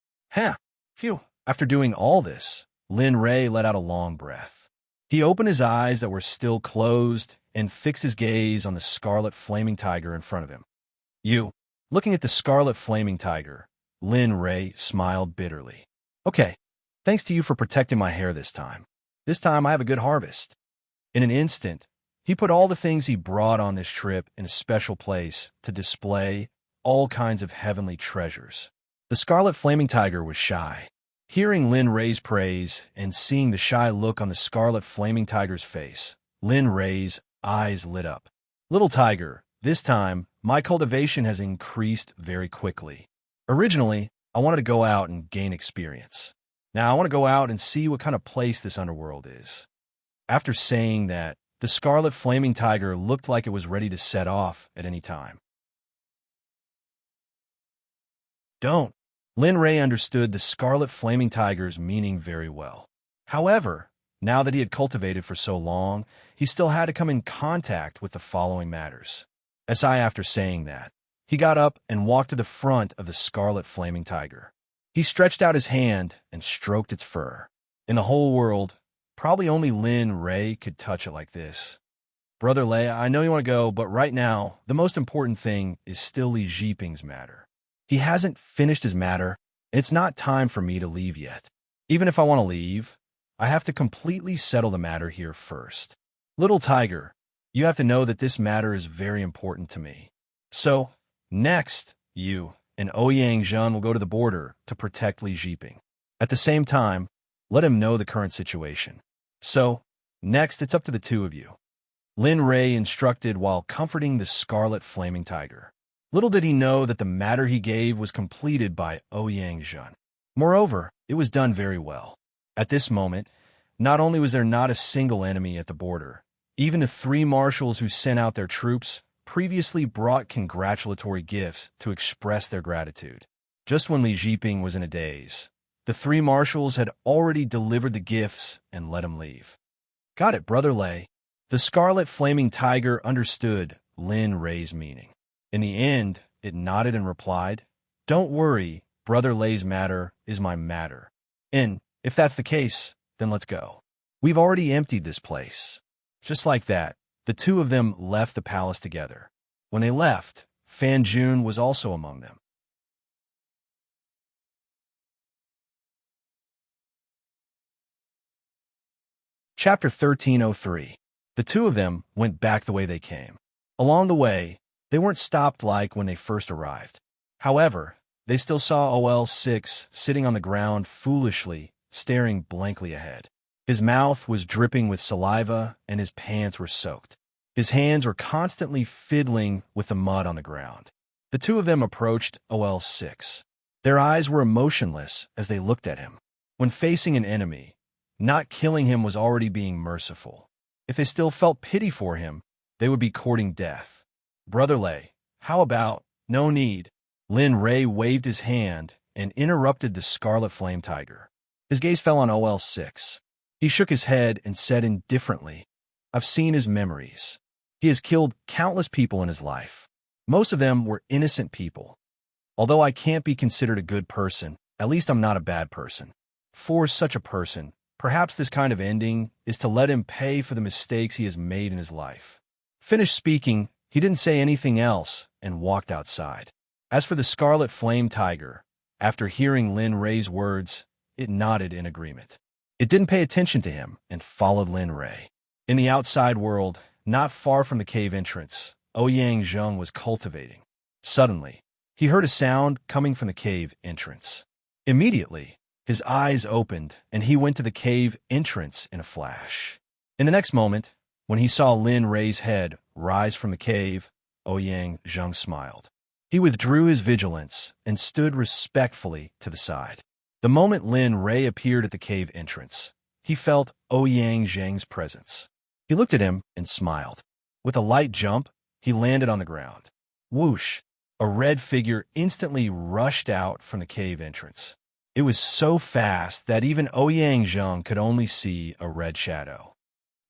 Phew. After doing all this, Lin Rei let out a long breath. He opened his eyes that were still closed and fixed his gaze on the Scarlet Flaming Tiger in front of him. Looking at the Scarlet Flaming Tiger, Lin Rei smiled bitterly. Okay, thanks to you for protecting my hair this time. This time I have a good harvest. In an instant, he put all the things he brought on this trip in a special place to display all kinds of heavenly treasures. The Scarlet Flaming Tiger was shy. Hearing Lin Rei's praise and seeing the shy look on the Scarlet Flaming Tiger's face, Lin Rei's eyes lit up. Little tiger, this time, my cultivation has increased very quickly. Originally, I wanted to go out and gain experience. Now I want to go out and see what kind of place this underworld is. After saying that, the Scarlet Flaming Tiger looked like it was ready to set off at any time. Don't. Lin Rei understood the Scarlet Flaming Tiger's meaning very well. However, now that he had cultivated for so long, he still had to come in contact with the following matters. After saying that, he got up and walked to the front of the Scarlet Flaming Tiger. He stretched out his hand and stroked its fur. In the whole world, probably only Lin Rei could touch it like this. Brother Leia, I know you want to go, but right now, the most important thing is still Li Jiping's matter. He hasn't finished his matter, and it's not time for me to leave yet. Even if I want to leave, I have to completely settle the matter here first. Little tiger, you have to know that this matter is very important to me. So, next, you and Ouyang Zhen will go to the border to protect Li Jiping. At the same time, let him know the current situation. So, next, it's up to the two of you. Lin Rei instructed while comforting the Scarlet Flaming Tiger. Little did he know that the matter he gave was completed by Ouyang Zhen. Moreover, it was done very well. At this moment, not only was there not a single enemy at the border, Even the three marshals who sent out their troops previously brought congratulatory gifts to express their gratitude. Just when Li Jiping was in a daze, the three marshals had already delivered the gifts and let him leave. Got it, Brother Lei. The scarlet flaming tiger understood Lin Rei's meaning. In the end, it nodded and replied, "Don't worry, Brother Lei's matter is my matter. And if that's the case, then let's go. We've already emptied this place." Just like that, the two of them left the palace together. When they left, Fan Jun was also among them. Chapter 1303. The two of them went back the way they came. Along the way, they weren't stopped like when they first arrived. However, they still saw OL6 sitting on the ground foolishly, staring blankly ahead. His mouth was dripping with saliva and his pants were soaked. His hands were constantly fiddling with the mud on the ground. The two of them approached OL6. Their eyes were emotionless as they looked at him. When facing an enemy, not killing him was already being merciful. If they still felt pity for him, they would be courting death. "Brother Lei, how about, no need." Lin Rei waved his hand and interrupted the scarlet flame tiger. His gaze fell on OL6. He shook his head and said indifferently, "I've seen his memories. He has killed countless people in his life. Most of them were innocent people. Although I can't be considered a good person, at least I'm not a bad person. For such a person, perhaps this kind of ending is to let him pay for the mistakes he has made in his life." Finished speaking, he didn't say anything else and walked outside. As for the scarlet flame tiger, after hearing Lin Rei's words, it nodded in agreement. It didn't pay attention to him and followed Lin Rei. In the outside world, not far from the cave entrance, Ouyang Zheng was cultivating. Suddenly, he heard a sound coming from the cave entrance. Immediately, his eyes opened and he went to the cave entrance in a flash. In the next moment, when he saw Lin Rei's head rise from the cave, Ouyang Zheng smiled. He withdrew his vigilance and stood respectfully to the side. The moment Lin Rei appeared at the cave entrance, he felt Ouyang Zheng's presence. He looked at him and smiled. With a light jump, he landed on the ground. Whoosh! A red figure instantly rushed out from the cave entrance. It was so fast that even Ouyang Zheng could only see a red shadow.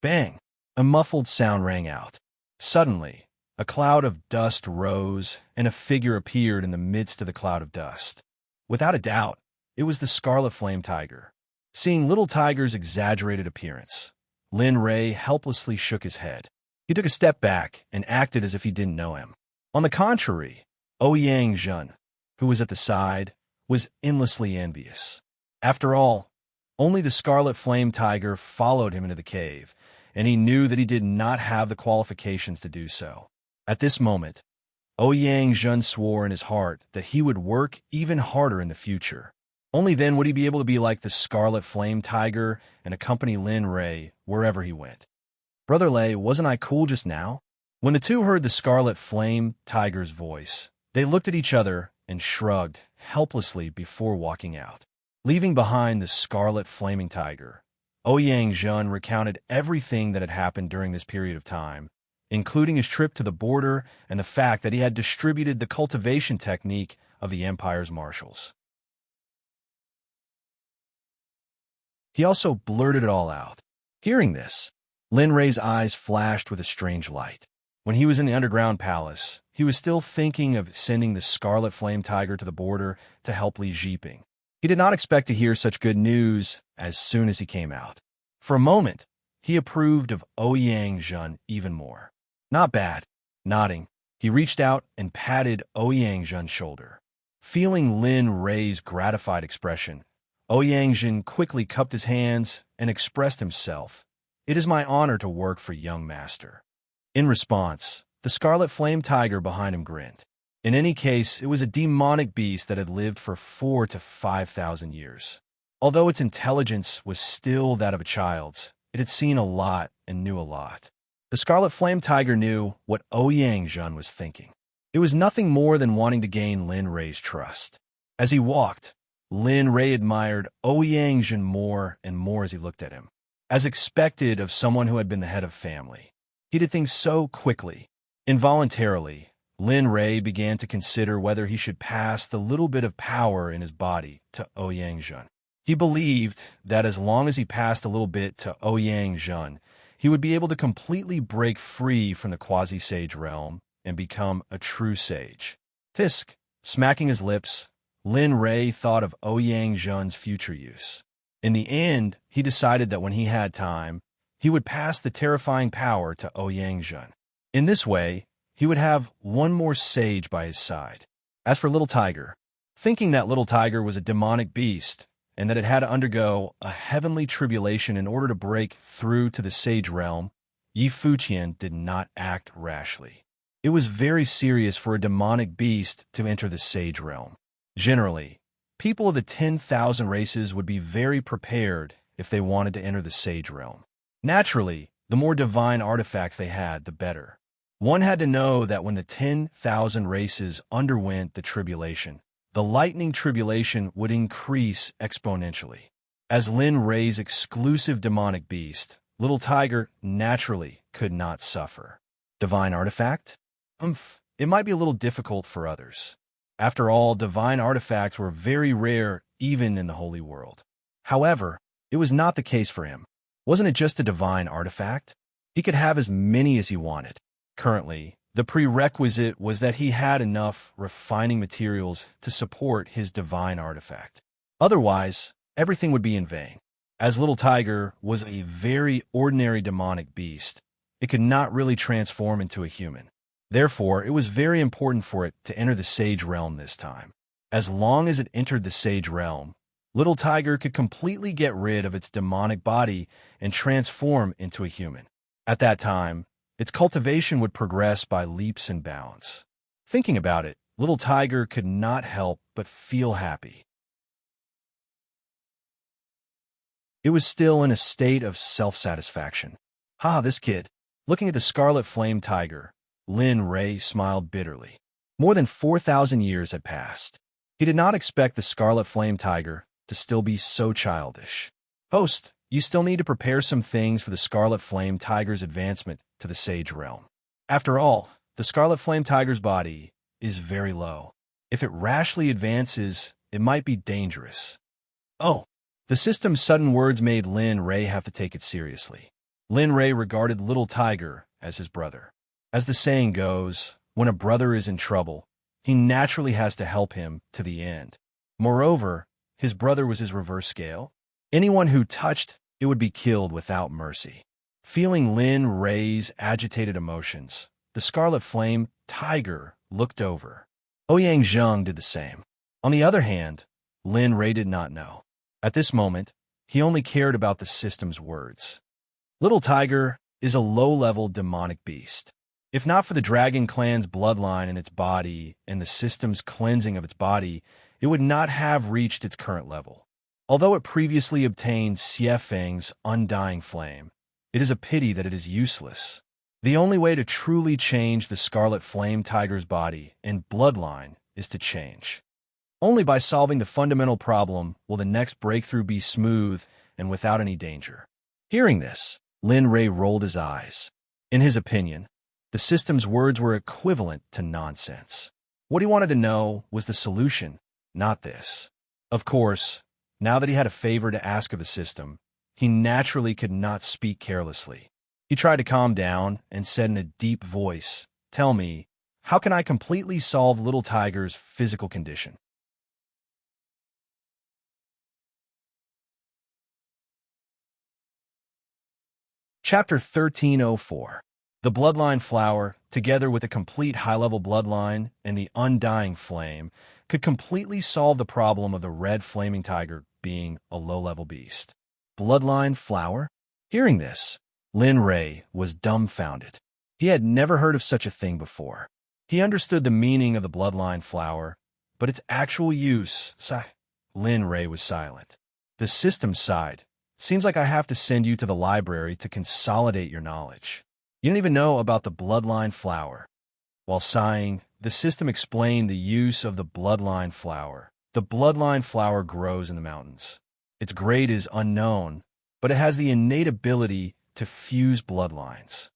Bang! A muffled sound rang out. Suddenly, a cloud of dust rose and a figure appeared in the midst of the cloud of dust. Without a doubt, it was the scarlet flame tiger. Seeing little tiger's exaggerated appearance, Lin Rei helplessly shook his head. He took a step back and acted as if he didn't know him. On the contrary, Ouyang Zheng, who was at the side, was endlessly envious. After all, only the scarlet flame tiger followed him into the cave, and he knew that he did not have the qualifications to do so. At this moment, Ouyang Zheng swore in his heart that he would work even harder in the future. Only then would he be able to be like the scarlet flame tiger and accompany Lin Rei wherever he went. "Brother Lei, wasn't I cool just now?" When the two heard the scarlet flame tiger's voice, they looked at each other and shrugged helplessly before walking out. Leaving behind the scarlet flaming tiger, Ouyang Zheng recounted everything that had happened during this period of time, including his trip to the border and the fact that he had distributed the cultivation technique of the Empire's marshals. He also blurted it all out. Hearing this, Lin Rei's eyes flashed with a strange light. When he was in the underground palace, he was still thinking of sending the scarlet flame tiger to the border to help Li Jiping. He did not expect to hear such good news as soon as he came out. For a moment, he approved of Ouyang Zheng even more. "Not bad." Nodding, he reached out and patted Ouyang Zheng's shoulder. Feeling Lin Rei's gratified expression, Ouyang Zheng quickly cupped his hands and expressed himself. "It is my honor to work for young master." In response, the scarlet flame tiger behind him grinned. In any case, it was a demonic beast that had lived for 4,000 to 5,000 years. Although its intelligence was still that of a child's, it had seen a lot and knew a lot. The scarlet flame tiger knew what Ouyang Zheng was thinking. It was nothing more than wanting to gain Lin Rei's trust. As he walked, Lin Rei admired Ouyang Zheng more and more as he looked at him. As expected of someone who had been the head of family, He did things so quickly. Involuntarily, Lin Rei began to consider whether he should pass the little bit of power in his body to Ouyang Zhen. He believed that as long as he passed a little bit to Ouyang Zhen, he would be able to completely break free from the quasi-sage realm and become a true sage. Fisk, smacking his lips, Lin Rei thought of Ouyang Zhen's future use. In the end, he decided that when he had time, he would pass the terrifying power to Ouyang Zhen. In this way, he would have one more sage by his side. As for Little Tiger, thinking that Little Tiger was a demonic beast and that it had to undergo a heavenly tribulation in order to break through to the sage realm, Yi Fuqian did not act rashly. It was very serious for a demonic beast to enter the sage realm. Generally, people of the 10,000 races would be very prepared if they wanted to enter the sage realm. Naturally, the more divine artifacts they had, the better. One had to know that when the 10,000 races underwent the tribulation, the lightning tribulation would increase exponentially. As Lin Rei's exclusive demonic beast, Little Tiger naturally could not suffer. Divine artifact? It might be a little difficult for others. After all, divine artifacts were very rare even in the Holy World. However, it was not the case for him. Wasn't it just a divine artifact? He could have as many as he wanted. Currently, the prerequisite was that he had enough refining materials to support his divine artifact. Otherwise, everything would be in vain. As Little Tiger was a very ordinary demonic beast, it could not really transform into a human. Therefore, it was very important for it to enter the sage realm this time. As long as it entered the sage realm, Little Tiger could completely get rid of its demonic body and transform into a human. At that time, its cultivation would progress by leaps and bounds. Thinking about it, Little Tiger could not help but feel happy. It was still in a state of self-satisfaction. This kid. Looking at the scarlet flame tiger, Lin Rei smiled bitterly. More than 4,000 years had passed. He did not expect the scarlet flame tiger to still be so childish. Host, you still need to prepare some things for the scarlet flame tiger's advancement to the sage realm. After all, the scarlet flame tiger's body is very low. If it rashly advances, it might be dangerous. The system's sudden words made Lin Rei have to take it seriously. Lin Rei regarded Little Tiger as his brother. As the saying goes, when a brother is in trouble, he naturally has to help him to the end. Moreover, his brother was his reverse scale. Anyone who touched it would be killed without mercy. Feeling Lin Rei's agitated emotions, the scarlet flame tiger looked over. Ouyang Zhen did the same. On the other hand, Lin Rei did not know. At this moment, he only cared about the system's words. Little Tiger is a low-level demonic beast. If not for the Dragon Clan's bloodline in its body and the system's cleansing of its body, it would not have reached its current level. Although it previously obtained Xie Feng's undying flame, it is a pity that it is useless. The only way to truly change the Scarlet Flame Tiger's body and bloodline is to change. Only by solving the fundamental problem will the next breakthrough be smooth and without any danger. Hearing this, Lin Rei rolled his eyes. In his opinion, the system's words were equivalent to nonsense. What he wanted to know was the solution, not this. Of course, now that he had a favor to ask of the system, he naturally could not speak carelessly. He tried to calm down and said in a deep voice, "Tell me, how can I completely solve Little Tiger's physical condition?" Chapter 1304. The Bloodline Flower, together with a complete high-level bloodline and the Undying Flame, could completely solve the problem of the red flaming tiger being a low-level beast. Bloodline Flower? Hearing this, Lin Rei was dumbfounded. He had never heard of such a thing before. He understood the meaning of the Bloodline Flower, but its actual use... Lin Rei was silent. The system sighed. Seems like I have to send you to the library to consolidate your knowledge. You don't even know about the Bloodline Flower. While sighing, the system explained the use of the Bloodline Flower. The Bloodline Flower grows in the mountains. Its grade is unknown, but it has the innate ability to fuse bloodlines.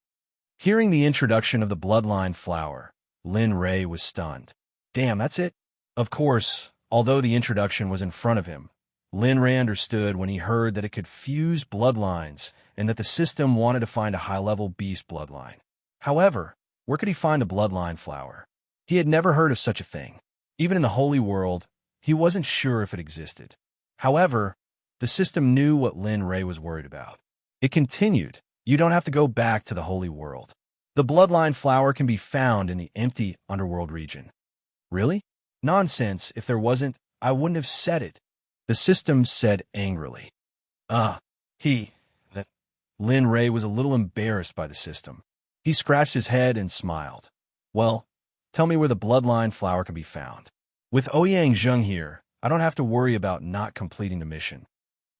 Hearing the introduction of the bloodline flower, Lin Ray was stunned. Damn, that's it? Of course, although the introduction was in front of him, Lin Ray understood when he heard that it could fuse bloodlines and that the system wanted to find a high-level beast bloodline. However, where could he find a bloodline flower? He had never heard of such a thing. Even in the holy world, he wasn't sure if it existed. However, the system knew what Lin Ray was worried about. It continued, "You don't have to go back to the holy world. The bloodline flower can be found in the empty underworld region." Really? Nonsense. If there wasn't, I wouldn't have said it. The system said angrily. That Lin Ray was a little embarrassed by the system. He scratched his head and smiled. Well, tell me where the bloodline flower can be found. With Ouyang Zheng here, I don't have to worry about not completing the mission.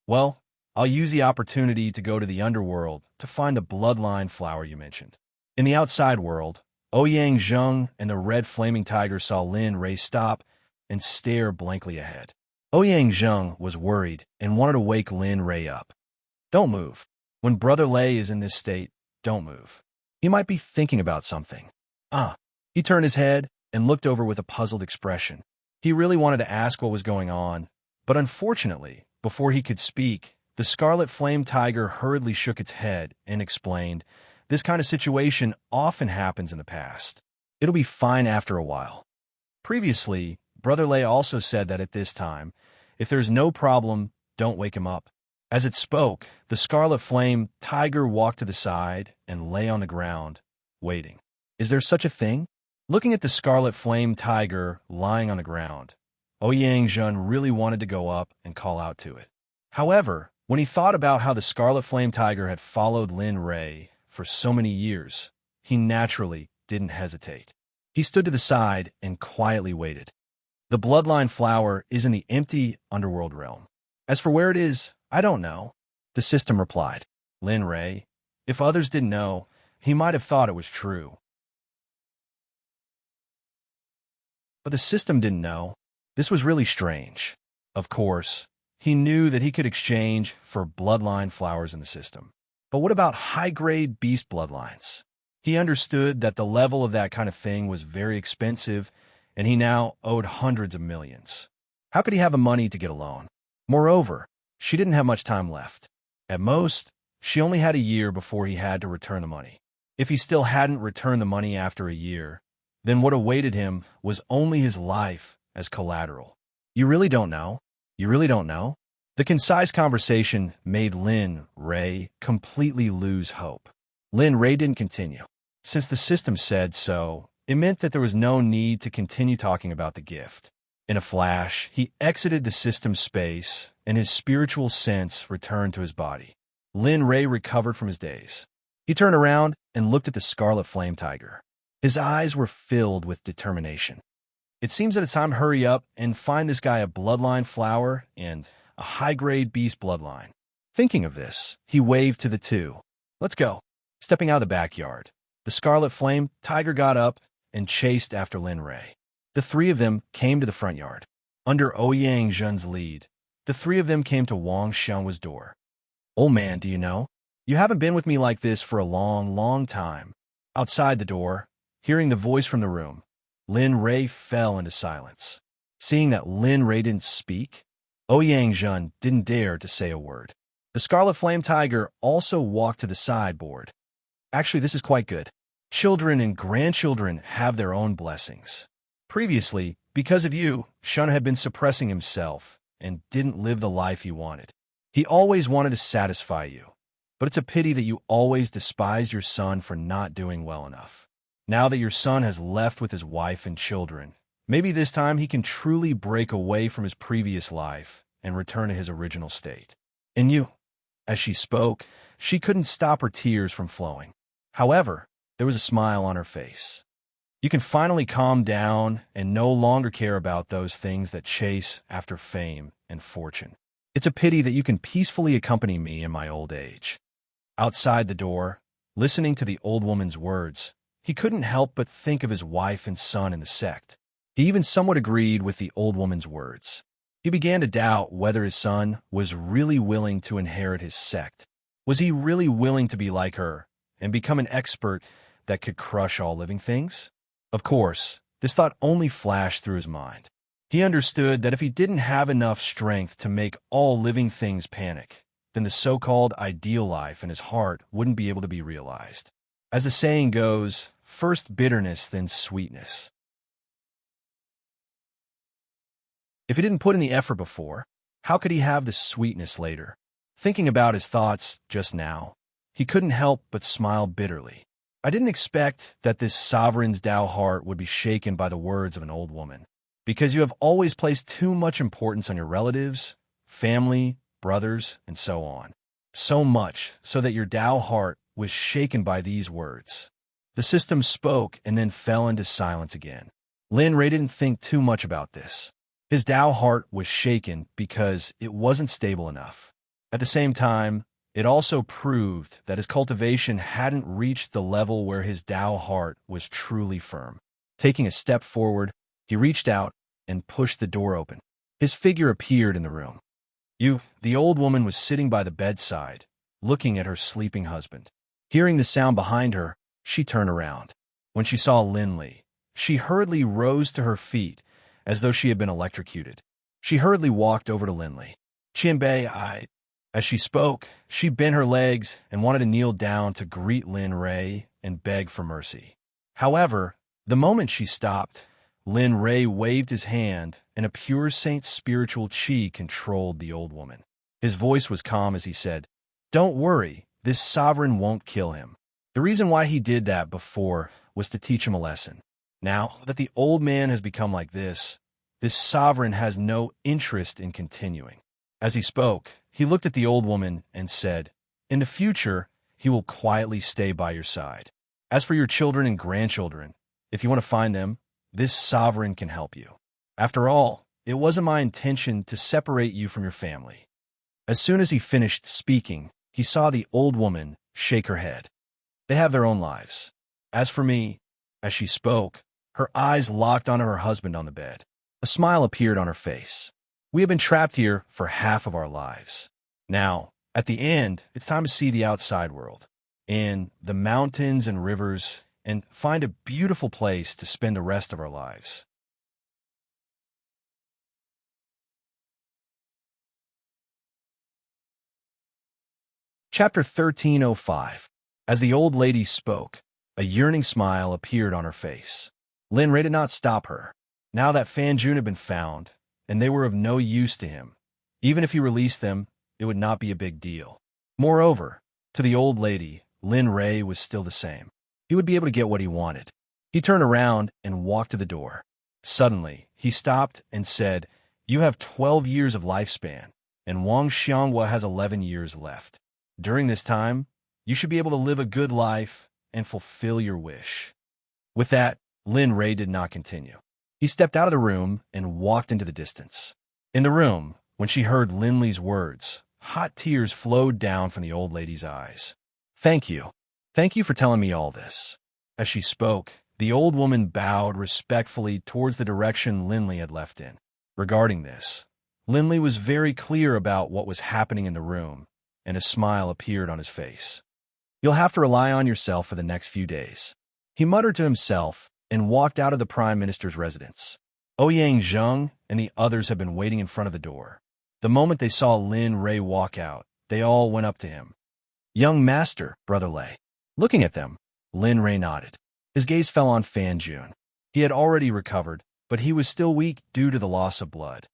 Well, I'll use the opportunity to go to the underworld to find the bloodline flower you mentioned. In the outside world, Ouyang Zheng and the red flaming tiger saw Lin Ray stop and stare blankly ahead. Ouyang Zheng was worried and wanted to wake Lin Ray up. Don't move. When Brother Lei is in this state, don't move. He might be thinking about something. He turned his head and looked over with a puzzled expression. He really wanted to ask what was going on, but unfortunately, before he could speak, the scarlet flame tiger hurriedly shook its head and explained, "This kind of situation often happens in the past. It'll be fine after a while." Previously, Brother Lei also said that at this time, if there's no problem, don't wake him up. As it spoke, the scarlet flame tiger walked to the side and lay on the ground, waiting. Is there such a thing? Looking at the scarlet flame tiger lying on the ground, Ouyang Zheng really wanted to go up and call out to it. However, when he thought about how the scarlet flame tiger had followed Lin Ray for so many years, he naturally didn't hesitate. He stood to the side and quietly waited. The bloodline flower is in the empty underworld realm. As for where it is, I don't know, the system replied. Lin Ray, if others didn't know, he might have thought it was true. But the system didn't know. This was really strange. Of course, he knew that he could exchange for bloodline flowers in the system. But what about high-grade beast bloodlines? He understood that the level of that kind of thing was very expensive, and he now owed hundreds of millions. How could he have the money to get a loan? Moreover, she didn't have much time left. At most, she only had a year before he had to return the money. If he still hadn't returned the money after a year, then what awaited him was only his life as collateral. You really don't know? You really don't know? The concise conversation made Lin Ray completely lose hope. Lin Ray didn't continue. Since the system said so, it meant that there was no need to continue talking about the gift. In a flash, he exited the system's space, and his spiritual sense returned to his body. Lin Ray recovered from his daze. He turned around and looked at the scarlet flame tiger. His eyes were filled with determination. It seems that it's time to hurry up and find this guy a bloodline flower and a high-grade beast bloodline. Thinking of this, he waved to the two. Let's go. Stepping out of the backyard, the scarlet flame tiger got up and chased after Lin Ray. The three of them came to the front yard. Under Ouyang Zhen's lead, the three of them came to Wang Xianghua's door. "Old man, do you know? You haven't been with me like this for a long, long time." Outside the door, hearing the voice from the room, Lin Ray fell into silence. Seeing that Lin Ray didn't speak, Ouyang Zhen didn't dare to say a word. The scarlet flame tiger also walked to the sideboard. Actually, this is quite good. Children and grandchildren have their own blessings. Previously, because of you, Shun had been suppressing himself and didn't live the life he wanted. He always wanted to satisfy you, but it's a pity that you always despised your son for not doing well enough. Now that your son has left with his wife and children, maybe this time he can truly break away from his previous life and return to his original state. And you, as she spoke, she couldn't stop her tears from flowing. However, there was a smile on her face. You can finally calm down and no longer care about those things that chase after fame and fortune. It's a pity that you can peacefully accompany me in my old age. Outside the door, listening to the old woman's words, he couldn't help but think of his wife and son in the sect. He even somewhat agreed with the old woman's words. He began to doubt whether his son was really willing to inherit his sect. Was he really willing to be like her and become an expert that could crush all living things? Of course, this thought only flashed through his mind. He understood that if he didn't have enough strength to make all living things panic, then the so-called ideal life in his heart wouldn't be able to be realized. As the saying goes, first bitterness, then sweetness. If he didn't put in the effort before, how could he have the sweetness later? Thinking about his thoughts just now, he couldn't help but smile bitterly. I didn't expect that this sovereign's Tao heart would be shaken by the words of an old woman, because you have always placed too much importance on your relatives, family, brothers, and so on. So much so that your Tao heart was shaken by these words. The system spoke and then fell into silence again. Lin Ray didn't think too much about this. His Tao heart was shaken because it wasn't stable enough. At the same time, it also proved that his cultivation hadn't reached the level where his Tao heart was truly firm. Taking a step forward, he reached out and pushed the door open. His figure appeared in the room. The old woman was sitting by the bedside, looking at her sleeping husband. Hearing the sound behind her, she turned around. When she saw Lin Li, she hurriedly rose to her feet as though she had been electrocuted. She hurriedly walked over to Lin Li. "Qianbei, As she spoke, she bent her legs and wanted to kneel down to greet Lin Ray and beg for mercy. However, the moment she stopped, Lin Ray waved his hand, and a pure saint's spiritual chi controlled the old woman. His voice was calm as he said, "Don't worry, this sovereign won't kill him. The reason why he did that before was to teach him a lesson. Now that the old man has become like this sovereign has no interest in continuing." As he spoke, he looked at the old woman and said, "In the future, he will quietly stay by your side. As for your children and grandchildren, if you want to find them, this sovereign can help you. After all, it wasn't my intention to separate you from your family." As soon as he finished speaking, he saw the old woman shake her head. "They have their own lives. As for me," as she spoke, her eyes locked onto her husband on the bed. A smile appeared on her face. "We have been trapped here for half of our lives. Now, at the end, it's time to see the outside world, and the mountains and rivers, and find a beautiful place to spend the rest of our lives." Chapter 1305. As the old lady spoke, a yearning smile appeared on her face. Lin Ray did not stop her. Now that Fan Jun had been found, and they were of no use to him, even if he released them, it would not be a big deal. Moreover, to the old lady, Lin Ray was still the same. He would be able to get what he wanted. He turned around and walked to the door. Suddenly, he stopped and said, "You have 12 years of lifespan, and Wang Xianghua has 11 years left. During this time, you should be able to live a good life and fulfill your wish." With that, Lin Ray did not continue. He stepped out of the room and walked into the distance. In the room, when she heard Lin Li's words, hot tears flowed down from the old lady's eyes. "Thank you. Thank you for telling me all this." As she spoke, the old woman bowed respectfully towards the direction Lin Li had left in. Regarding this, Lin Li was very clear about what was happening in the room, and a smile appeared on his face. "You'll have to rely on yourself for the next few days," he muttered to himself and walked out of the Prime Minister's residence. Ouyang Zheng and the others had been waiting in front of the door. The moment they saw Lin Ray walk out, they all went up to him. "Young master, Brother Lei." Looking at them, Lin Ray nodded. His gaze fell on Fan Jun. He had already recovered, but he was still weak due to the loss of blood.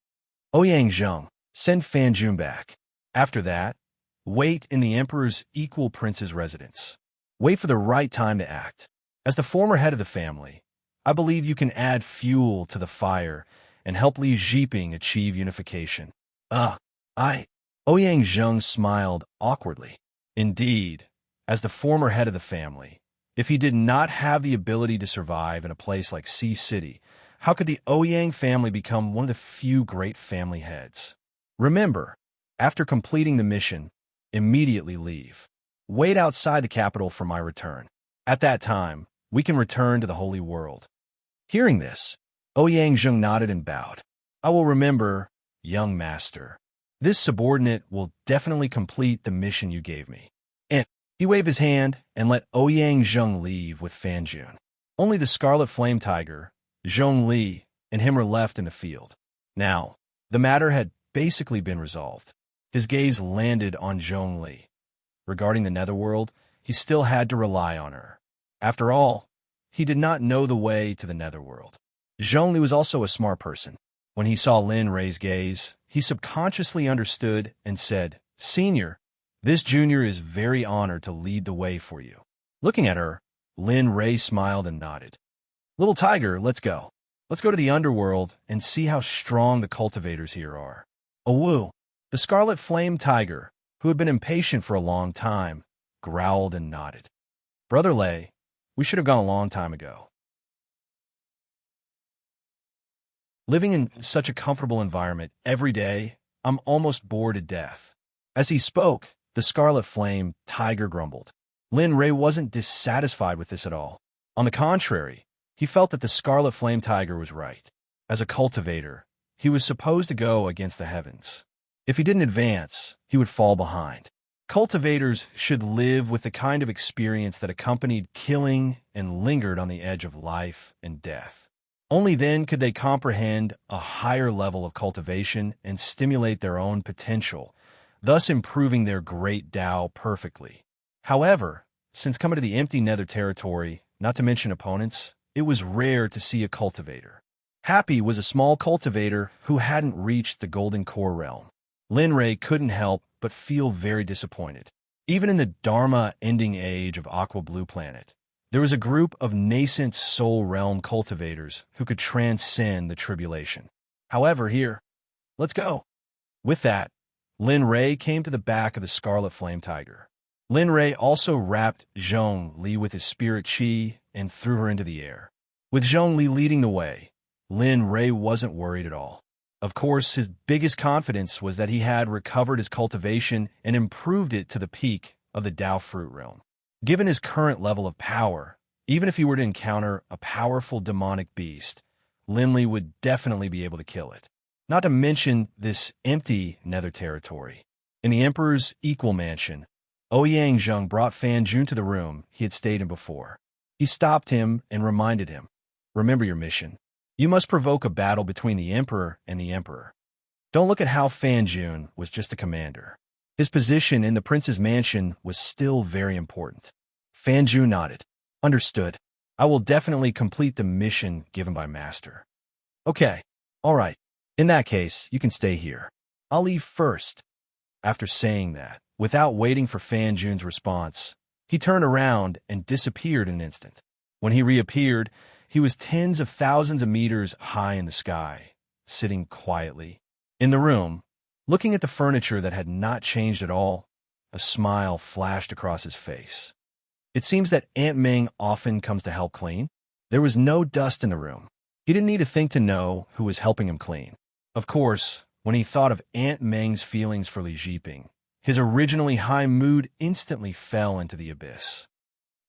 "Ouyang Zheng, send Fan Jun back. After that, wait in the Emperor's equal prince's residence. Wait for the right time to act. As the former head of the family, I believe you can add fuel to the fire and help Li Zhiping achieve unification." Ouyang Zheng smiled awkwardly. Indeed, as the former head of the family, if he did not have the ability to survive in a place like Sea City, how could the Ouyang family become one of the few great family heads? Remember, after completing the mission, immediately leave. Wait outside the capital for my return. At that time, we can return to the Holy World. Hearing this, Ouyang Zheng nodded and bowed. "I will remember, young master. This subordinate will definitely complete the mission you gave me." And He waved his hand and let Ouyang Zheng leave with Fan Jun. Only the Scarlet Flame Tiger, Zhong Li, and him were left in the field. Now, the matter had basically been resolved. His gaze landed on Zhong Li. Regarding the Netherworld, he still had to rely on her. After all, he did not know the way to the Netherworld. Zhong Li was also a smart person. When he saw Lin Rei's gaze, he subconsciously understood and said, "Senior, this junior is very honored to lead the way for you." Looking at her, Lin Rei smiled and nodded. "Little tiger, let's go. Let's go to the underworld and see how strong the cultivators here are." Owu, the Scarlet Flame Tiger, who had been impatient for a long time, growled and nodded. "Brother Lei, we should have gone a long time ago." Living in such a comfortable environment every day, I'm almost bored to death. As he spoke, the Scarlet Flame Tiger grumbled. Lin Rei wasn't dissatisfied with this at all. On the contrary, he felt that the Scarlet Flame Tiger was right. As a cultivator, he was supposed to go against the heavens. If he didn't advance, he would fall behind. Cultivators should live with the kind of experience that accompanied killing and lingered on the edge of life and death. Only then could they comprehend a higher level of cultivation and stimulate their own potential, thus improving their great Tao perfectly. However, since coming to the empty nether territory, not to mention opponents, it was rare to see a cultivator. Happy was a small cultivator who hadn't reached the Golden Core realm. Lin Rei couldn't help but feel very disappointed. Even in the Dharma ending age of Aqua Blue Planet, there was a group of nascent soul realm cultivators who could transcend the tribulation. However, here, let's go. With that, Lin Rei came to the back of the Scarlet Flame Tiger. Lin Rei also wrapped Zhong Li with his spirit chi and threw her into the air. With Zhong Li leading the way, Lin Rei wasn't worried at all. Of course, his biggest confidence was that he had recovered his cultivation and improved it to the peak of the Tao Fruit realm. Given his current level of power, even if he were to encounter a powerful demonic beast, Lin Li would definitely be able to kill it. Not to mention this empty nether territory. In the Emperor's equal mansion, Ouyang Zheng brought Fan Jun to the room he had stayed in before. He stopped him and reminded him, "Remember your mission. You must provoke a battle between the Emperor and the Emperor." Don't look at how Fan Jun was just a commander. His position in the prince's mansion was still very important. Fan Jun nodded. "Understood. I will definitely complete the mission given by Master." "Okay. All right. In that case, you can stay here. I'll leave first." After saying that, without waiting for Fan Jun's response, he turned around and disappeared in an instant. When he reappeared, he was tens of thousands of meters high in the sky, sitting quietly. In the room, looking at the furniture that had not changed at all, a smile flashed across his face. It seems that Aunt Ming often comes to help clean. There was no dust in the room. He didn't need to think to know who was helping him clean. Of course, when he thought of Aunt Ming's feelings for Li Jiping, his originally high mood instantly fell into the abyss.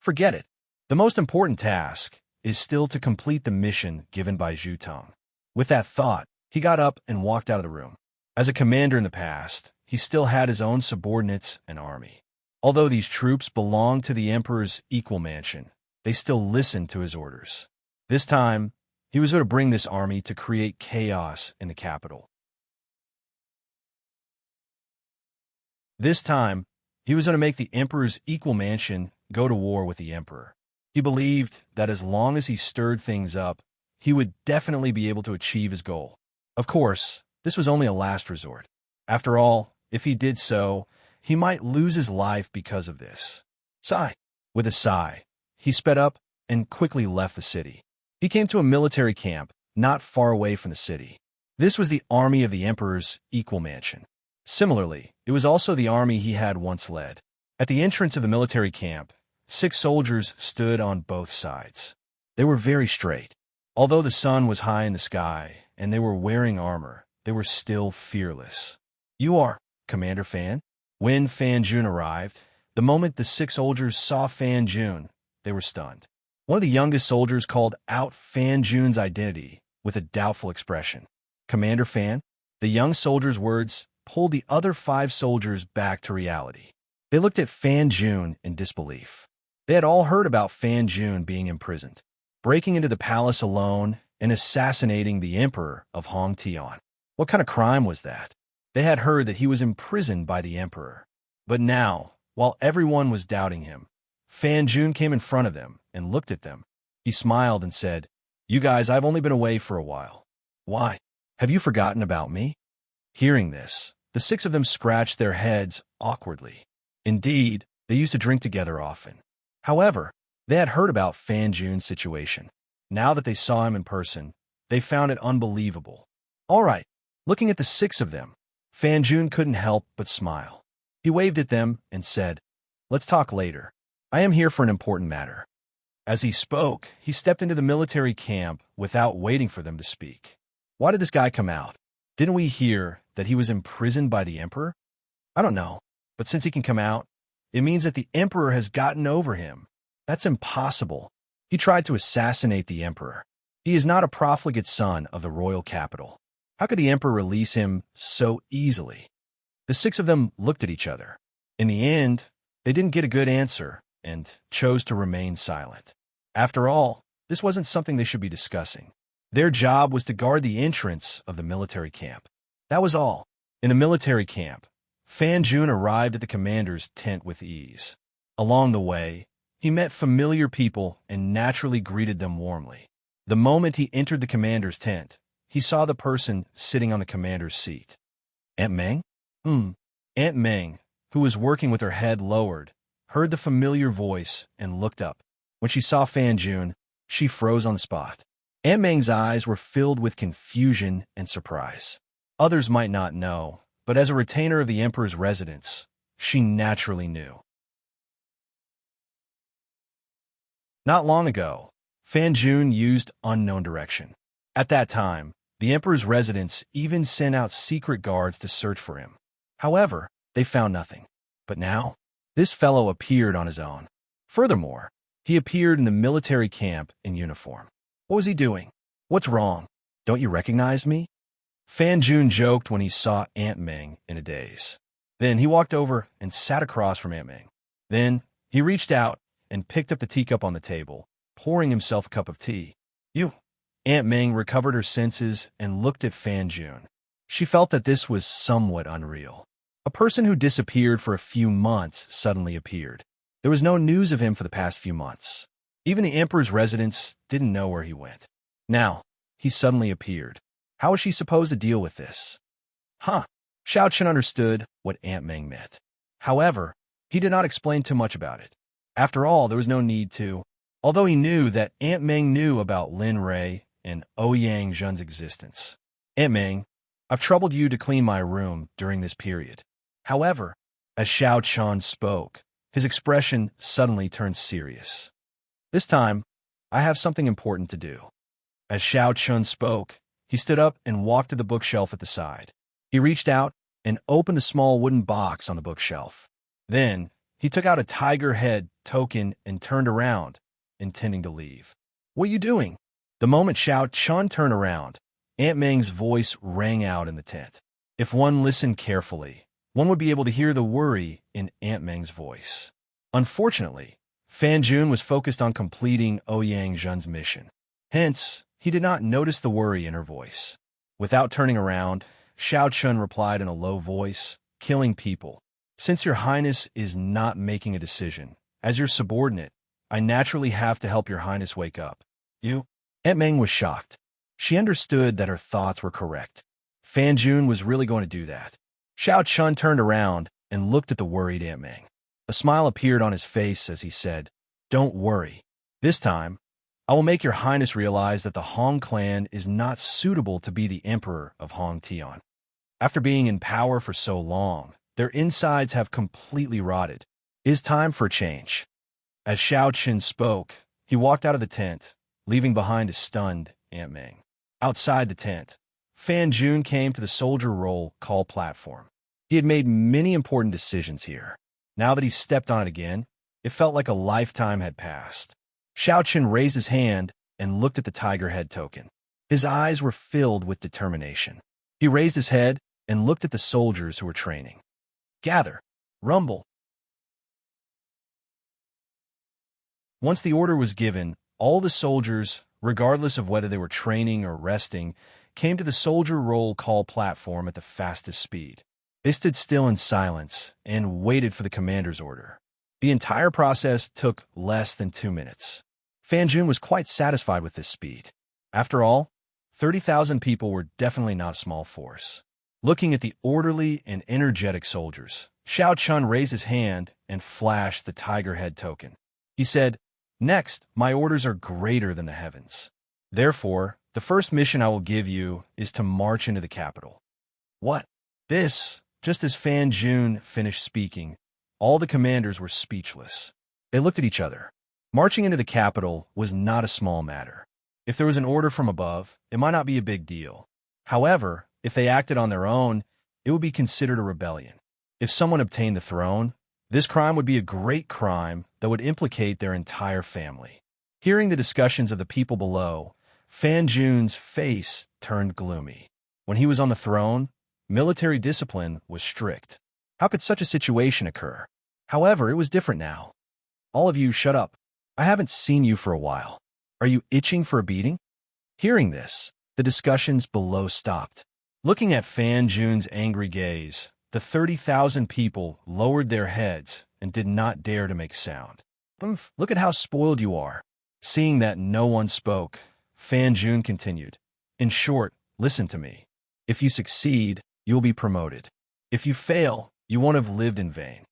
Forget it. The most important task is still to complete the mission given by Zhu Tong. With that thought, he got up and walked out of the room. As a commander in the past, he still had his own subordinates and army. Although these troops belonged to the Emperor's equal mansion, they still listened to his orders. This time, he was going to bring this army to create chaos in the capital. This time, he was going to make the Emperor's equal mansion go to war with the Emperor. He believed that as long as he stirred things up, he would definitely be able to achieve his goal. Of course, this was only a last resort. After all, if he did so, he might lose his life because of this. With a sigh, he sped up and quickly left the city. He came to a military camp not far away from the city. This was the army of the Emperor's equal mansion. Similarly, it was also the army he had once led. At the entrance of the military camp, 6 soldiers stood on both sides. They were very straight. Although the sun was high in the sky and they were wearing armor, they were still fearless. "You are Commander Fan?" When Fan Jun arrived, the moment the 6 soldiers saw Fan Jun, they were stunned. One of the youngest soldiers called out Fan Jun's identity with a doubtful expression. "Commander Fan?" The young soldier's words pulled the other 5 soldiers back to reality. They looked at Fan Jun in disbelief. They had all heard about Fan Jun being imprisoned, breaking into the palace alone and assassinating the emperor of Hong Tian. What kind of crime was that? They had heard that he was imprisoned by the emperor. But now, while everyone was doubting him, Fan Jun came in front of them and looked at them. He smiled and said, "You guys, I've only been away for a while. Why? Have you forgotten about me?" Hearing this, the six of them scratched their heads awkwardly. Indeed, they used to drink together often. However, they had heard about Fan Jun's situation. Now that they saw him in person, they found it unbelievable. All right, looking at the six of them, Fan Jun couldn't help but smile. He waved at them and said, "Let's talk later. I am here for an important matter." As he spoke, he stepped into the military camp without waiting for them to speak. Why did this guy come out? Didn't we hear that he was imprisoned by the emperor? I don't know, but since he can come out, it means that the emperor has gotten over him. That's impossible. He tried to assassinate the emperor. He is not a profligate son of the royal capital. How could the emperor release him so easily? The six of them looked at each other. In the end, they didn't get a good answer and chose to remain silent. After all, this wasn't something they should be discussing. Their job was to guard the entrance of the military camp. That was all. In a military camp, Fan Jun arrived at the commander's tent with ease. Along the way, he met familiar people and naturally greeted them warmly. The moment he entered the commander's tent, he saw the person sitting on the commander's seat. Aunt Meng? Aunt Meng, who was working with her head lowered, heard the familiar voice and looked up. When she saw Fan Jun, she froze on the spot. Aunt Meng's eyes were filled with confusion and surprise. Others might not know, but as a retainer of the emperor's residence, she naturally knew. Not long ago, Fan Jun used unknown direction. At that time, the emperor's residence even sent out secret guards to search for him. However, they found nothing. But now, this fellow appeared on his own. Furthermore, he appeared in the military camp in uniform. What was he doing? What's wrong? Don't you recognize me? Fan Jun joked when he saw Aunt Meng in a daze. Then he walked over and sat across from Aunt Meng. Then he reached out and picked up the teacup on the table, pouring himself a cup of tea. "You." Aunt Meng recovered her senses and looked at Fan Jun. She felt that this was somewhat unreal. A person who disappeared for a few months suddenly appeared. There was no news of him for the past few months. Even the emperor's residents didn't know where he went. Now, he suddenly appeared. How was she supposed to deal with this? Xiao Chen understood what Aunt Meng meant. However, he did not explain too much about it. After all, there was no need to. Although he knew that Aunt Meng knew about Lin Rui and Ouyang Zhen's existence. "Aunt Meng, I've troubled you to clean my room during this period." However, as Xiao Chen spoke, his expression suddenly turned serious. "This time, I have something important to do." As Xiao Chen spoke, he stood up and walked to the bookshelf at the side. He reached out and opened a small wooden box on the bookshelf. Then, he took out a tiger head token and turned around, intending to leave. "What are you doing?" The moment Xiao Chen turned around, Aunt Meng's voice rang out in the tent. If one listened carefully, one would be able to hear the worry in Aunt Meng's voice. Unfortunately, Fan Jun was focused on completing Ouyang Zhen's mission. Hence, he did not notice the worry in her voice. Without turning around, Xiao Chen replied in a low voice, "Killing people. Since your highness is not making a decision, as your subordinate, I naturally have to help your highness wake up." "You?" Aunt Meng was shocked. She understood that her thoughts were correct. Fan Jun was really going to do that. Xiao Chen turned around and looked at the worried Aunt Meng. A smile appeared on his face as he said, "Don't worry. This time, I will make your highness realize that the Hong clan is not suitable to be the emperor of Hong Tian. After being in power for so long, their insides have completely rotted. It is time for a change." As Xiao Chen spoke, he walked out of the tent, leaving behind a stunned Aunt Meng. Outside the tent, Fan Jun came to the soldier roll call platform. He had made many important decisions here. Now that he stepped on it again, it felt like a lifetime had passed. Xiao Chen raised his hand and looked at the tiger head token. His eyes were filled with determination. He raised his head and looked at the soldiers who were training. "Gather, rumble." Once the order was given, all the soldiers, regardless of whether they were training or resting, came to the soldier roll call platform at the fastest speed. They stood still in silence and waited for the commander's order. The entire process took less than 2 minutes. Fan Jun was quite satisfied with this speed. After all, 30,000 people were definitely not a small force. Looking at the orderly and energetic soldiers, Xiao Chun raised his hand and flashed the tiger head token. He said, "Next, my orders are greater than the heavens. Therefore, the first mission I will give you is to march into the capital." What? This? Just as Fan Jun finished speaking, all the commanders were speechless. They looked at each other. Marching into the capital was not a small matter. If there was an order from above, it might not be a big deal. However, if they acted on their own, it would be considered a rebellion. If someone obtained the throne, this crime would be a great crime that would implicate their entire family. Hearing the discussions of the people below, Fan Jun's face turned gloomy. When he was on the throne, military discipline was strict. How could such a situation occur? However, it was different now. "All of you, shut up. I haven't seen you for a while. Are you itching for a beating?" Hearing this, the discussions below stopped. Looking at Fan Jun's angry gaze, the 30,000 people lowered their heads and did not dare to make sound. "Look at how spoiled you are." Seeing that no one spoke, Fan Jun continued, "In short, listen to me. If you succeed, you will be promoted. If you fail, you won't have lived in vain.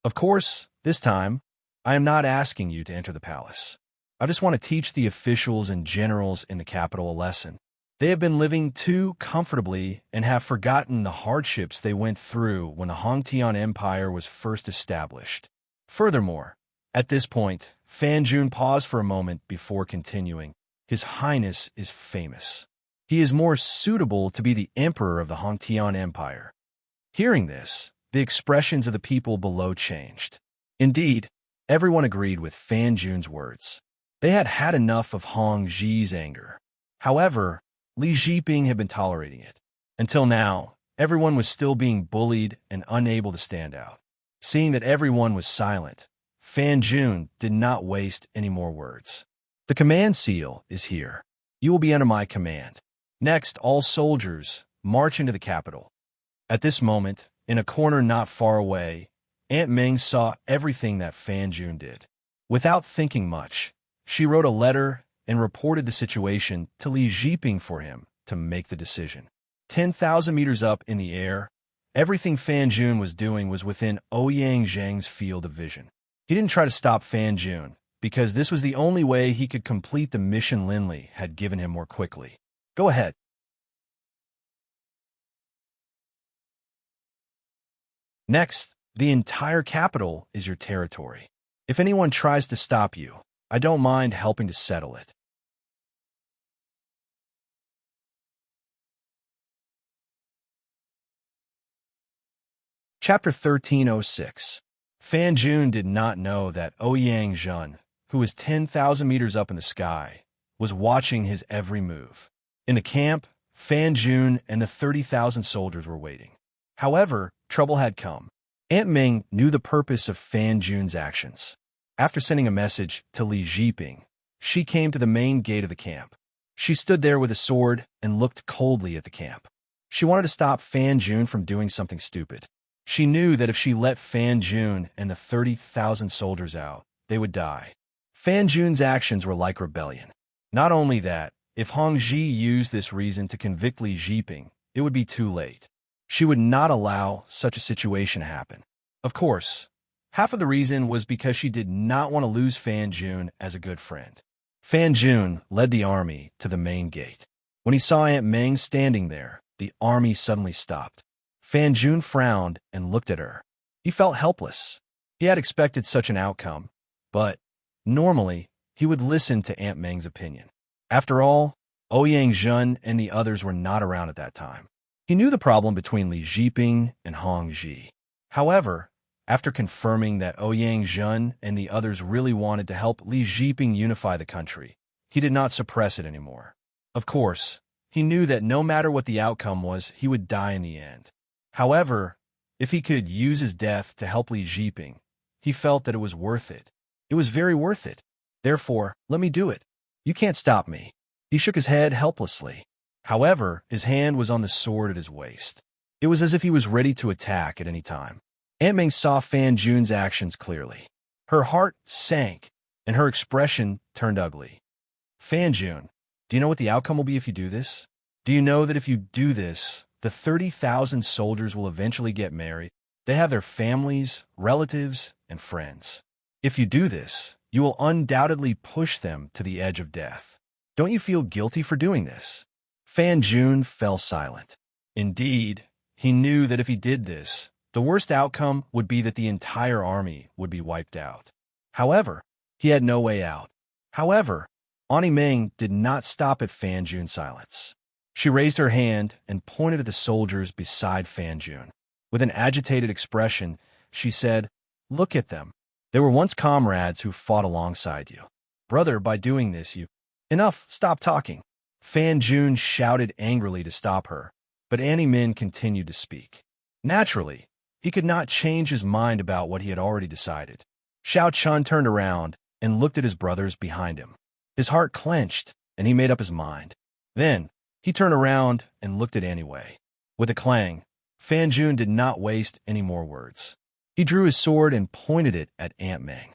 Of course, this time, I am not asking you to enter the palace. I just want to teach the officials and generals in the capital a lesson. They have been living too comfortably and have forgotten the hardships they went through when the Hongtian Empire was first established. Furthermore, at this point, Fan Jun paused for a moment before continuing. His Highness is famous. He is more suitable to be the emperor of the Hongtian Empire." Hearing this, the expressions of the people below changed. Indeed, everyone agreed with Fan Jun's words. They had had enough of Hong Ji's anger. However, Li Zhiping had been tolerating it. Until now, everyone was still being bullied and unable to stand out. Seeing that everyone was silent, Fan Jun did not waste any more words. "The command seal is here. You will be under my command. Next, all soldiers, march into the capital." At this moment, in a corner not far away, Aunt Ming saw everything that Fan Jun did. Without thinking much, she wrote a letter and reported the situation to Li Zhiping for him to make the decision. 10,000 meters up in the air, everything Fan Jun was doing was within Ouyang Zhang's field of vision. He didn't try to stop Fan Jun, because this was the only way he could complete the mission Linley had given him more quickly. Go ahead. Next, the entire capital is your territory. If anyone tries to stop you, I don't mind helping to settle it. Chapter 1306. Fan Jun did not know that Ouyang Zhen, who was 10,000 meters up in the sky, was watching his every move. In the camp, Fan Jun and the 30,000 soldiers were waiting. However, trouble had come. Aunt Ming knew the purpose of Fan Jun's actions. After sending a message to Li Zhiping, she came to the main gate of the camp. She stood there with a sword and looked coldly at the camp. She wanted to stop Fan Jun from doing something stupid. She knew that if she let Fan Jun and the 30,000 soldiers out, they would die. Fan Jun's actions were like rebellion. Not only that, if Hong Ji used this reason to convict Li Zhiping, it would be too late. She would not allow such a situation to happen. Of course, half of the reason was because she did not want to lose Fan Jun as a good friend. Fan Jun led the army to the main gate. When he saw Aunt Ming standing there, the army suddenly stopped. Fan Jun frowned and looked at her. He felt helpless. He had expected such an outcome, but normally he would listen to Aunt Ming's opinion. After all, Ouyang Zhen and the others were not around at that time. He knew the problem between Li Zhiping and Hong Ji. However, after confirming that Ouyang Zhen and the others really wanted to help Li Zhiping unify the country, he did not suppress it anymore. Of course, he knew that no matter what the outcome was, he would die in the end. However, if he could use his death to help Li Zhiping, he felt that it was worth it. It was very worth it. Therefore, let me do it. You can't stop me. He shook his head helplessly. However, his hand was on the sword at his waist. It was as if he was ready to attack at any time. Aunt Ming saw Fan Jun's actions clearly. Her heart sank, and her expression turned ugly. Fan Jun, do you know what the outcome will be if you do this? Do you know that if you do this, the 30,000 soldiers will eventually get married? They have their families, relatives, and friends. If you do this, you will undoubtedly push them to the edge of death. Don't you feel guilty for doing this? Fan Jun fell silent. Indeed, he knew that if he did this, the worst outcome would be that the entire army would be wiped out. However, he had no way out. However, Auntie Ming did not stop at Fan Jun's silence. She raised her hand and pointed at the soldiers beside Fan Jun. With an agitated expression, she said, "Look at them. They were once comrades who fought alongside you. Brother, by doing this, you—" "Enough, stop talking." Fan Jun shouted angrily to stop her, but Auntie Ming continued to speak. Naturally, he could not change his mind about what he had already decided. Xiao Chun turned around and looked at his brothers behind him. His heart clenched, and he made up his mind. Then, he turned around and looked at Annie Wei. With a clang, Fan Jun did not waste any more words. He drew his sword and pointed it at Aunt Ming.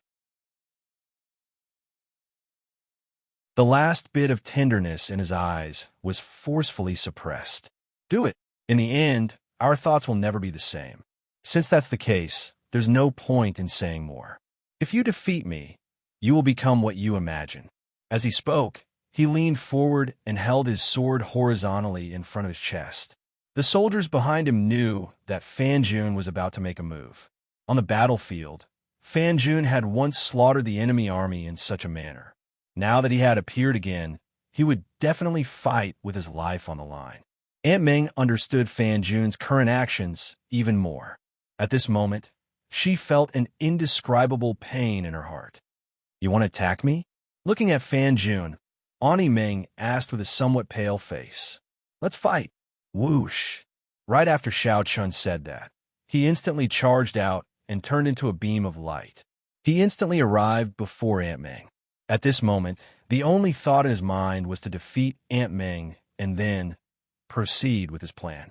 The last bit of tenderness in his eyes was forcefully suppressed. "Do it. In the end, our thoughts will never be the same. Since that's the case, there's no point in saying more. If you defeat me, you will become what you imagine." As he spoke, he leaned forward and held his sword horizontally in front of his chest. The soldiers behind him knew that Fan Jun was about to make a move. On the battlefield, Fan Jun had once slaughtered the enemy army in such a manner. Now that he had appeared again, he would definitely fight with his life on the line. Aunt Ming understood Fan Jun's current actions even more. At this moment, she felt an indescribable pain in her heart. "You want to attack me?" Looking at Fan Jun, Auntie Ming asked with a somewhat pale face. "Let's fight." Whoosh! Right after Xiao Chun said that, he instantly charged out and turned into a beam of light. He instantly arrived before Aunt Ming. At this moment, the only thought in his mind was to defeat Aunt Ming and then proceed with his plan.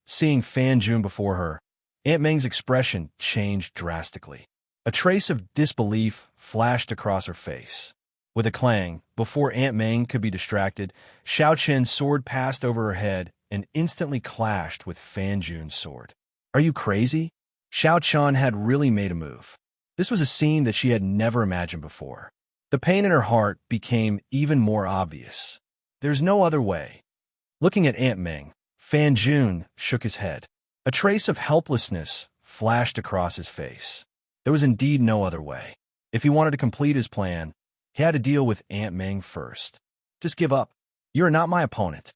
Seeing Fan Jun before her, Aunt Ming's expression changed drastically. A trace of disbelief flashed across her face. With a clang, before Aunt Ming could be distracted, Xiao Chen's sword passed over her head and instantly clashed with Fan Jun's sword. "Are you crazy?" Xiao Chen had really made a move. This was a scene that she had never imagined before. The pain in her heart became even more obvious. There's no other way. Looking at Aunt Ming, Fan Jun shook his head. A trace of helplessness flashed across his face. There was indeed no other way. If he wanted to complete his plan, he had to deal with Aunt Ming first. "Just give up. You are not my opponent."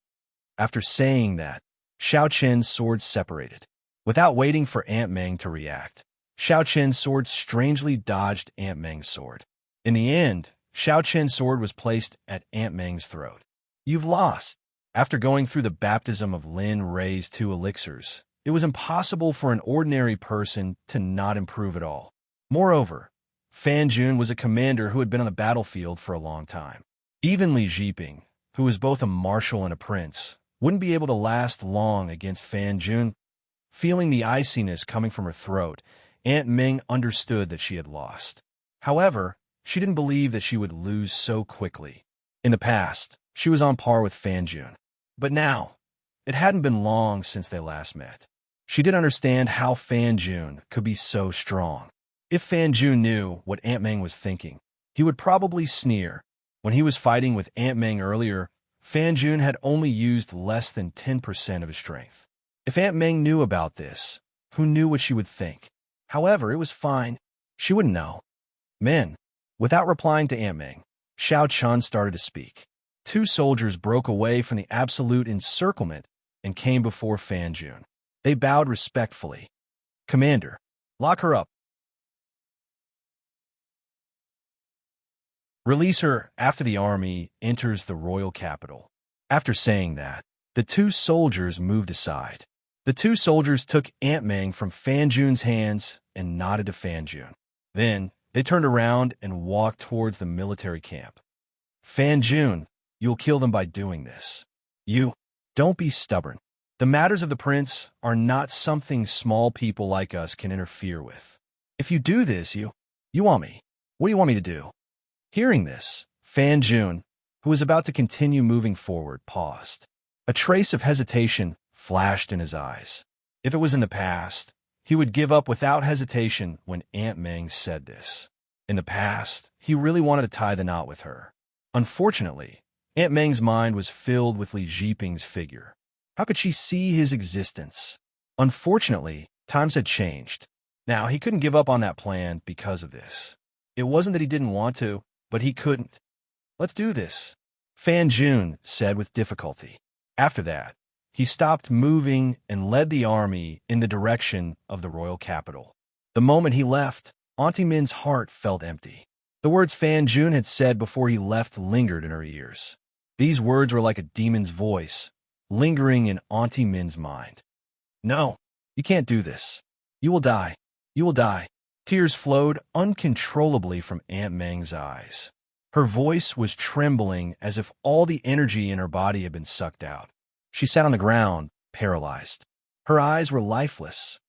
After saying that, Xiao Chen's sword separated. Without waiting for Aunt Ming to react, Xiao Chen's sword strangely dodged Aunt Ming's sword. In the end, Xiao Chen's sword was placed at Aunt Ming's throat. "You've lost." After going through the baptism of Lin Rei's 2 elixirs, it was impossible for an ordinary person to not improve at all. Moreover, Fan Jun was a commander who had been on the battlefield for a long time. Even Li Jiping, who was both a marshal and a prince, wouldn't be able to last long against Fan Jun. Feeling the iciness coming from her throat, Aunt Ming understood that she had lost. However, she didn't believe that she would lose so quickly. In the past, she was on par with Fan Jun. But now, it hadn't been long since they last met. She did understand how Fan Jun could be so strong. If Fan Jun knew what Aunt Ming was thinking, he would probably sneer. When he was fighting with Aunt Ming earlier, Fan Jun had only used less than 10% of his strength. If Aunt Ming knew about this, who knew what she would think? However, it was fine. She wouldn't know. Men. Without replying to Aunt Ming, Xiao Chun started to speak. 2 soldiers broke away from the absolute encirclement and came before Fan Jun. They bowed respectfully. "Commander, lock her up. Release her after the army enters the royal capital." After saying that, the 2 soldiers moved aside. The 2 soldiers took Aunt Ming from Fan Jun's hands and nodded to Fan Jun. Then, They turned around and walked towards the military camp. Fan Jun, you'll kill them by doing this. You, don't be stubborn. The matters of the prince are not something small people like us can interfere with. If you do this, you want me. What do you want me to do? Hearing this, Fan Jun, who was about to continue moving forward, paused. A trace of hesitation flashed in his eyes. If it was in the past, he would give up without hesitation when Aunt Meng said this. In the past, he really wanted to tie the knot with her. Unfortunately, Aunt Meng's mind was filled with Li Jiping's figure. How could she see his existence? Unfortunately, times had changed. Now, he couldn't give up on that plan because of this. It wasn't that he didn't want to, but he couldn't. Let's do this, Fan Jun said with difficulty. After that, he stopped moving and led the army in the direction of the royal capital. The moment he left, Auntie Min's heart felt empty. The words Fan Jun had said before he left lingered in her ears. These words were like a demon's voice, lingering in Auntie Min's mind. No, you can't do this. You will die. You will die. Tears flowed uncontrollably from Aunt Meng's eyes. Her voice was trembling as if all the energy in her body had been sucked out. She sat on the ground, paralyzed. Her eyes were lifeless.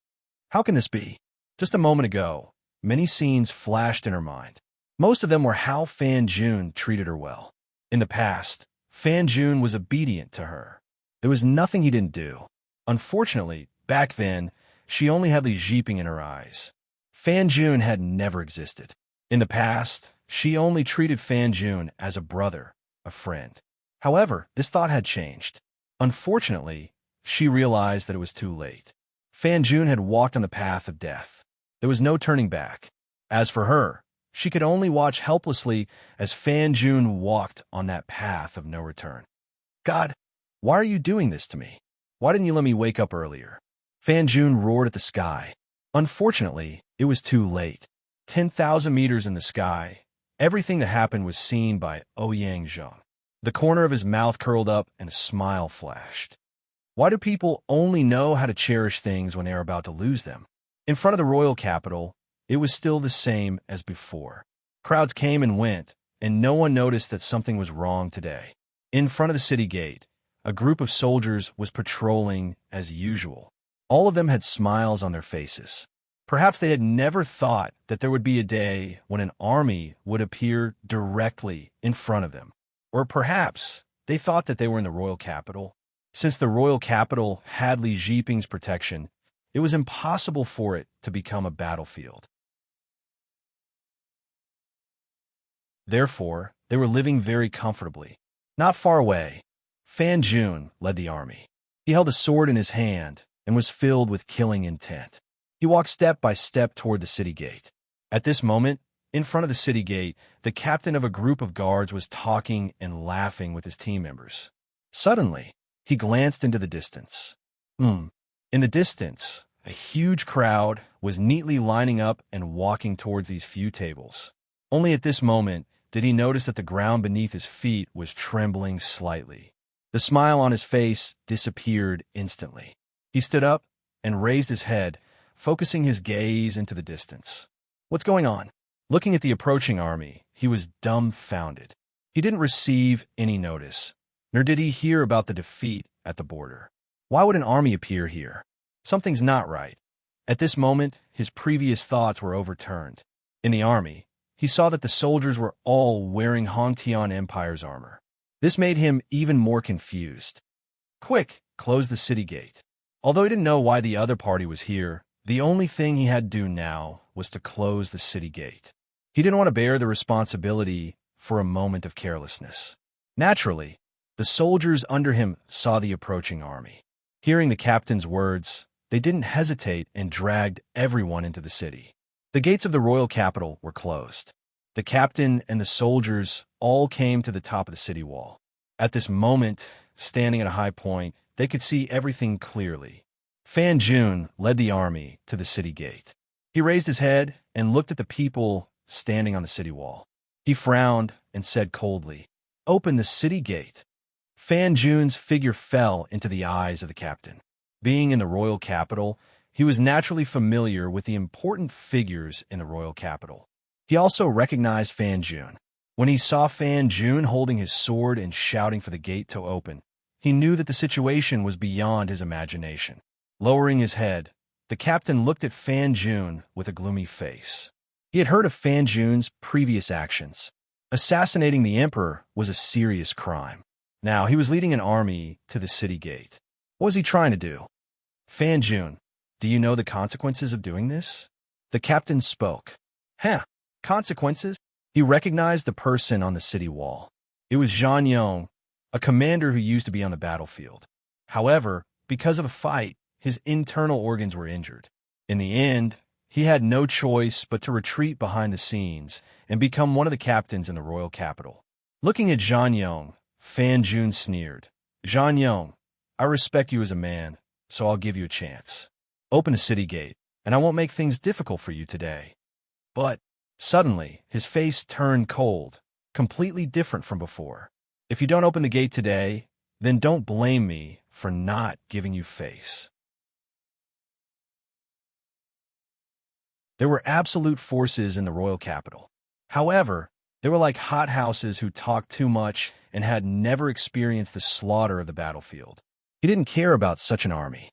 How can this be? Just a moment ago, many scenes flashed in her mind. Most of them were how Fan Jun treated her well. In the past, Fan Jun was obedient to her. There was nothing he didn't do. Unfortunately, back then, she only had Li Jiping in her eyes. Fan Jun had never existed. In the past, she only treated Fan Jun as a brother, a friend. However, this thought had changed. Unfortunately, she realized that it was too late. Fan Jun had walked on the path of death. There was no turning back. As for her, she could only watch helplessly as Fan Jun walked on that path of no return. God, why are you doing this to me? Why didn't you let me wake up earlier? Fan Jun roared at the sky. Unfortunately, it was too late. 10,000 meters in the sky, everything that happened was seen by Ouyang Zheng. The corner of his mouth curled up and a smile flashed. Why do people only know how to cherish things when they are about to lose them? In front of the royal capital, it was still the same as before. Crowds came and went, and no one noticed that something was wrong today. In front of the city gate, a group of soldiers was patrolling as usual. All of them had smiles on their faces. Perhaps they had never thought that there would be a day when an army would appear directly in front of them. Or perhaps they thought that they were in the royal capital. Since the royal capital had Li Jiping's protection, it was impossible for it to become a battlefield. Therefore, they were living very comfortably. Not far away, Fan Jun led the army. He held a sword in his hand and was filled with killing intent. He walked step by step toward the city gate. At this moment, in front of the city gate, the captain of a group of guards was talking and laughing with his team members. Suddenly, he glanced into the distance. In the distance, a huge crowd was neatly lining up and walking towards these few tables. Only at this moment did he notice that the ground beneath his feet was trembling slightly. The smile on his face disappeared instantly. He stood up and raised his head, focusing his gaze into the distance. What's going on? Looking at the approaching army, he was dumbfounded. He didn't receive any notice, nor did he hear about the defeat at the border. Why would an army appear here? Something's not right. At this moment, his previous thoughts were overturned. In the army, he saw that the soldiers were all wearing Hongtian Empire's armor. This made him even more confused. Quick, close the city gate. Although he didn't know why the other party was here, the only thing he had to do now was to close the city gate. He didn't want to bear the responsibility for a moment of carelessness. Naturally, the soldiers under him saw the approaching army. Hearing the captain's words, they didn't hesitate and dragged everyone into the city. The gates of the royal capital were closed. The captain and the soldiers all came to the top of the city wall. At this moment, standing at a high point, they could see everything clearly. Fan Jun led the army to the city gate. He raised his head and looked at the people standing on the city wall. He frowned and said coldly, "Open the city gate." Fan Jun's figure fell into the eyes of the captain. Being in the royal capital, he was naturally familiar with the important figures in the royal capital. He also recognized Fan Jun. When he saw Fan Jun holding his sword and shouting for the gate to open, he knew that the situation was beyond his imagination. Lowering his head, the captain looked at Fan Jun with a gloomy face. He had heard of Fan Jun's previous actions. Assassinating the emperor was a serious crime. Now he was leading an army to the city gate. What was he trying to do? Fan Jun, do you know the consequences of doing this? The captain spoke. Consequences? He recognized the person on the city wall. It was Zhang Yong, a commander who used to be on the battlefield. However, because of a fight, his internal organs were injured. In the end, he had no choice but to retreat behind the scenes and become one of the captains in the royal capital. Looking at Zhang Yong, Fan Jun sneered. Zhang Yong, I respect you as a man, so I'll give you a chance. Open the city gate, and I won't make things difficult for you today. But suddenly, his face turned cold, completely different from before. If you don't open the gate today, then don't blame me for not giving you face. There were absolute forces in the royal capital. However, they were like hothouses who talked too much and had never experienced the slaughter of the battlefield. He didn't care about such an army.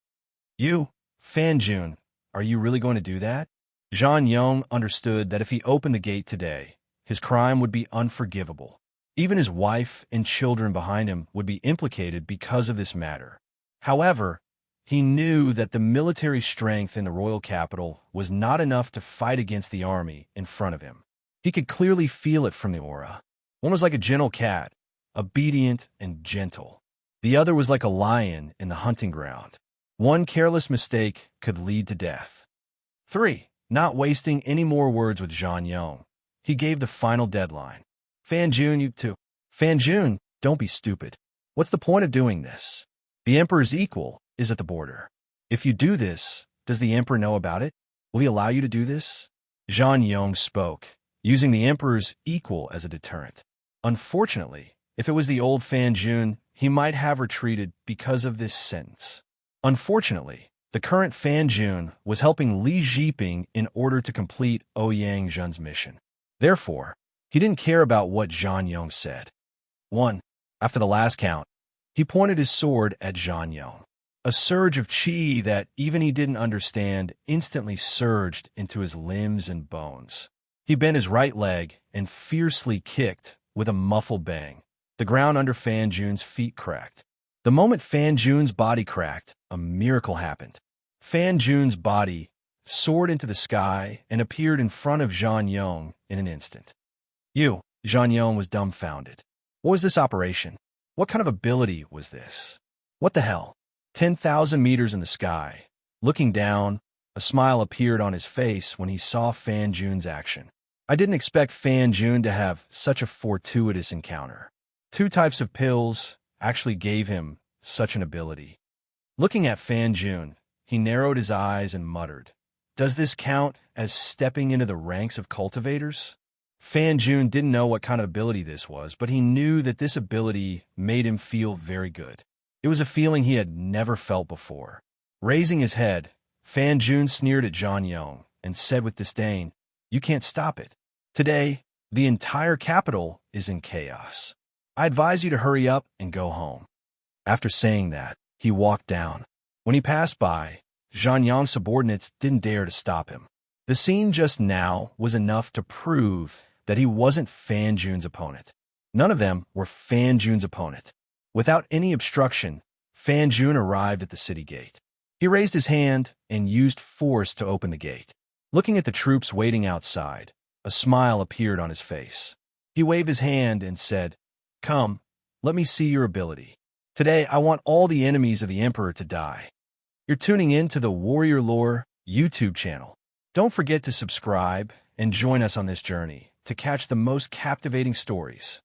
You, Fan Jun, are you really going to do that? Zhang Yong understood that if he opened the gate today, his crime would be unforgivable. Even his wife and children behind him would be implicated because of this matter. However, he knew that the military strength in the royal capital was not enough to fight against the army in front of him. He could clearly feel it from the aura. One was like a gentle cat, obedient and gentle. The other was like a lion in the hunting ground. One careless mistake could lead to death. 3. Not wasting any more words with Zhang Yong, he gave the final deadline. Fan Jun, you too. Fan Jun, don't be stupid. What's the point of doing this? The emperor's equal is at the border. If you do this, does the emperor know about it? Will he allow you to do this? Zhang Yong spoke, using the emperor's equal as a deterrent. Unfortunately, if it was the old Fan Jun, he might have retreated because of this sentence. Unfortunately, the current Fan Jun was helping Li Zhiping in order to complete Ouyang Zhen's mission. Therefore, he didn't care about what Zhang Yong said. 1. After the last count, he pointed his sword at Zhang Yong. A surge of qi that even he didn't understand instantly surged into his limbs and bones. He bent his right leg and fiercely kicked with a muffled bang. The ground under Fan Jun's feet cracked. The moment Fan Jun's body cracked, a miracle happened. Fan Jun's body soared into the sky and appeared in front of Zhang Yong in an instant. Zhang Yong was dumbfounded. What was this operation? What kind of ability was this? What the hell? 10,000 meters in the sky. Looking down, a smile appeared on his face when he saw Fan Jun's action. I didn't expect Fan Jun to have such a fortuitous encounter. 2 types of pills actually gave him such an ability. Looking at Fan Jun, he narrowed his eyes and muttered, "Does this count as stepping into the ranks of cultivators?" Fan Jun didn't know what kind of ability this was, but he knew that this ability made him feel very good. It was a feeling he had never felt before. Raising his head, Fan Jun sneered at Zhang Yong and said with disdain, "You can't stop it. Today, the entire capital is in chaos. I advise you to hurry up and go home." After saying that, he walked down. When he passed by, Zhang Yong's subordinates didn't dare to stop him. The scene just now was enough to prove that he wasn't Fan Jun's opponent. None of them were Fan Jun's opponent. Without any obstruction, Fan Jun arrived at the city gate. He raised his hand and used force to open the gate. Looking at the troops waiting outside, a smile appeared on his face. He waved his hand and said, "Come, let me see your ability. Today, I want all the enemies of the Emperor to die." You're tuning in to the Warrior Lore YouTube channel. Don't forget to subscribe and join us on this journey to catch the most captivating stories.